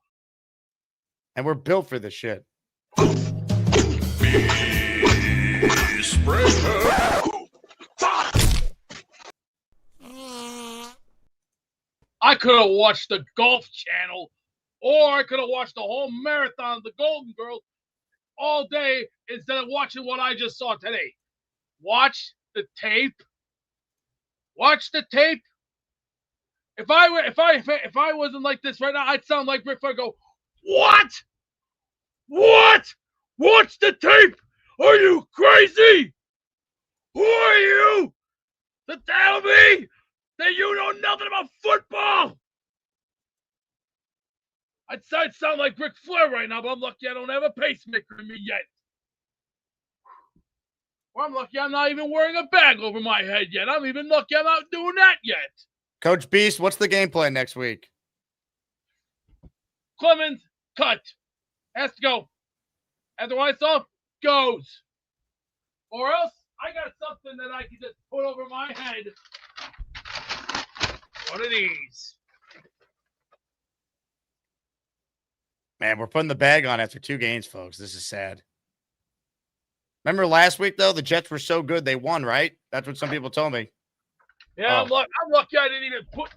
And we're built for this shit. I could have watched the Golf Channel, or I could have watched the whole marathon of the Golden Girls all day instead of watching what I just saw today. Watch the tape. Watch the tape. If I wasn't like this right now, I'd sound like Rick Flair. Go, what? What? Watch the tape? Are you crazy? Who are you to tell me that you know nothing about football? I'd sound like Ric Flair right now, but I'm lucky I don't have a pacemaker in me yet. Or I'm lucky I'm not even wearing a bag over my head yet. I'm even lucky I'm not doing that yet. Coach Beast, what's the game plan next week? Clemens, cut. Has to go. After Weisshoff, goes. Or else, I got something that I can just put over my head. One of these. Man, we're putting the bag on after 2 games, folks. This is sad. Remember last week, though? The Jets were so good, they won, right? That's what some people told me. Yeah, I'm lucky I didn't even put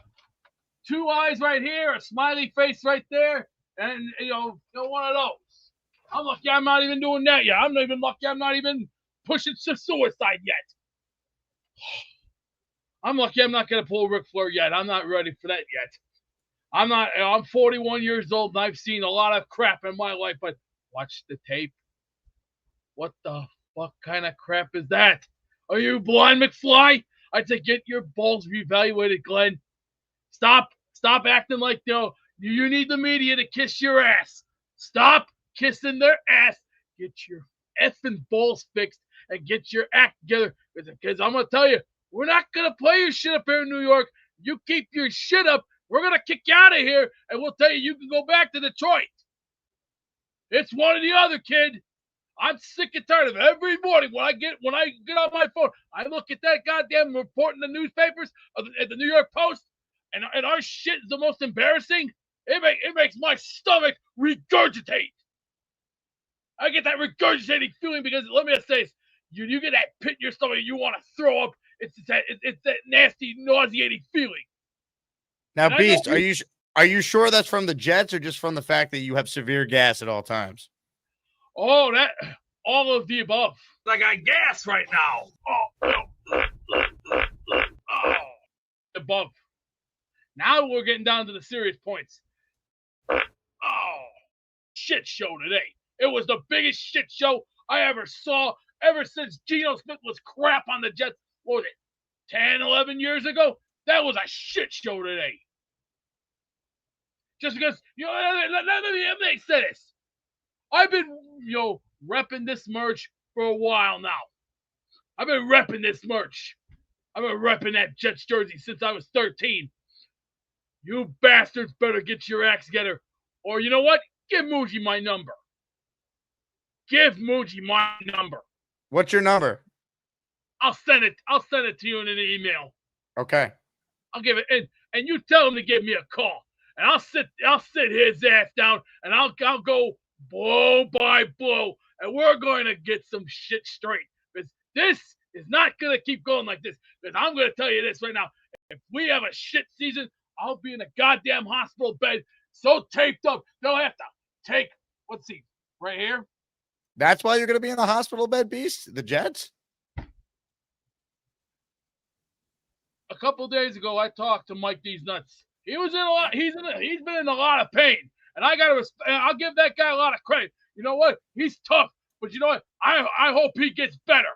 2 eyes right here, a smiley face right there, and one of those. I'm lucky I'm not even doing that yet. I'm not even lucky I'm not even pushing to suicide yet. I'm lucky I'm not gonna pull Ric Flair yet. I'm not ready for that yet. I'm 41 years old and I've seen a lot of crap in my life, but watch the tape. What the fuck kind of crap is that? Are you blind, McFly? I'd say get your balls reevaluated, Glenn. Stop acting like you need the media to kiss your ass. Stop kissing their ass. Get your effing balls fixed and get your act together. Because I'm gonna tell you, we're not gonna play your shit up here in New York. You keep your shit up, we're gonna kick you out of here, and we'll tell you can go back to Detroit. It's one or the other, kid. I'm sick and tired of it. Every morning when I get on my phone, I look at that goddamn report in the newspapers at the New York Post, and our shit is the most embarrassing. It makes my stomach regurgitate. I get that regurgitating feeling because let me just say this: you get that pit in your stomach, you want to throw up. It's that nasty, nauseating feeling. Now, And Beast, are you sure that's from the Jets or just from the fact that you have severe gas at all times? Oh, all of the above. I got gas right now. Above. Now we're getting down to the serious points. Shit show today. It was the biggest shit show I ever saw ever since Geno Smith was crap on the Jets. What was it, 10, 11 years ago? That was a shit show today. Just because, let me say this. I've been, repping this merch for a while now. I've been repping this merch. I've been repping that Jets jersey since I was 13. You bastards better get your acts together. Or you know what? Give Muji my number. Give Muji my number. What's your number? I'll send it to you in an email. Okay. I'll give it and you tell him to give me a call. And I'll sit his ass down and I'll go blow by blow, and we're going to get some shit straight. Because this is not going to keep going like this. Because I'm going to tell you this right now. If we have a shit season, I'll be in a goddamn hospital bed so taped up, they'll have to take, let's see, right here. That's why you're going to be in the hospital bed, Beast? The Jets? A couple days ago, I talked to Mike These Nuts. He was in a lot. He's been in a lot of pain. And I'll give that guy a lot of credit. You know what? He's tough, but you know what? I hope he gets better.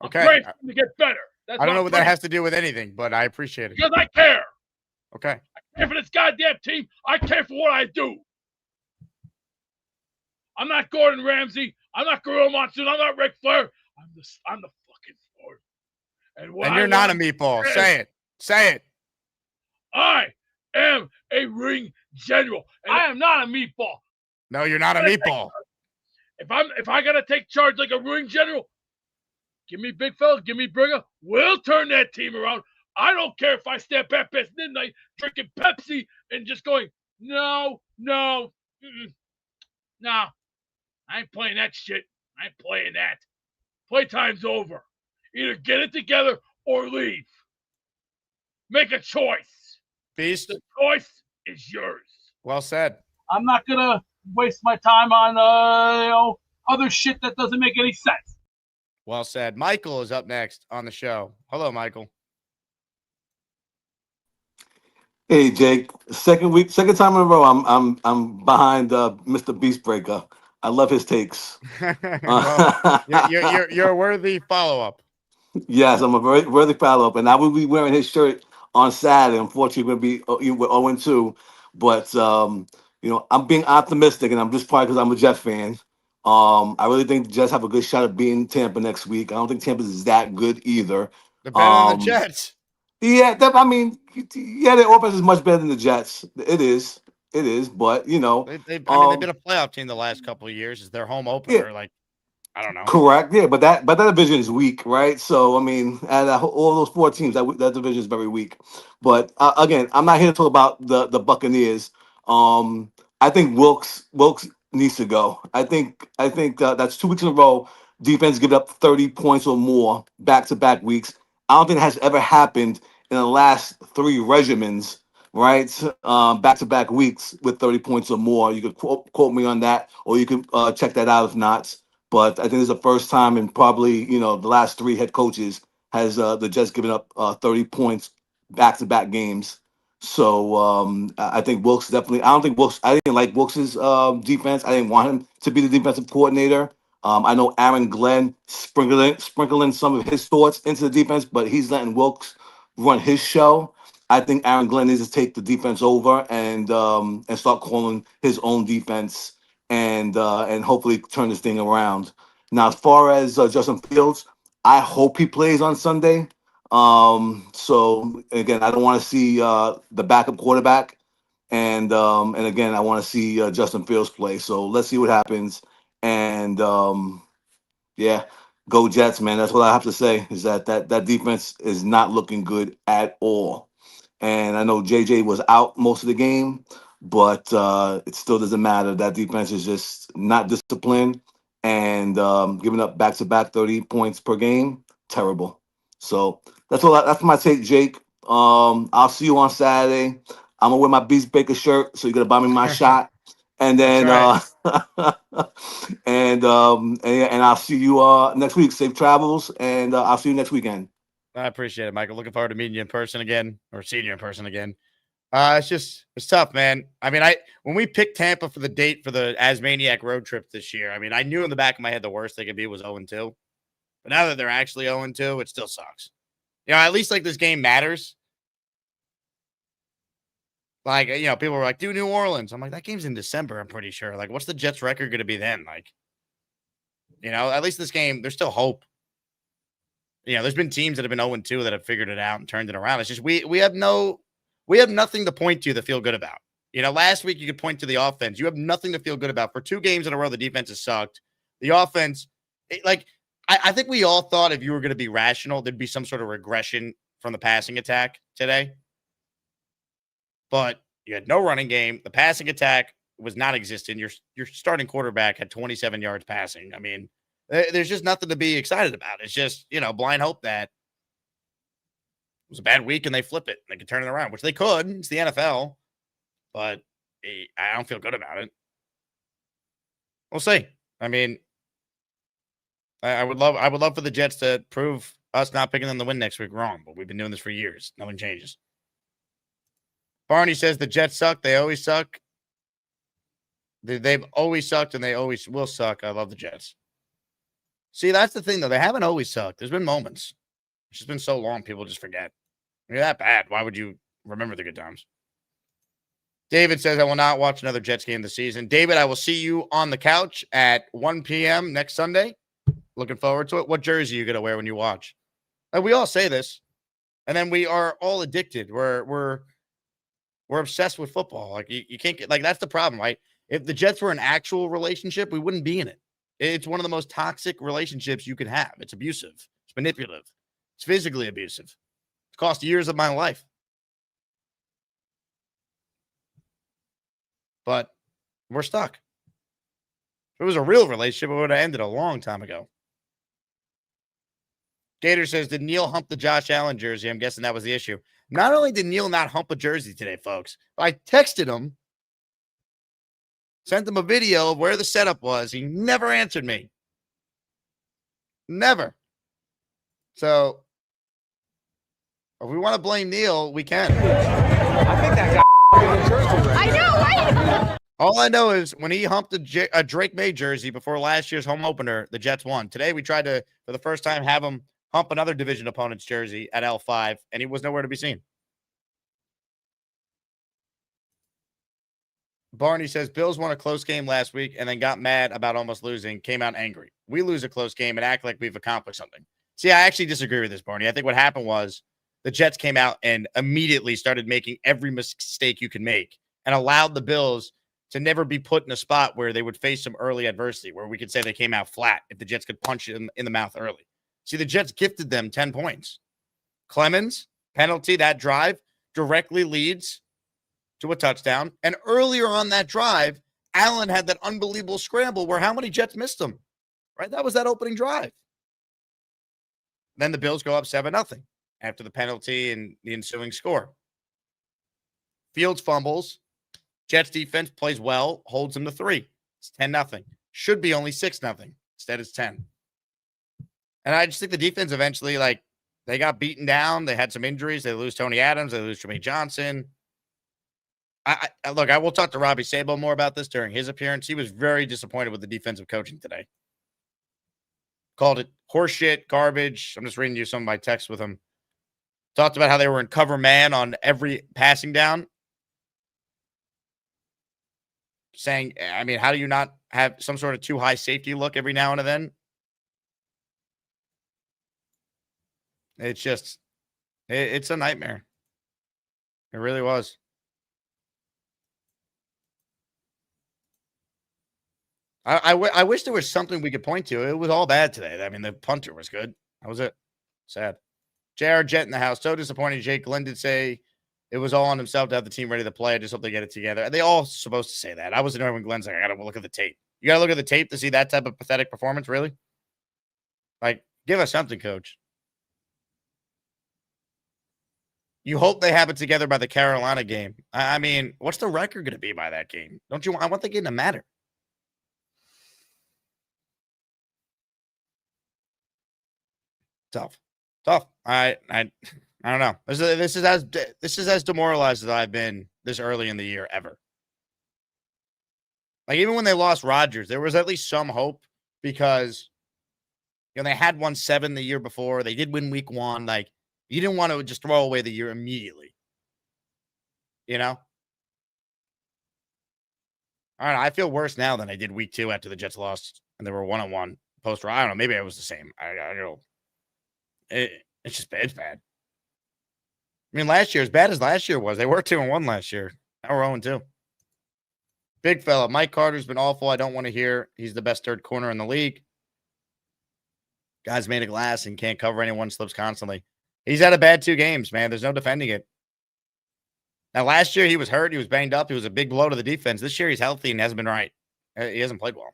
Okay. I'm praying for him to get better. I don't know what that has to do with anything, but I appreciate it. Because I care. Okay. I care for this goddamn team. I care for what I do. I'm not Gordon Ramsay. I'm not Gorilla Monsoon. I'm not Ric Flair. I'm the fucking Ford. And you're not a meatball. Say it. Say it. I am a ring general, and I am not a meatball. No, you're not a meatball. If I gotta take charge like a ring general, give me big fella, give me Bringer. We'll turn that team around. I don't care if I step up past midnight drinking Pepsi and just going, no, I ain't playing that shit. I ain't playing that. Playtime's over. Either get it together or leave. Make a choice. Beast. The choice is yours. Well said. I'm not gonna waste my time on other shit that doesn't make any sense. Well said. Michael is up next on the show. Hello, Michael. Hey Jake, second time in a row. I'm behind Mr. Beastbreaker. I love his takes. Well, you're a worthy follow-up. Yes, I'm a very worthy follow-up, and I will be wearing his shirt on Saturday. Unfortunately, we're going to be 0-2, but I'm being optimistic, and I'm just probably because I'm a Jets fan. I really think the Jets have a good shot at beating Tampa next week. I don't think Tampa is that good either. They're better than the Jets. Yeah, their offense is much better than the Jets. It is, but they've been a playoff team the last couple of years. Is their home opener? Yeah. I don't know. Correct. Yeah, but that division is weak, right? So I mean, out of all those 4 teams, that division is very weak. But again, I'm not here to talk about the Buccaneers. I think Wilkes needs to go. I think that's 2 weeks in a row. Defense give up 30 points or more back-to-back weeks. I don't think that has ever happened in the last 3 regimens, right? Back-to-back weeks with 30 points or more. You could quote me on that, or you could check that out if not. But I think it's the first time in probably the last 3 head coaches has the Jets given up 30 points back-to-back games. So I think Wilkes definitely. I don't think Wilkes. I didn't like Wilkes's defense. I didn't want him to be the defensive coordinator. I know Aaron Glenn sprinkling some of his thoughts into the defense, but he's letting Wilkes run his show. I think Aaron Glenn needs to take the defense over and start calling his own defense and hopefully turn this thing around. Now, as far as Justin Fields, I hope he plays on Sunday. So again, I don't want to see the backup quarterback, and again, I want to see Justin Fields play. So let's see what happens. And yeah, go Jets, man. That's what I have to say. Is that defense is not looking good at all. And I know JJ was out most of the game, but it still doesn't matter. That defense is just not disciplined and giving up back-to-back 30 points per game. Terrible. So that's all. That's my take, Jake. I'll see you on Saturday. I'm gonna wear my Beast Baker shirt, so you're gonna buy me my shot, and then and I'll see you next week. Safe travels, and I'll see you next weekend. I appreciate it, Michael. Looking forward to meeting you in person again, or seeing you in person again. It's tough, man. I mean, when we picked Tampa for the date for the Asmaniac road trip this year, I mean, I knew in the back of my head the worst they could be was 0-2. But now that they're actually 0-2, it still sucks. At least like this game matters. Like, people were like, do New Orleans. I'm like, that game's in December, I'm pretty sure. Like, what's the Jets record going to be then? Like, at least this game, there's still hope. There's been teams that have been 0-2 that have figured it out and turned it around. It's just we have nothing to point to feel good about. Last week you could point to the offense. You have nothing to feel good about. For 2 games in a row, the defense has sucked. The offense, I think we all thought if you were going to be rational, there'd be some sort of regression from the passing attack today. But you had no running game. The passing attack was not existent. Your starting quarterback had 27 yards passing. I mean, there's just nothing to be excited about. It's just, blind hope that it was a bad week and they flip it and they can turn it around, which they could. It's the NFL. But I don't feel good about it. We'll see. I mean, I would love for the Jets to prove us not picking them to win next week wrong, but we've been doing this for years. Nothing changes. Barney says the Jets suck. They always suck. They've always sucked and they always will suck. I love the Jets. See, that's the thing, though. They haven't always sucked. There's been moments. It's just been so long, people just forget. You're that bad. Why would you remember the good times? David says, I will not watch another Jets game this season. David, I will see you on the couch at 1 p.m. next Sunday. Looking forward to it. What jersey are you going to wear when you watch? We all say this, and then we are all addicted. We're obsessed with football. Like, you can't get, that's the problem, right? If the Jets were an actual relationship, we wouldn't be in it. It's one of the most toxic relationships you could have. It's abusive. It's manipulative. It's physically abusive. It's cost years of my life. But we're stuck. If it was a real relationship, it would have ended a long time ago. Gator says, did Neil hump the Josh Allen jersey? I'm guessing that was the issue. Not only did Neil not hump a jersey today, folks, I texted him, sent him a video of where the setup was. He never answered me. Never. So, if we want to blame Neil, we can. I think that guy I know, right? All I know is when he humped a Drake May jersey before last year's home opener, the Jets won. Today, we tried to, for the first time, have him hump another division opponent's jersey at L5, and he was nowhere to be seen. Barney says, Bills won a close game last week and then got mad about almost losing, came out angry. We lose a close game and act like we've accomplished something. See, I actually disagree with this, Barney. I think what happened was the Jets came out and immediately started making every mistake you can make and allowed the Bills to never be put in a spot where they would face some early adversity, where we could say they came out flat if the Jets could punch them in the mouth early. See, the Jets gifted them 10 points. Clemens, penalty, that drive directly leads to a touchdown. And earlier on that drive, Allen had that unbelievable scramble where how many Jets missed him? Right? That was that opening drive. Then the Bills go up 7-0 after the penalty and the ensuing score. Fields fumbles. Jets defense plays well, holds them to 3. It's 10-0. Should be only 6-0. Instead, it's 10. And I just think the defense eventually, like, they got beaten down. They had some injuries. They lose Tony Adams. They lose Jermaine Johnson. Look, I will talk to Robbie Sabo more about this during his appearance. He was very disappointed with the defensive coaching today. Called it horseshit, garbage. I'm just reading you some of my texts with him. Talked about how they were in cover man on every passing down. Saying, I mean, how do you not have some sort of too high safety look every now and then? It's just, it's a nightmare. It really was. I wish there was something we could point to. It was all bad today. I mean, the punter was good. That was it. Sad. JR Jet in the house. So disappointing. Jake Glenn did say it was all on himself to have the team ready to play. I just hope they get it together. They all supposed to say that. I wasn't there when Glenn's like, I got to look at the tape. You got to look at the tape to see that type of pathetic performance, really? Like, give us something, coach. You hope they have it together by the Carolina game. I mean, what's the record going to be by that game? Don't you? I want the game to matter. Tough. I don't know. This is as demoralized as I've been this early in the year ever. Like, even when they lost Rodgers, there was at least some hope because they had won 7 the year before. They did win week 1. Like, you didn't want to just throw away the year immediately. You know? All right, I feel worse now than I did week 2 after the Jets lost and they were 1-1 post. I don't know. Maybe I was the same. I don't know. It's just bad. It's bad. I mean, last year, as bad as last year was, they were 2-1 last year. Now we're 0-2. Big fella. Mike Carter's been awful. I don't want to hear he's the best third corner in the league. Guy's made of glass and can't cover anyone, slips constantly. He's had a bad 2 games, man. There's no defending it. Now, last year he was hurt. He was banged up. It was a big blow to the defense. This year he's healthy and hasn't been right. He hasn't played well.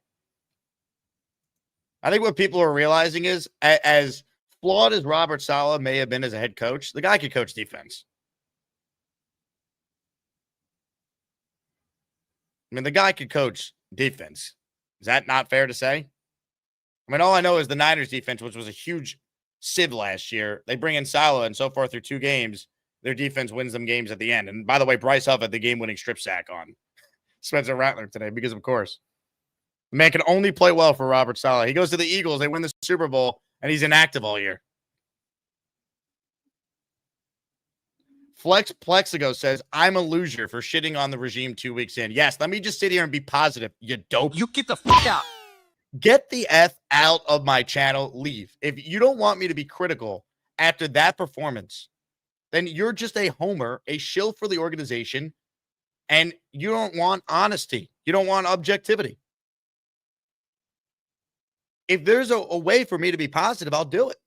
I think what people are realizing is, as flawed as Robert Saleh may have been as a head coach, the guy could coach defense. I mean, the guy could coach defense. Is that not fair to say? I mean, all I know is the Niners defense, which was a huge sieve last year. They bring in Saleh, and so far through 2 games, their defense wins them games at the end. And by the way, Bryce Huff had the game-winning strip sack on Spencer Rattler today because, of course, the man can only play well for Robert Saleh. He goes to the Eagles. They win the Super Bowl, and he's inactive all year. Flex Plexigo says, I'm a loser for shitting on the regime 2 weeks in. Yes, let me just sit here and be positive, you dope. You get the fuck out. Get the F out of my channel. Leave. If you don't want me to be critical after that performance, then you're just a homer, a shill for the organization, and you don't want honesty. You don't want objectivity. If there's a way for me to be positive, I'll do it.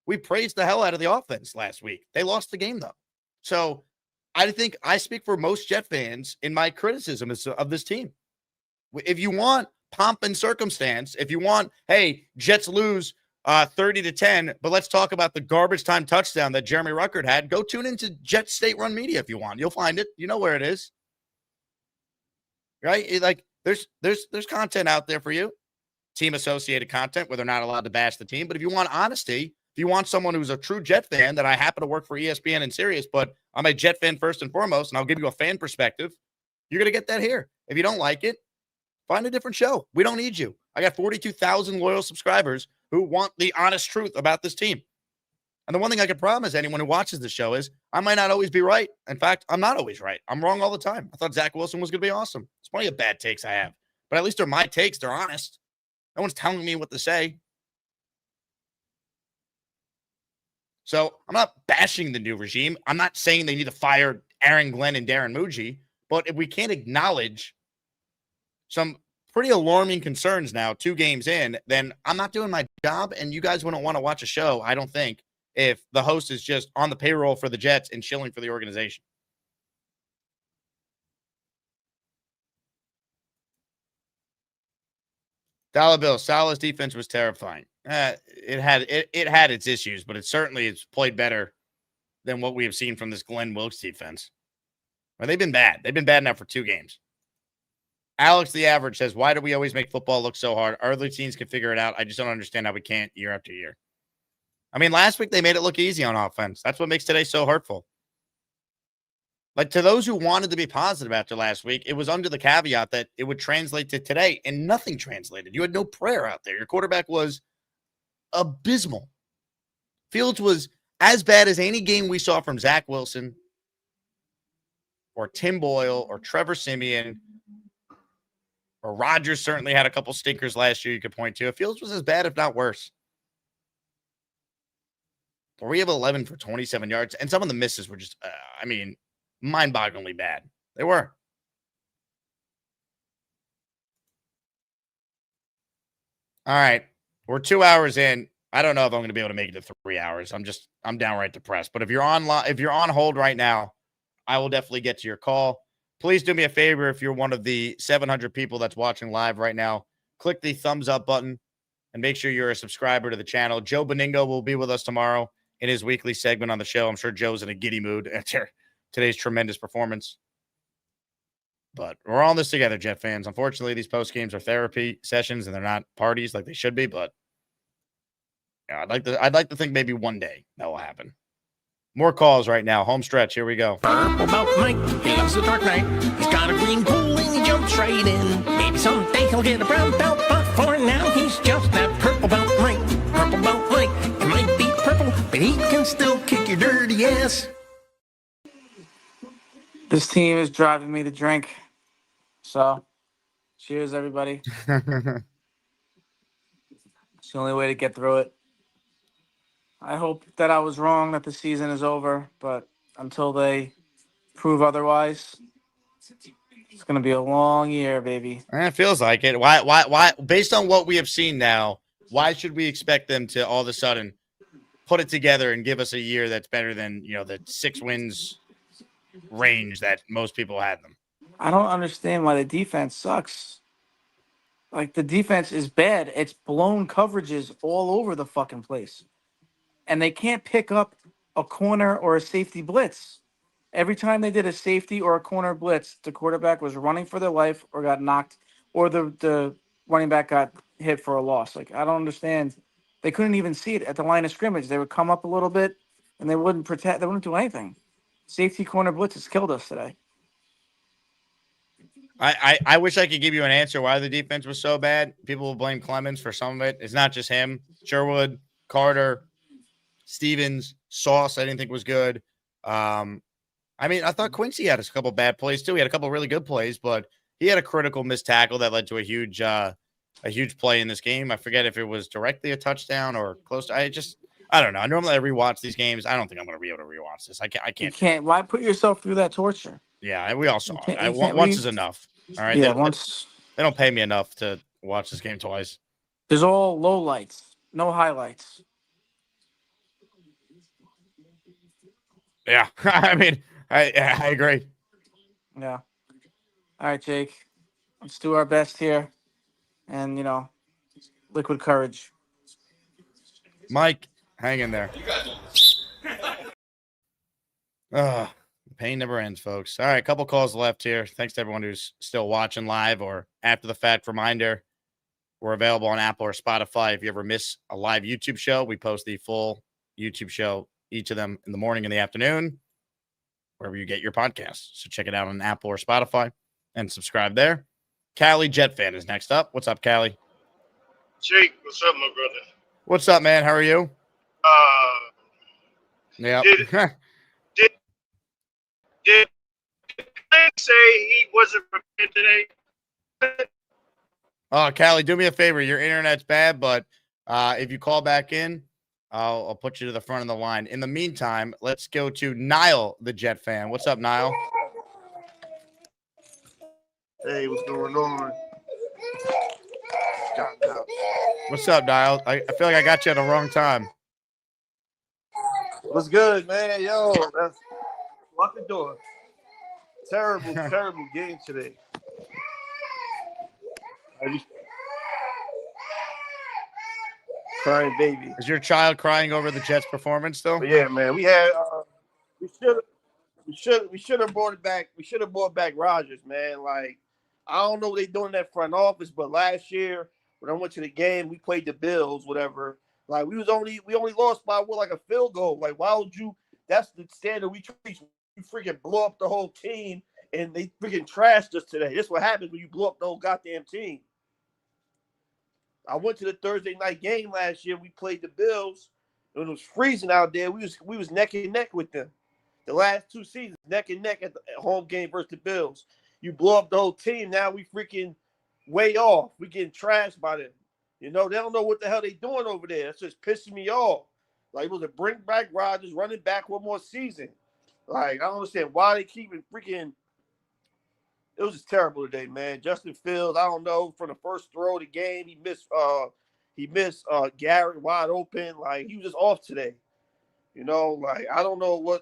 We praised the hell out of the offense last week. They lost the game, though. So I think I speak for most Jet fans in my criticism of this team. If you want pomp and circumstance, if you want, hey, Jets lose 30-10, but let's talk about the garbage time touchdown that Jeremy Ruckert had, go tune into Jet State Run Media if you want. You'll find it. You know where it is. Right? Like, there's content out there for you. Team-associated content where they're not allowed to bash the team. But if you want honesty, if you want someone who's a true Jet fan, that I happen to work for ESPN and Sirius, but I'm a Jet fan first and foremost, and I'll give you a fan perspective, you're going to get that here. If you don't like it, find a different show. We don't need you. I got 42,000 loyal subscribers who want the honest truth about this team. And the one thing I can promise anyone who watches the show is I might not always be right. In fact, I'm not always right. I'm wrong all the time. I thought Zach Wilson was going to be awesome. There's plenty of bad takes I have, but at least they're my takes. They're honest. No one's telling me what to say. So I'm not bashing the new regime. I'm not saying they need to fire Aaron Glenn and Darren Muji, but if we can't acknowledge some pretty alarming concerns now, 2 games in, then I'm not doing my job, and you guys wouldn't want to watch a show, I don't think, if the host is just on the payroll for the Jets and chilling for the organization. Dollar Bill, Salah's defense was terrifying. It had its issues, but it's played better than what we have seen from this Glenn Wilkes defense. Well, they've been bad. They've been bad now for 2 games. Alex the Average says, why do we always make football look so hard? Our other teams can figure it out. I just don't understand how we can't year after year. I mean, last week they made it look easy on offense. That's what makes today so hurtful. Like, to those who wanted to be positive after last week, it was under the caveat that it would translate to today, and nothing translated. You had no prayer out there. Your quarterback was abysmal. Fields was as bad as any game we saw from Zach Wilson or Tim Boyle or Trevor Siemian or Rodgers. Certainly had a couple stinkers last year you could point to. Fields was as bad, if not worse. 3 of 11 for 27 yards, and some of the misses were just, mind-bogglingly bad. They were. All right. We're 2 hours in. I don't know if I'm going to be able to make it to 3 hours. I'm downright depressed. But if you're on hold right now, I will definitely get to your call. Please do me a favor. If you're one of the 700 people that's watching live right now, click the thumbs up button and make sure you're a subscriber to the channel. Joe Beningo will be with us tomorrow in his weekly segment on the show. I'm sure Joe's in a giddy mood after today's tremendous performance. But we're all in this together, Jet fans. Unfortunately, these post games are therapy sessions and they're not parties like they should be. But yeah, I'd like to think maybe one day that will happen. More calls right now. Home stretch. Here we go. Purple about Mike, he loves the dark night. He's got a green pool and he jumps right in. Maybe someday he'll get a brown belt, but for now he's just that purple belt Mike. Purple belt Mike. It might be purple, but he can still kick your dirty ass. This team is driving me to drink. So, cheers, everybody. It's the only way to get through it. I hope that I was wrong, that the season is over, but until they prove otherwise, it's going to be a long year, baby. It feels like it. Why? Based on what we have seen now, why should we expect them to all of a sudden put it together and give us a year that's better than, the 6 wins range that most people had them? I don't understand why the defense sucks. Like, the defense is bad. It's blown coverages all over the fucking place. And they can't pick up a corner or a safety blitz. Every time they did a safety or a corner blitz, the quarterback was running for their life or got knocked, or the running back got hit for a loss. Like, I don't understand. They couldn't even see it at the line of scrimmage. They would come up a little bit, and they wouldn't protect. They wouldn't do anything. Safety corner blitz has killed us today. I wish I could give you an answer why the defense was so bad. People will blame Clemens for some of it. It's not just him. Sherwood, Carter, Stevens, Sauce, I didn't think was good. I thought Quincy had a couple bad plays too. He had a couple really good plays, but he had a critical missed tackle that led to a huge play in this game. I forget if it was directly a touchdown or close to. I don't know. Normally I rewatch these games. I don't think I'm going to be able to rewatch this. I can't. You can't. Why put yourself through that torture? Yeah, we all saw it. Once is enough. All right. Yeah, they don't pay me enough to watch this game twice. There's all low lights, no highlights. Yeah, I agree. Yeah. All right, Jake. Let's do our best here. And, liquid courage. Mike, hang in there. Pain never ends, folks. All right, a couple calls left here. Thanks to everyone who's still watching live or after the fact. Reminder, we're available on Apple or Spotify. If you ever miss a live YouTube show, we post the full YouTube show, each of them in the morning and the afternoon, wherever you get your podcasts. So check it out on Apple or Spotify and subscribe there. Callie Jet Fan is next up. What's up, Callie? Jake, what's up, my brother? What's up, man? How are you? Yeah. Did I say he wasn't prepared today? Oh, Callie, do me a favor. Your internet's bad, but if you call back in, I'll put you to the front of the line. In the meantime, let's go to Niall, the Jet Fan. What's up, Niall? Hey, what's going on? What's up, Niall? I feel like I got you at the wrong time. What's good, man? Yo, lock the door. Terrible game today. crying baby. Is your child crying over the Jets' performance still? But yeah, man, we had we should have brought it back. We should have brought back Rodgers, man. Like I don't know what they doing in that front office, but last year when I went to the game, we played the Bills, whatever. Like we only lost by like a field goal. Like why would you? That's the standard we treat. You freaking blow up the whole team, and they freaking trashed us today. This is what happens when you blow up the whole goddamn team. I went to the Thursday night game last year. We played the Bills. When it was freezing out there, we was neck and neck with them. The last 2 seasons, neck and neck at the home game versus the Bills. You blow up the whole team. Now we freaking way off. We getting trashed by them. You know, they don't know what the hell they doing over there. That's just pissing me off. Like, it was to bring back Rodgers, running back one more season. Like, I don't understand why they keep freaking. It was just terrible today, man. Justin Fields, I don't know, from the first throw of the game, he missed Garrett wide open. Like, he was just off today. You know, like I don't know.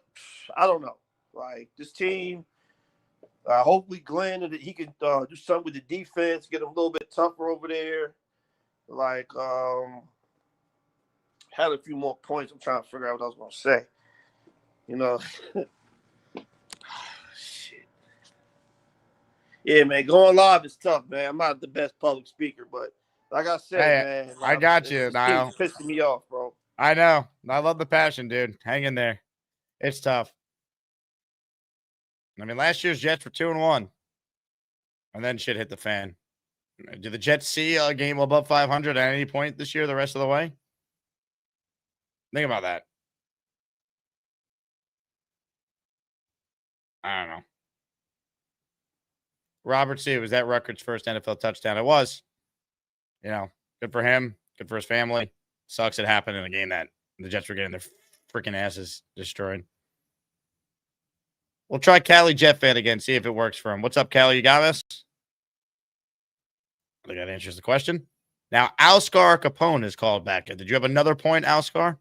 Like this team, hopefully Glenn that he can do something with the defense, get them a little bit tougher over there. Like had a few more points. I'm trying to figure out what I was gonna say. You know, shit. Yeah, man, going live is tough, man. I'm not the best public speaker, but like I said, Hey, man, I got you, this Niall. team's pissing me off, bro. I know. I love the passion, dude. Hang in there. It's tough. I mean, last year's Jets were 2-1, and then shit hit the fan. Do the Jets see a game above 500 at any point this year, the rest of the way? Think about that. I don't know. Robert C. Was that Ruckert's first NFL touchdown? It was. You know, good for him. Good for his family. Sucks it happened in a game that the Jets were getting their freaking asses destroyed. We'll try Cali Jet fan again, see if it works for him. What's up, Cali? You got us? I think that answers the question. Now, Alscar Capone is called back. Did you have another point, Alscar?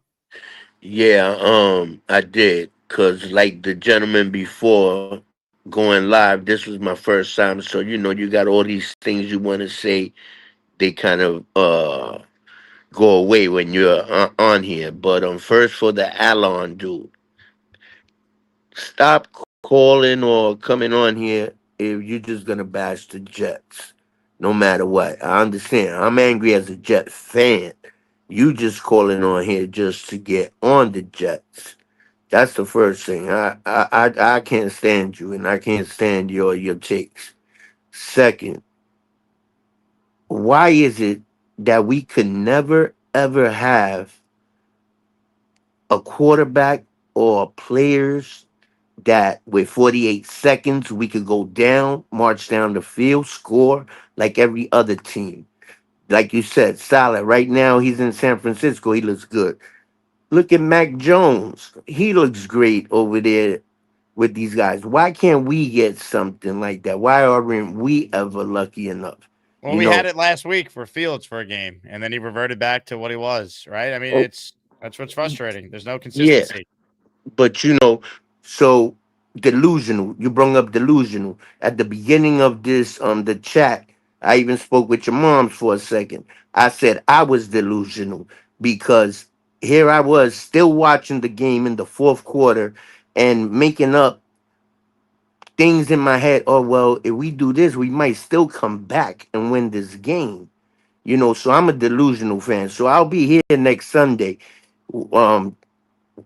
Yeah, I did. Cause like the gentleman before going live, this was my first time. So you got all these things you want to say. They kind of go away when you're on here. But first for the Alon dude, stop calling or coming on here if you're just gonna bash the Jets, no matter what. I understand. I'm angry as a Jet fan. You just calling on here just to get on the Jets. That's the first thing. I can't stand you, and I can't stand your takes. Second, why is it that we could never ever have a quarterback or players that with 48 seconds we could go down, march down the field, score like every other team? Like you said, Saleh, right now he's in San Francisco. He looks good. Look at Mac Jones. He looks great over there with these guys. Why can't we get something like that? Why aren't we ever lucky enough? Well, we had it last week for Fields for a game, and then he reverted back to what he was, right? I mean, Oh, that's what's frustrating. There's no yeah, consistency. but so delusional. You brought up delusional at the beginning of this the chat. I even spoke with your moms for a second. I said I was delusional because here I was still watching the game in the fourth quarter and making up things in my head. Oh well, if we do this, we might still come back and win this game. So I'm a delusional fan. So I'll be here next Sunday, um,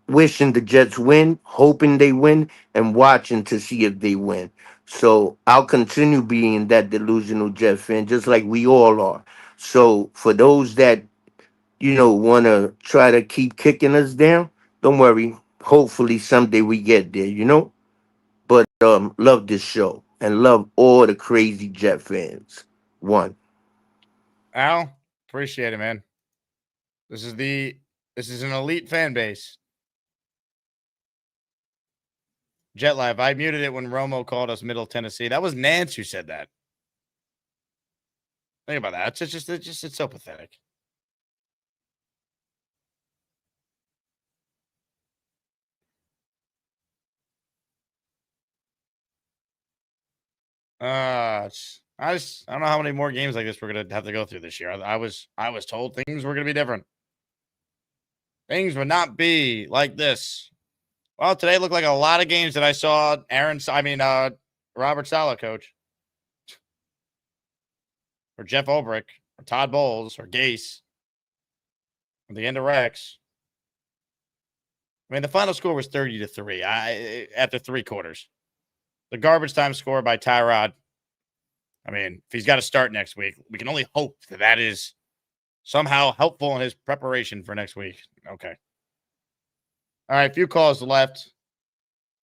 wishing the Jets win, hoping they win, and watching to see if they win. So I'll continue being that delusional Jet fan, just like we all are. So for those that want to try to keep kicking us down, don't worry. Hopefully someday we get there. But love this show and love all the crazy Jet fans. One. Al, appreciate it, man. This is an elite fan base. Jet Live, I muted it when Romo called us Middle Tennessee. That was Nance who said that. Think about that. It's so pathetic. I don't know how many more games like this we're gonna have to go through this year. I was told things were gonna be different. things would not be like this. Well, today looked like a lot of games that I saw Robert Saleh coach, or Jeff Ulbrich, or Todd Bowles, or Gase, or the end of Rex. I mean, the final score was 30-3 after 3 quarters. The garbage time score by Tyrod. I mean, if he's got to start next week, we can only hope that is somehow helpful in his preparation for next week. Okay. All right, few calls left.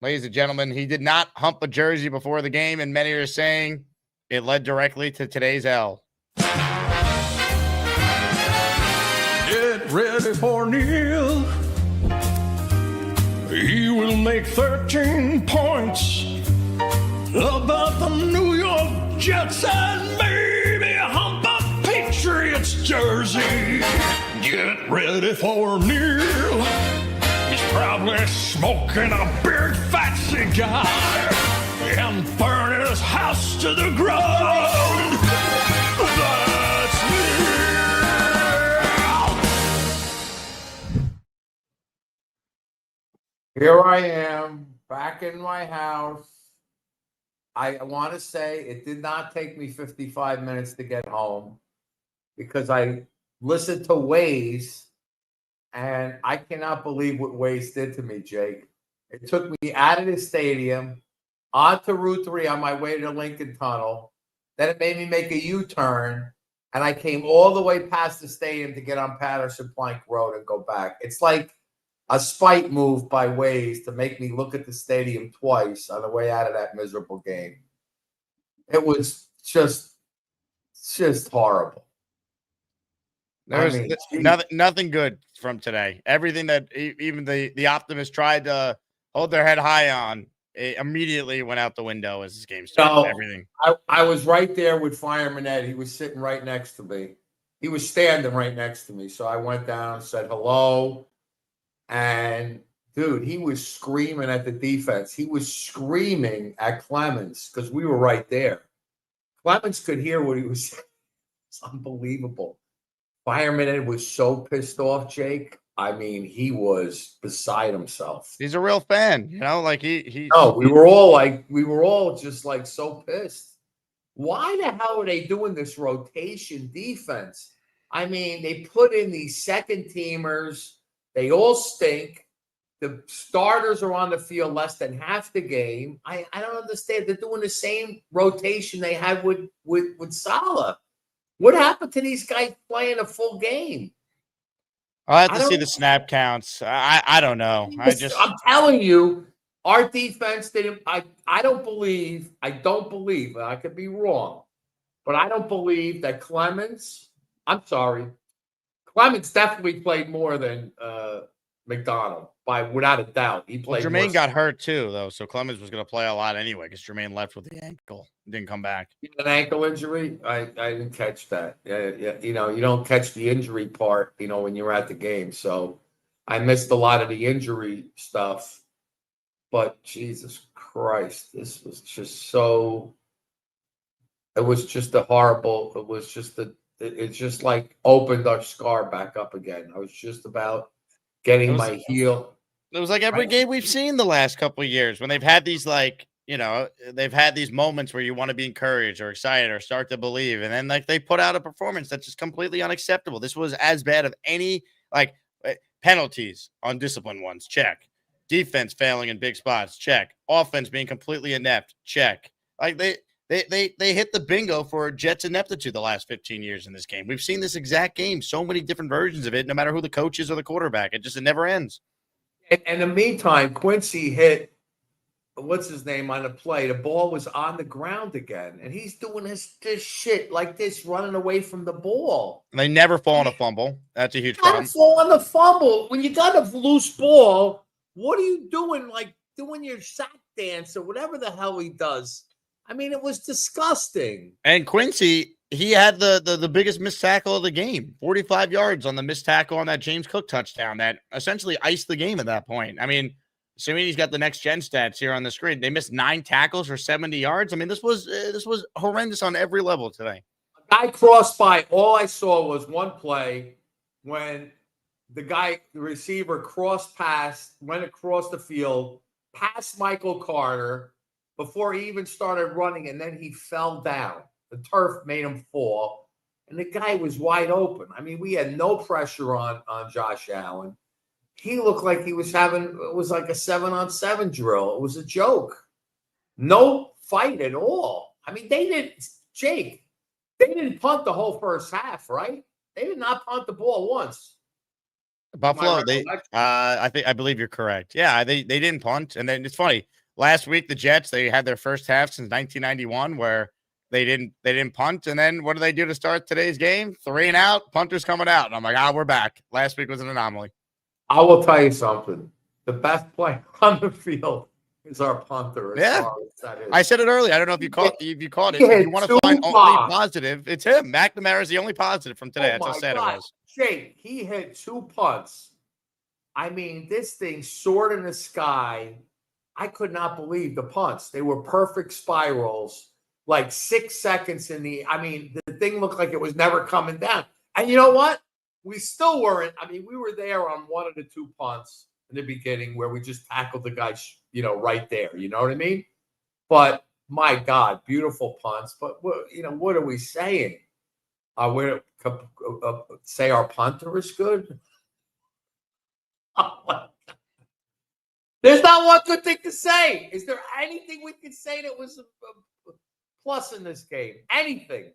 Ladies and gentlemen, he did not hump a jersey before the game, and many are saying it led directly to today's L. Get ready for Neil. He will make 13 points about the New York Jets and maybe hump a Patriots jersey. Get ready for Neil. He's probably smoking a big fat cigar and burning his house to the ground. That's Neil. Here I am, back in my house. I want to say it did not take me 55 minutes to get home because I listened to Waze, and I cannot believe what Waze did to me, Jake. It took me out of the stadium, onto Route 3 on my way to the Lincoln Tunnel. Then it made me make a U-turn, and I came all the way past the stadium to get on Patterson Plank Road and go back. It's like a spite move by Waze to make me look at the stadium twice on the way out of that miserable game. It was just horrible. There was nothing good from today. Everything that even the optimists tried to hold their head high on, it immediately went out the window as this game started. Everything. I was right there with Fireman Ed. He was sitting right next to me. He was standing right next to me. So I went down and said hello. And, dude, he was screaming at the defense. He was screaming at Clemens because we were right there. Clemens could hear what he was saying. It's unbelievable. Fireman Ed was so pissed off, Jake. I mean, he was beside himself. He's a real fan, like he. No, we were all just like so pissed. Why the hell are they doing this rotation defense? I mean, they put in these second teamers. They all stink. The starters are on the field less than half the game. I don't understand. They're doing the same rotation they had with Saleh. What happened to these guys playing a full game? I'll have to see the snap counts. I don't know. I'm telling you, our defense didn't. I don't believe. I could be wrong, but I don't believe that Clemens. I'm sorry. Clemens definitely played more than McDonald, without a doubt. He played. Well, Jermaine got hurt too, though, so Clemens was going to play a lot anyway because Jermaine left with the ankle, didn't come back. An ankle injury? I didn't catch that. Yeah. You don't catch the injury part, when you're at the game. So I missed a lot of the injury stuff. But Jesus Christ, this was just so. It was just a horrible. It was just It just like opened our scar back up again. I was just about getting my heel. It was like every game we've seen the last couple of years when they've had these they've had these moments where you want to be encouraged or excited or start to believe. And then they put out a performance that's just completely unacceptable. This was as bad of any penalties on disciplined ones. Check. Defense failing in big spots. Check. Offense being completely inept. Check. They hit the bingo for Jets ineptitude the last 15 years in this game. We've seen this exact game, so many different versions of it, no matter who the coach is or the quarterback. It never ends. And in the meantime, Quincy hit, what's his name, on the play. The ball was on the ground again, and he's doing this shit like this, running away from the ball. They never fall on a fumble. That's a huge Gotta problem. fall on the fumble. When you got a loose ball, what are you doing? Like doing your sack dance or whatever the hell he does. I mean, it was disgusting. And Quincy, he had the biggest missed tackle of the game, 45 yards on the missed tackle on that James Cook touchdown that essentially iced the game at that point. I mean, assuming he's got the next gen stats here on the screen, they missed 9 tackles for 70 yards. I mean, this was horrendous on every level today. A guy crossed by. All I saw was one play when the receiver cross passed, went across the field, past Michael Carter before he even started running, and then he fell down. The turf made him fall, and the guy was wide open. I mean, we had no pressure on Josh Allen. He looked like he was it was like a 7-on-7 drill. It was a joke. No fight at all. I mean, they didn't punt the whole first half, right? They did not punt the ball once. Buffalo, I believe you're correct. Yeah, they didn't punt. And then it's funny. Last week, the Jets, they had their first half since 1991 where they didn't punt. And then what do they do to start today's game? 3 and out, punters coming out. And I'm like, we're back. Last week was an anomaly. I will tell you something. The best player on the field is our punter. Yeah. I said it earlier. I don't know if you caught it. If you want to find only positive, it's him. McNamara is the only positive from today. That's how sad it was. Jake, he hit 2 punts. I mean, this thing soared in the sky. I could not believe the punts. They were perfect spirals, like 6 seconds the thing looked like it was never coming down. And you know what? We still weren't. I mean, we were there on 1 of the 2 punts in the beginning where we just tackled the guy, right there. You know what I mean? But my God, beautiful punts. But what are we saying? We say our punter is good. There's not one good thing to say. Is there anything we can say that was a plus in this game? Anything?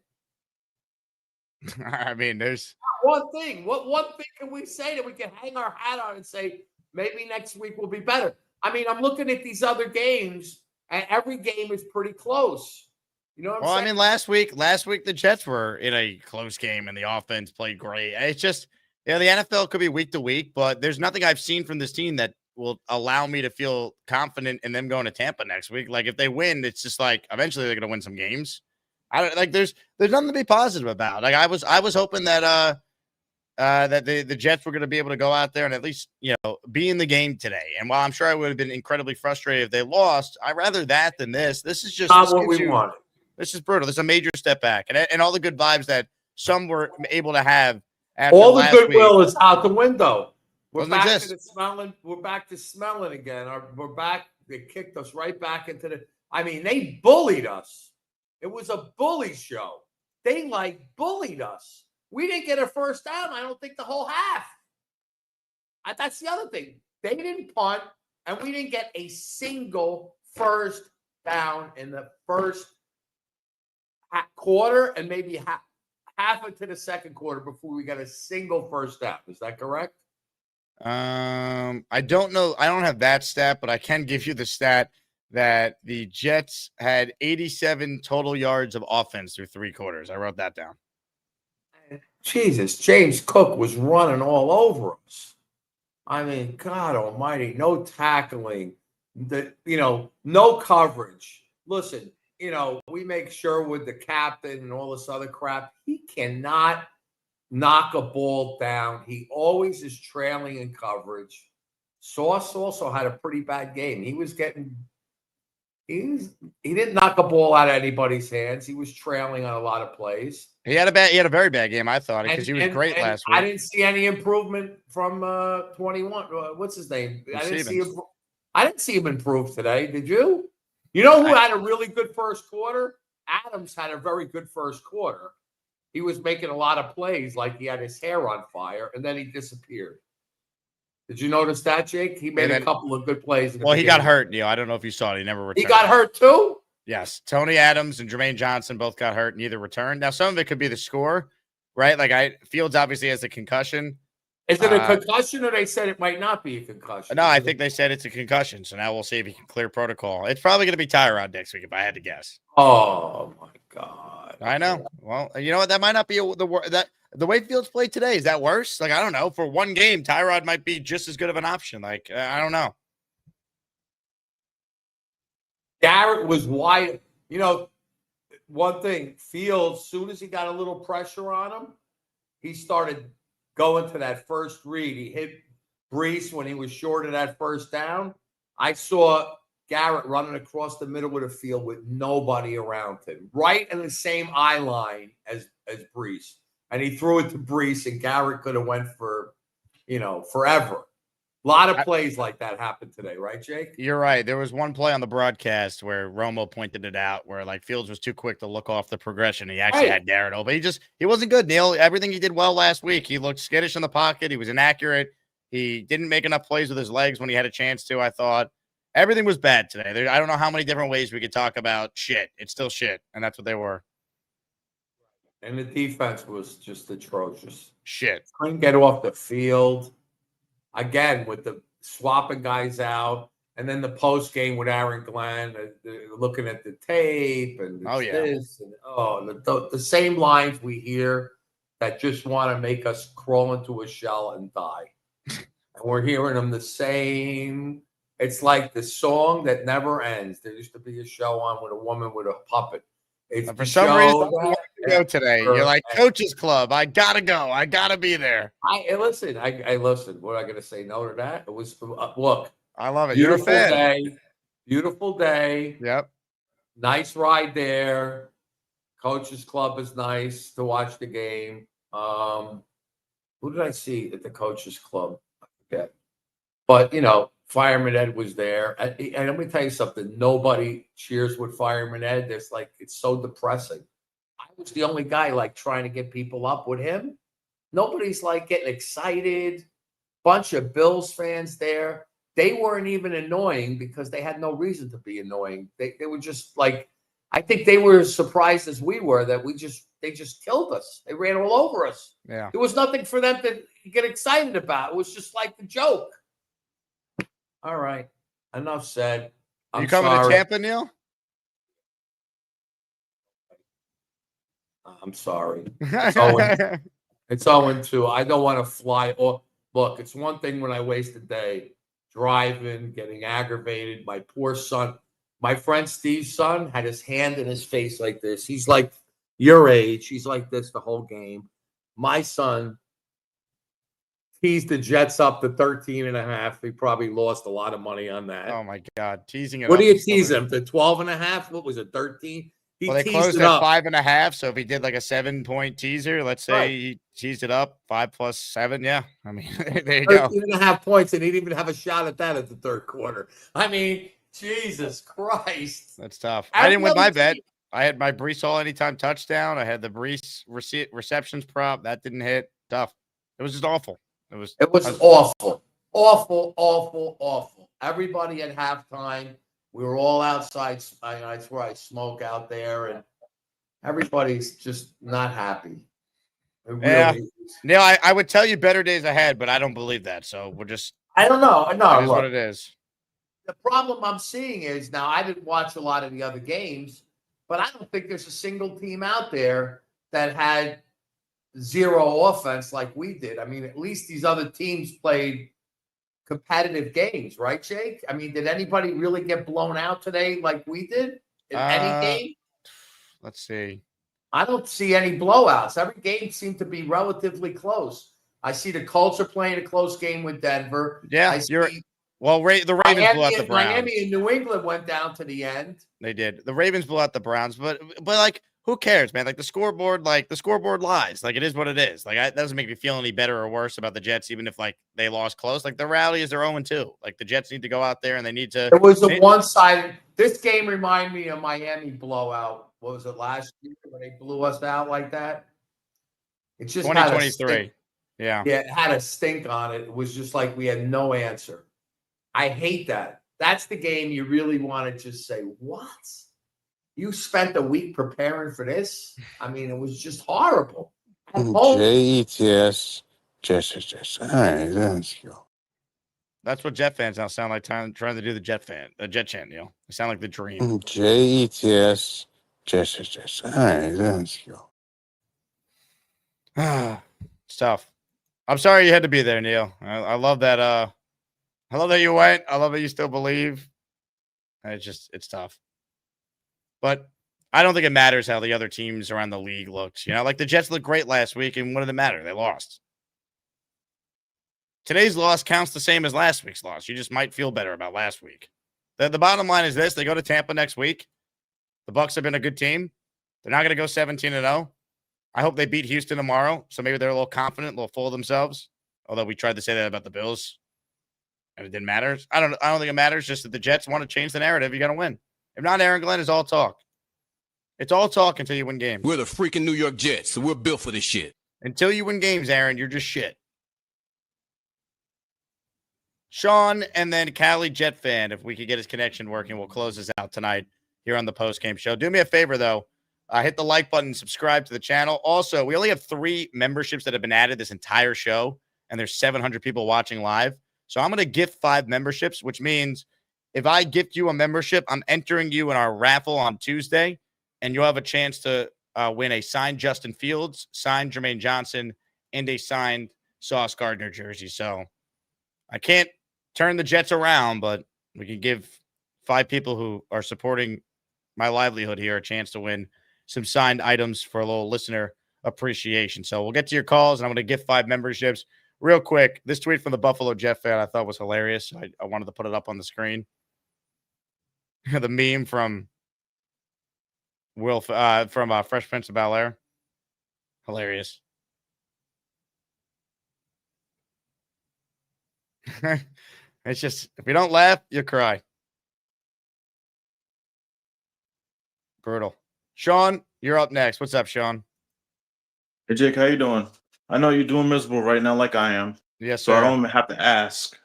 I mean, there's one thing. What one thing can we say that we can hang our hat on and say maybe next week will be better? I mean, I'm looking at these other games, and every game is pretty close. You know what I'm saying? I mean, last week the Jets were in a close game, and the offense played great. It's just, the NFL could be week to week, but there's nothing I've seen from this team that will allow me to feel confident in them going to Tampa next week. Like, if they win, it's just like eventually they're going to win some games. I don't like. There's nothing to be positive about. Like, I was hoping that that the Jets were going to be able to go out there and at least be in the game today. And while I'm sure I would have been incredibly frustrated if they lost, I'd rather that than this. This is just not what we wanted. This is brutal. This is a major step back, and all the good vibes that some were able to have after all the last goodwill week is out the window. We're doesn't back exist. to the smelling. We're back to smelling again. We're back. They kicked us right back into the. I mean, they bullied us. It was a bully show. They bullied us. We didn't get a first down. I don't think the whole half. That's the other thing. They didn't punt, and we didn't get a single first down in the first quarter, and maybe half into the second quarter before we got a single first down. Is that correct? I don't know. I don't have that stat, but I can give you the stat that the Jets had 87 total yards of offense through 3 quarters. I wrote that down. Jesus, James Cook was running all over us. I mean, God almighty, no tackling, no coverage. Listen, we make sure with the captain and all this other crap, he cannot knock a ball down. He always is trailing in coverage. Sauce also had a pretty bad game. He didn't knock a ball out of anybody's hands. He was trailing on a lot of plays. He had a very bad game, I thought, because he was great last week. I didn't see any improvement from 21. What's his name? I didn't see him improve today. Did you? You know who had a really good first quarter? Adams had a very good first quarter. He was making a lot of plays like he had his hair on fire, and then he disappeared. Did you notice that, Jake? He made a couple of good plays. He got hurt, Neil. I don't know if you saw it. He never returned. He got hurt too? Yes. Tony Adams and Jermaine Johnson both got hurt, neither returned. Now, some of it could be the score, right? Like, Fields obviously has a concussion. Is it a concussion, or they said it might not be a concussion? No, I think they said it's a concussion. So now we'll see if he can clear protocol. It's probably going to be Tyrod next week, if I had to guess. Oh my God! I know. Well, you know what? That might not be the way Fields played today. Is that worse? Like, I don't know. For one game, Tyrod might be just as good of an option. Like, I don't know. Garrett was wide. One thing, Fields, soon as he got a little pressure on him, he started going to that first read. He hit Brees when he was short of that first down. I saw Garrett running across the middle of the field with nobody around him, right in the same eye line as Brees. And he threw it to Brees, and Garrett could have went for forever. A lot of plays like that happened today, right, Jake? You're right. There was one play on the broadcast where Romo pointed it out where like Fields was too quick to look off the progression. He actually had Garrett open. He wasn't good, Neil. Everything he did well last week. He looked skittish in the pocket. He was inaccurate. He didn't make enough plays with his legs when he had a chance to, I thought. Everything was bad today. I don't know how many different ways we could talk about shit. It's still shit, and that's what they were. And the defense was just atrocious. Shit. Couldn't get off the field. Again, with the swapping guys out, and then the post game with Aaron Glenn, looking at the tape and this and the same lines we hear that just want to make us crawl into a shell and die. And we're hearing them the same. It's like the song that never ends. There used to be a show on with a woman with a puppet. It's For some reason, I wanted to go today. You're like, Coaches Club. I gotta go. I gotta be there. I listen. I listen. What am I gonna say no to that? It was look. I love it. Beautiful You're a fan. day. Beautiful day. Yep. Nice ride there. Coaches Club is nice to watch the game. Who did I see at the Coaches Club? I forget. But Fireman Ed was there. And let me tell you something. Nobody cheers with Fireman Ed. It's so depressing. I was the only guy trying to get people up with him. Nobody's getting excited. Bunch of Bills fans there. They weren't even annoying because they had no reason to be annoying. They were just I think they were as surprised as we were that they just killed us. They ran all over us. Yeah. There was nothing for them to get excited about. It was just like the joke. All right. Enough said. You coming to Tampa, Neil? I'm sorry. It's 0-2. I don't want to fly. Look, it's one thing when I waste a day driving, getting aggravated. My poor son, my friend Steve's son, had his hand in his face like this. He's like your age. He's like this the whole game. My son teased the Jets up to 13.5. He probably lost a lot of money on that. Oh my God. Teasing it. What do you tease him? To 12.5? What was it? 13? Well, they closed at 5.5. So if he did like a 7-point teaser, let's say he teased it up 5 plus 7. Yeah. I mean, there you go. 13.5 points, and he didn't even have a shot at that at the third quarter. I mean, Jesus Christ. That's tough. I didn't win my bet. I had my Brees Hall anytime touchdown. I had the Brees receptions prop. That didn't hit. Tough. It was just awful. It was awful. Awful. Everybody at halftime. We were all outside. I swear I smoke out there, and everybody's just not happy. Yeah. Neil, I would tell you better days ahead, but I don't believe that. So we're just. I don't know. No, it is what it is. The problem I'm seeing is now I didn't watch a lot of the other games, but I don't think there's a single team out there that had zero offense like we did. I mean, at least these other teams played competitive games, right, Jake? I mean, did anybody really get blown out today like we did in any game? Let's see. I don't see any blowouts. Every game seemed to be relatively close. I see the Colts are playing a close game with Denver. Yeah, the Ravens blew out the Browns. Miami and New England went down to the end. They did. The Ravens blew out the Browns, but like, who cares, man? Like the scoreboard lies. Like it is what it is. Like that doesn't make me feel any better or worse about the Jets, even if they lost close. Like the rally is they're 0-2. Like the Jets need to go out there and they need to. It was a one-sided. This game reminded me of Miami blowout. What was it last year when they blew us out like that? It just 2023. Yeah, it had a stink on it. It was just like we had no answer. I hate that. That's the game you really want to just say, what? You spent a week preparing for this? I mean, it was just horrible. J-E-T-S. Yes. All right, let's go. That's what Jet fans now sound like trying to do the Jet chant, Neil. They sound like the dream. J-E-T-S. Yes. All right, let's go. It's tough. I'm sorry you had to be there, Neil. I love that. I love that you went. I love that you still believe. It's tough. But I don't think it matters how the other teams around the league looked. Like the Jets looked great last week, and what did it matter? They lost. Today's loss counts the same as last week's loss. You just might feel better about last week. The bottom line is this. They go to Tampa next week. The Bucs have been a good team. They're not going to go 17-0. I hope they beat Houston tomorrow, so maybe they're a little confident, a little full of themselves. Although we tried to say that about the Bills, and it didn't matter. I don't think it matters. Just that the Jets want to change the narrative. You got to win. If not, Aaron Glenn is all talk. It's all talk until you win games. We're the freaking New York Jets, so we're built for this shit. Until you win games, Aaron, you're just shit. Sean and then Cali Jet fan, if we could get his connection working, we'll close this out tonight here on the Postgame Show. Do me a favor, though. Hit the like button, subscribe to the channel. Also, we only have 3 memberships that have been added this entire show, and there's 700 people watching live. So I'm going to gift 5 memberships, which means if I gift you a membership, I'm entering you in our raffle on Tuesday, and you'll have a chance to win a signed Justin Fields, signed Jermaine Johnson, and a signed Sauce Gardner jersey. So I can't turn the Jets around, but we can give 5 people who are supporting my livelihood here a chance to win some signed items for a little listener appreciation. So we'll get to your calls, and I'm going to give 5 memberships. Real quick, this tweet from the Buffalo Jet fan I thought was hilarious. I wanted to put it up on the screen. The meme from Fresh Prince of Bel-Air. Hilarious. It's just, if you don't laugh, you cry. Brutal. Sean, you're up next. What's up, Sean? Hey Jake, how you doing? I know you're doing miserable right now, like I am. Yes, so I sir. don't even have to ask.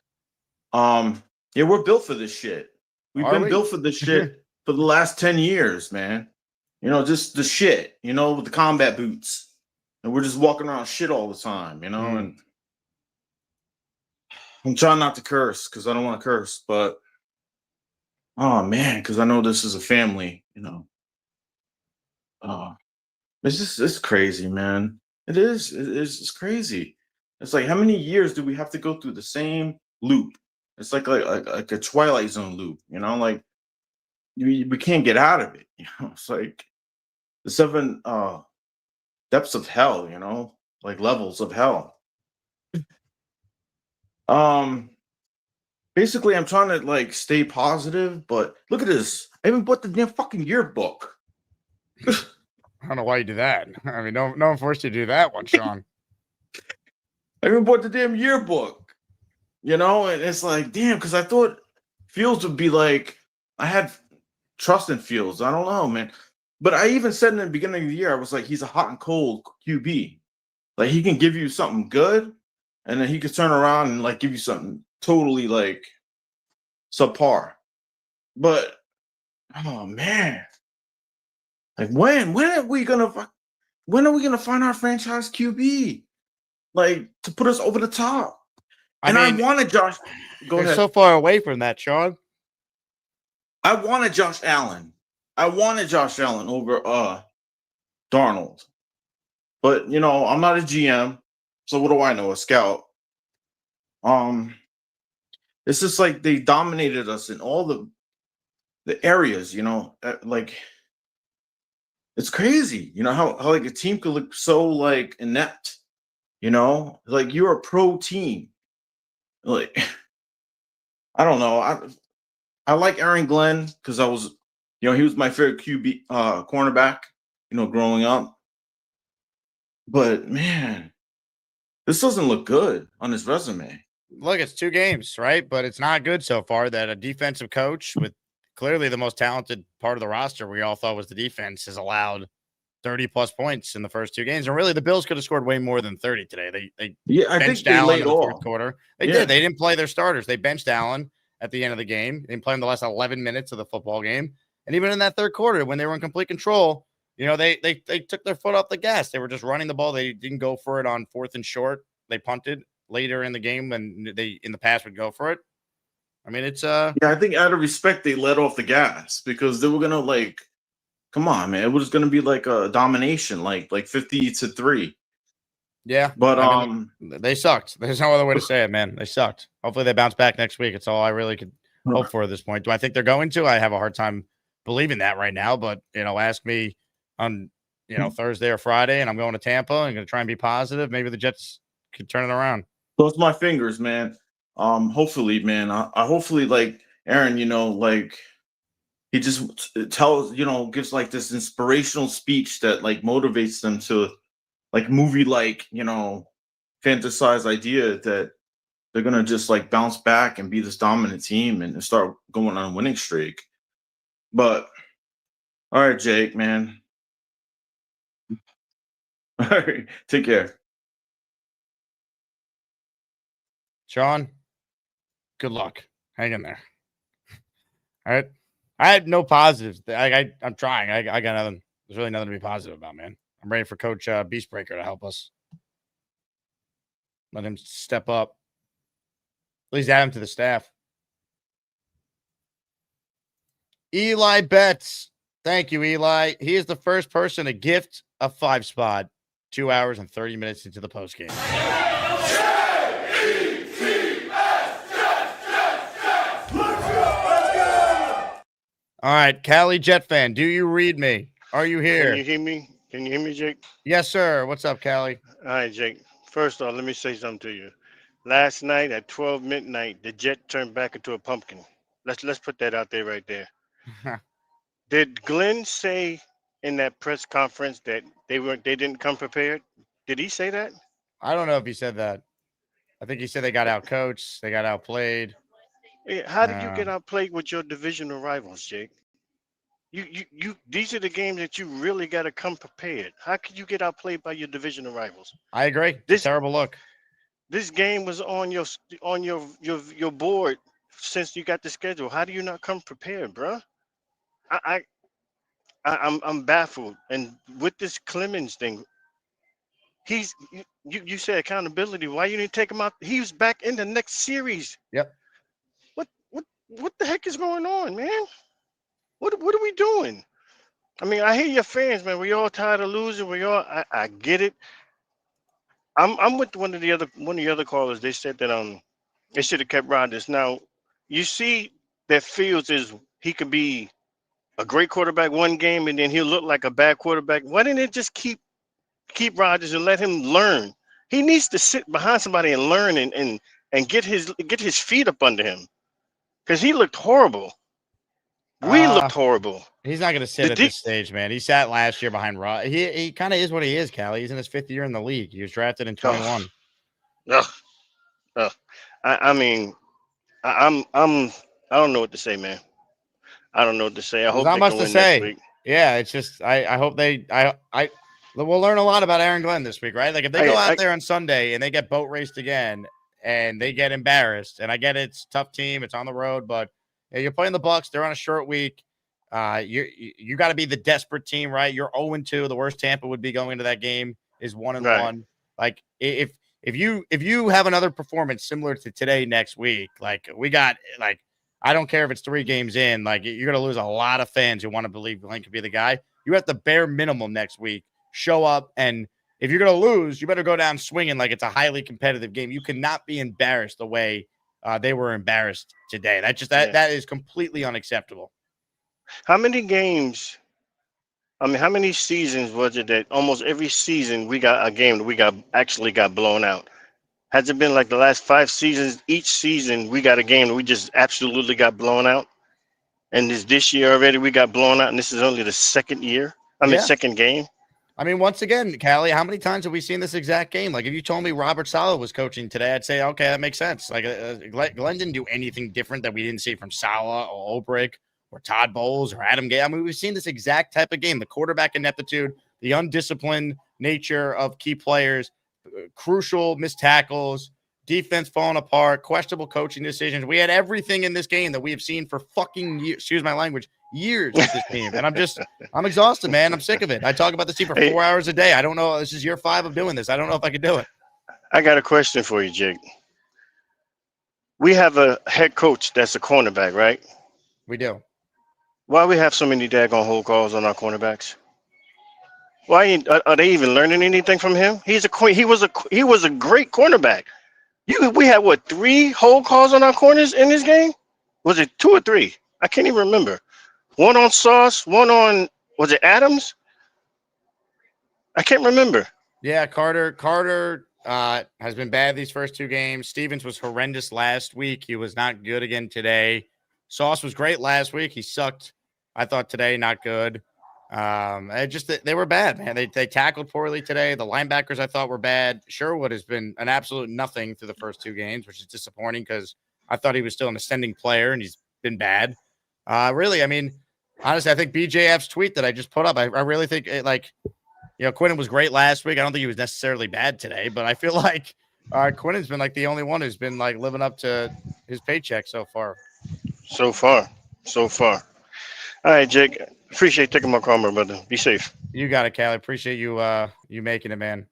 Yeah, we're built for this shit. We've Are been we? built for this shit for the last 10 years, man. You know, just the shit, you know, with the combat boots. And we're just walking around shit all the time, you know, and I'm trying not to curse because I don't want to curse, but oh man, because I know this is a family, you know. It's crazy, man. It's crazy. It's like, how many years do we have to go through the same loop? It's like a Twilight Zone loop, you know, like we can't get out of it. You know, it's like the 7 depths of hell, you know, like levels of hell. Basically I'm trying to like stay positive, but look at this. I even bought the damn fucking yearbook. I don't know why you do that. I mean, no one forced you to do that one, Sean. I even bought the damn yearbook, you know, and it's like, damn, because I thought Fields would be like, I had trust in Fields. I don't know, man. But I even said in the beginning of the year, I was like, he's a hot and cold QB. Like, he can give you something good, and then he could turn around and, like, give you something totally, like, subpar. But, oh, man. Like, when are we gonna find our franchise QB? Like, to put us over the top. I wanted Josh. Go ahead. So far away from that, Sean. I wanted Josh Allen. I wanted Josh Allen over Darnold. But you know, I'm not a GM, so what do I know? A scout. It's just like they dominated us in all the areas, you know, like it's crazy, you know, how like a team could look so like inept, you know, like you're a pro team. Like I don't know. I like Aaron Glenn because he was my favorite QB cornerback, you know, growing up. But man, this doesn't look good on his resume. Look, it's 2 games, right? But it's not good so far that a defensive coach with clearly the most talented part of the roster we all thought was the defense has allowed 30-plus points in the first 2 games. And really, the Bills could have scored way more than 30 today. They I think benched they Allen laid in the fourth off. quarter. They did. They didn't play their starters. They benched Allen at the end of the game. They didn't play him the last 11 minutes of the football game. And even in that third quarter, when they were in complete control, you know, they took their foot off the gas. They were just running the ball. They didn't go for it on 4th and short. They punted later in the game when they in the past would go for it. I mean, it's Yeah, I think out of respect they let off the gas because they were gonna like, come on, man, it was gonna be like a domination, like 50-3. Yeah, but I mean, they sucked. There's no other way to say it, man. They sucked. Hopefully they bounce back next week. It's all I really could hope for at this point. Do I think they're going to? I have a hard time believing that right now, but you know, ask me on Thursday or Friday, and I'm going to Tampa. I'm going to try and be positive. Maybe the Jets could turn it around. Close my fingers, man. Hopefully, man. I hopefully like Aaron, you know, like he just tells, you know, gives like this inspirational speech that like motivates them to like movie, like, you know, fantasized idea that they're gonna just like bounce back and be this dominant team and start going on a winning streak. But all right, Jake, man. All right, take care. Sean, good luck. Hang in there. All right. I had no positives. I'm trying. I got nothing. There's really nothing to be positive about, man. I'm ready for Coach Beastbreaker to help us. Let him step up. Please add him to the staff. Eli Betts. Thank you, Eli. He is the first person to gift a 5 spot 2 hours and 30 minutes into the postgame. All right, Cali Jet fan, do you read me? Are you here? Can you hear me? Can you hear me, Jake? Yes, sir. What's up, Cali? All right, Jake. First off, let me say something to you. Last night at 12 midnight, the Jet turned back into a pumpkin. Let's put that out there right there. Did Glenn say in that press conference that they didn't come prepared? Did he say that? I don't know if he said that. I think he said they got outcoached, they got outplayed. How did you get outplayed with your divisional rivals, Jake? You these are the games that you really got to come prepared. How could you get outplayed by your divisional rivals? I agree. This terrible look. This game was on your board since you got the schedule. How do you not come prepared, bro? I'm baffled. And with this Clemens thing, you said accountability. Why you didn't take him out? He was back in the next series. Yep. What the heck is going on, man? What are we doing? I mean, I hear your fans, man. We all tired of losing. I get it. I'm with one of the other callers. They said that they should have kept Rodgers. Now, you see that Fields he could be a great quarterback one game and then he'll look like a bad quarterback. Why didn't they just keep Rodgers and let him learn? He needs to sit behind somebody and learn and get his feet up under him. Because he looked horrible. We looked horrible. He's not going to sit at this stage, man. He sat last year behind Rod. He kind of is what he is, Callie. He's in his 5th year in the league. He was drafted in 21. I mean, I don't know what to say, man. I don't know what to say. I hope not they much can to win say. next week. Yeah, it's just I hope we'll learn a lot about Aaron Glenn this week, right? Like if they go out there on Sunday and they get boat raced again and they get embarrassed, and I get it's a tough team, it's on the road, but you're playing the Bucs. They're on a short week. You got to be the desperate team, right? You're 0-2. The worst Tampa would be going into that game is 1-1. Right. Like if you have another performance similar to today next week, like we got like I don't care if it's 3 games in, like you're gonna lose a lot of fans who want to believe Glenn could be the guy. You have the bare minimum next week. Show up, and if you're gonna lose, you better go down swinging like it's a highly competitive game. You cannot be embarrassed the way they were embarrassed today. That is completely unacceptable. How many games? I mean, how many seasons was it that almost every season we got a game that we actually got blown out? Has it been like the last 5 seasons? Each season we got a game that we just absolutely got blown out. And this year already we got blown out, and this is only the second year. Second game. I mean, once again, Callie, how many times have we seen this exact game? Like, if you told me Robert Saleh was coaching today, I'd say, okay, that makes sense. Like, Glenn didn't do anything different that we didn't see from Saleh or Ulbrich or Todd Bowles or Adam Gay. I mean, we've seen this exact type of game, the quarterback ineptitude, the undisciplined nature of key players, crucial missed tackles, defense falling apart, questionable coaching decisions. We had everything in this game that we have seen for fucking years. Excuse my language. Years with this team. And I'm exhausted, man. I'm sick of it. I talk about this team for 4 hours a day. I don't know. This is year 5 of doing this. I don't know if I could do it. I got a question for you, Jake. We have a head coach that's a cornerback, right? We do. Why we have so many daggone hold calls on our cornerbacks? Why are they even learning anything from him? He was a great cornerback. We had what, 3 hold calls on our corners in this game? Was it 2 or 3? I can't even remember. One on Sauce, one on, was it Adams? I can't remember. Yeah, Carter has been bad these first 2 games. Stevens was horrendous last week. He was not good again today. Sauce was great last week. He sucked. I thought today not good. They were bad, man. They tackled poorly today. The linebackers I thought were bad. Sherwood has been an absolute nothing through the first 2 games, which is disappointing because I thought he was still an ascending player and he's been bad. Really, I mean, honestly, I think BJF's tweet that I just put up, I really think Quinnen was great last week. I don't think he was necessarily bad today, but I feel like Quinnen's been like the only one who's been like living up to his paycheck so far. So far. All right, Jake. Appreciate taking my call, my brother. Be safe. You got it, Callie. Appreciate you you making it, man.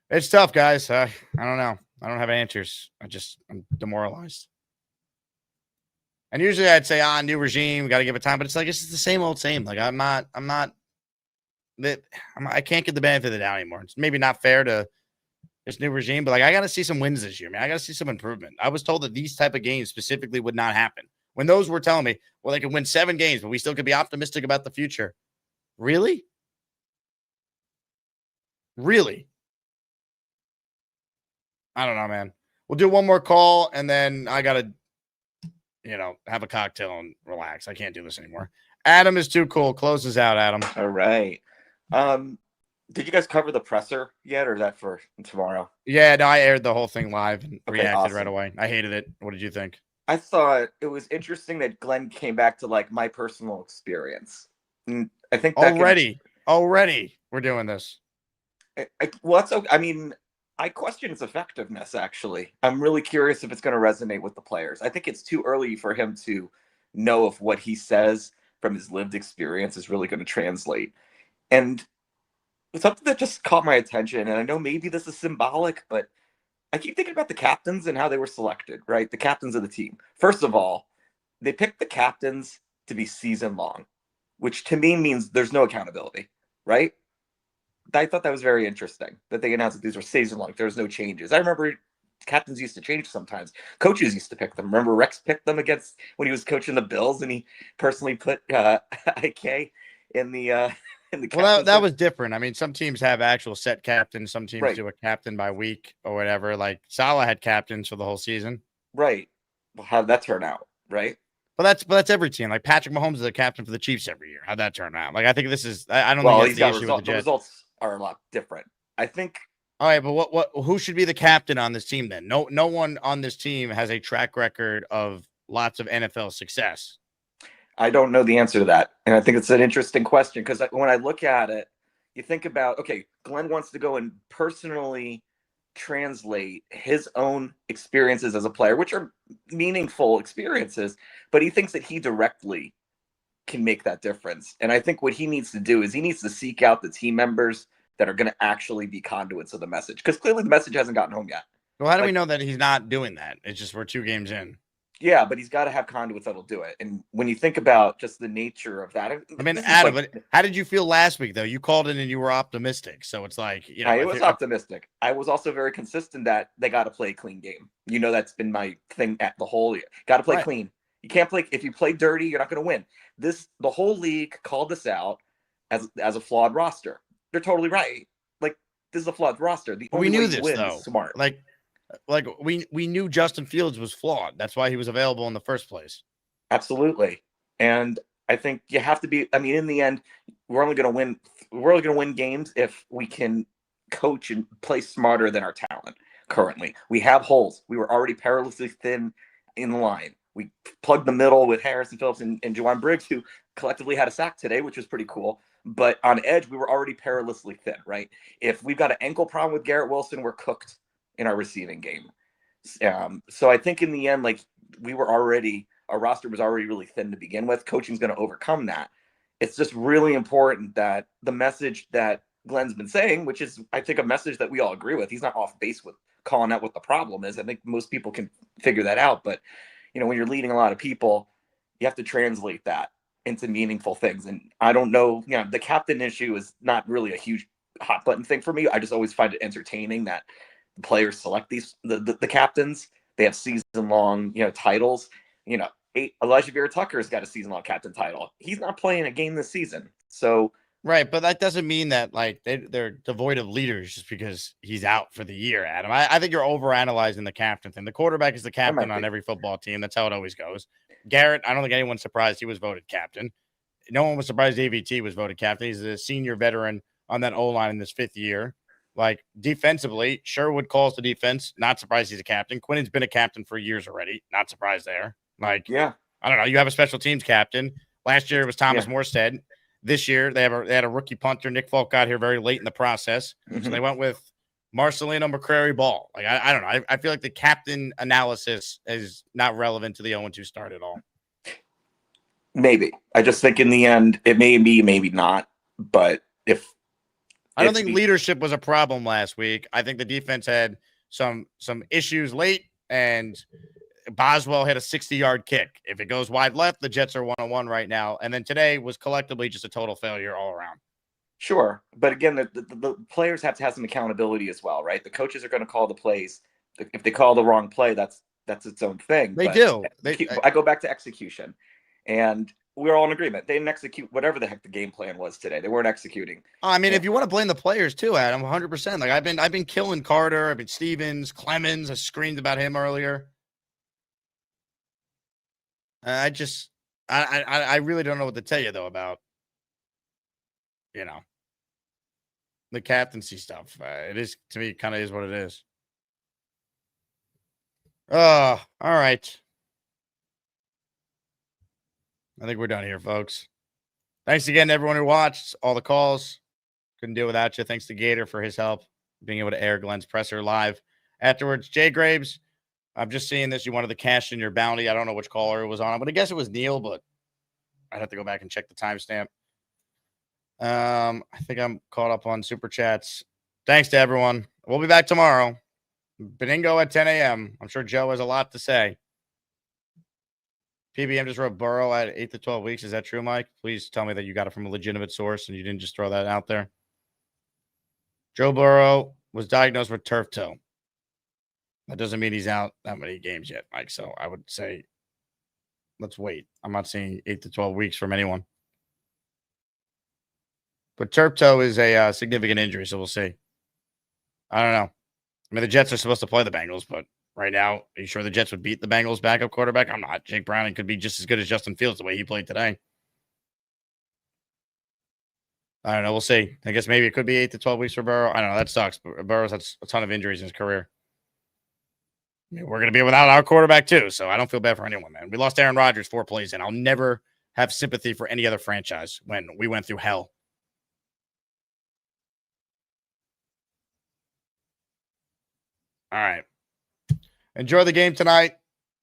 It's tough, guys. I don't know. I don't have answers. I'm demoralized. And usually I'd say, new regime, got to give it time, but it's like it's just the same old same. Like I can't get the benefit of the doubt anymore. It's maybe not fair to this new regime, but like I got to see some wins this year, man. I got to see some improvement. I was told that these type of games specifically would not happen. When those were telling me, well, they could win 7 games, but we still could be optimistic about the future. Really? Really? I don't know, man. We'll do one more call, and then I got to, have a cocktail and relax. I can't do this anymore. Adam is too cool. Close us out, Adam. All right. Did you guys cover the presser yet, or is that for tomorrow? Yeah, no, I aired the whole thing live and reacted awesome. right away. I hated it. What did you think? I thought it was interesting that Glenn came back to like my personal experience. And I think that already we're doing this. I mean, I question its effectiveness, actually. I'm really curious if it's going to resonate with the players. I think it's too early for him to know if what he says from his lived experience is really going to translate. And it's something that just caught my attention. And I know maybe this is symbolic, but I keep thinking about the captains and how they were selected, right? The captains of the team. First of all, they picked the captains to be season long, which to me means there's no accountability, right? I thought that was very interesting that they announced that these were season long. There's no changes. I remember captains used to change sometimes. Coaches used to pick them. Remember Rex picked them against when he was coaching the Bills, and he personally put IK in the Well, that was different. I mean, some teams have actual set captains. Some teams do a captain by week or whatever. Like Salah had captains for the whole season. Right. Well, how'd that turn out? Right. But that's every team. Like Patrick Mahomes is a captain for the Chiefs every year. How'd that turn out? Like I think this is. I don't think that's the issue with the Jets. Results are a lot different. I think. All right, but who should be the captain on this team then? No one on this team has a track record of lots of NFL success. I don't know the answer to that. And I think it's an interesting question because when I look at it, you think about, okay, Glenn wants to go and personally translate his own experiences as a player, which are meaningful experiences, but he thinks that he directly can make that difference. And I think what he needs to do is he needs to seek out the team members that are going to actually be conduits of the message because clearly the message hasn't gotten home yet. Well, how do we know that he's not doing that? It's just we're 2 games in. Yeah, but he's got to have conduits that'll do it. And when you think about just the nature of that, I mean, Adam, but how did you feel last week, though? You called in and you were optimistic. So it's like, I was optimistic. I was also very consistent that they got to play a clean game. That's been my thing at the whole year. Got to play clean. You can't play, if you play dirty, you're not going to win. The whole league called this out as a flawed roster. They're totally right. Like, this is a flawed roster. We knew this, though. Smart. Like we knew Justin Fields was flawed. That's why he was available in the first place. Absolutely. And I think you have to be, I mean, in the end, we're only going to win games if we can coach and play smarter than our talent currently. We have holes. We were already perilously thin in the line. We plugged the middle with Harrison Phillips and Juwan Briggs, who collectively had a sack today, which was pretty cool. But on edge, we were already perilously thin, right? If we've got an ankle problem with Garrett Wilson, we're cooked in our receiving game. So I think in the end, like our roster was already really thin to begin with. Coaching's going to overcome that. It's just really important that the message that Glenn's been saying, which is, I think, a message that we all agree with. He's not off base with calling out what the problem is. I think most people can figure that out. But, when you're leading a lot of people, you have to translate that into meaningful things. And I don't know, the captain issue is not really a huge hot button thing for me. I just always find it entertaining that players select the captains. They have season long titles. Elijah Vera Tucker's got a season long captain title. He's not playing a game this season. So right, but that doesn't mean that like they're devoid of leaders just because he's out for the year, Adam. I think you're overanalyzing the captain thing. The quarterback is the captain on every football team. That's how it always goes. Garrett, I don't think anyone's surprised he was voted captain. no one was surprised AVT was voted captain. He's a senior veteran on that O-line in this 5th year. Like, defensively, Sherwood calls the defense. Not surprised he's a captain. Quinn's been a captain for years already. Not surprised there. Like, Yeah. I don't know. You have a special teams captain. Last year it was Thomas Morstead. This year they had a rookie punter. Nick Falk got here very late in the process. So they went with Marcelino McCrary Ball. Like, I don't know. I feel like the captain analysis is not relevant to the 0-2 start at all. Maybe. I just think in the end, it may be, maybe not. But I don't think leadership was a problem last week. I think the defense had some issues late, and Boswell hit a 60-yard kick. If it goes wide left, the Jets are 1-1 right now. And then today was collectively just a total failure all around. Sure. But again, the players have to have some accountability as well, right? The coaches are going to call the plays. If they call the wrong play, that's its own thing. They do. I go back to execution. And we're all in agreement. They didn't execute whatever the heck the game plan was today. They weren't executing. I mean, if you want to blame the players too, Adam, 100%. Like, I've been killing Carter. I've been Stevens, Clemens. I screamed about him earlier. I really don't know what to tell you though about, the captaincy stuff. It is, to me, kind of is what it is. All right. I think we're done here, folks. Thanks again to everyone who watched, all the calls. Couldn't do it without you. Thanks to Gator for his help, being able to air Glenn's presser live afterwards. Jay Graves, I'm just seeing this. You wanted to cash in your bounty. I don't know which caller it was on. I'm going to guess it was Neil, but I'd have to go back and check the timestamp. I think I'm caught up on Super Chats. Thanks to everyone. We'll be back tomorrow. Beningo at 10 a.m. I'm sure Joe has a lot to say. PBM just wrote Burrow at 8 to 12 weeks. Is that true, Mike? Please tell me that you got it from a legitimate source and you didn't just throw that out there. Joe Burrow was diagnosed with turf toe. That doesn't mean he's out that many games yet, Mike. So I would say let's wait. I'm not seeing 8 to 12 weeks from anyone. But turf toe is a significant injury, so we'll see. I don't know. I mean, the Jets are supposed to play the Bengals, but right now, are you sure the Jets would beat the Bengals backup quarterback? I'm not. Jake Browning could be just as good as Justin Fields the way he played today. I don't know. We'll see. I guess maybe it could be 8 to 12 weeks for Burrow. I don't know. That sucks. Burrow's had a ton of injuries in his career. I mean, we're going to be without our quarterback too, so I don't feel bad for anyone, man. We lost Aaron Rodgers 4 plays in. I'll never have sympathy for any other franchise when we went through hell. All right. Enjoy the game tonight.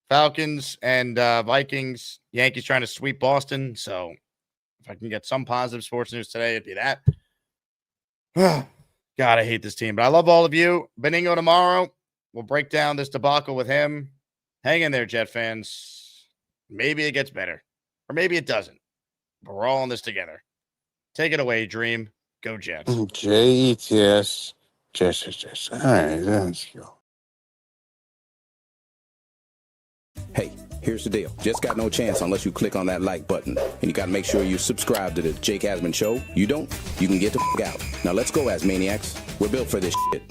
Falcons and Vikings. Yankees trying to sweep Boston. So if I can get some positive sports news today, it'd be that. God, I hate this team. But I love all of you. Beningo tomorrow. We'll break down this debacle with him. Hang in there, Jet fans. Maybe it gets better. Or maybe it doesn't. But we're all in this together. Take it away, Dream. Go Jets. Jets. Jets. All right, let's go. Hey, here's the deal. Just got no chance unless you click on that like button. And you got to make sure you subscribe to the Jake Asman Show. You don't, you can get the f*** out. Now let's go, Asmaniacs. We're built for this shit.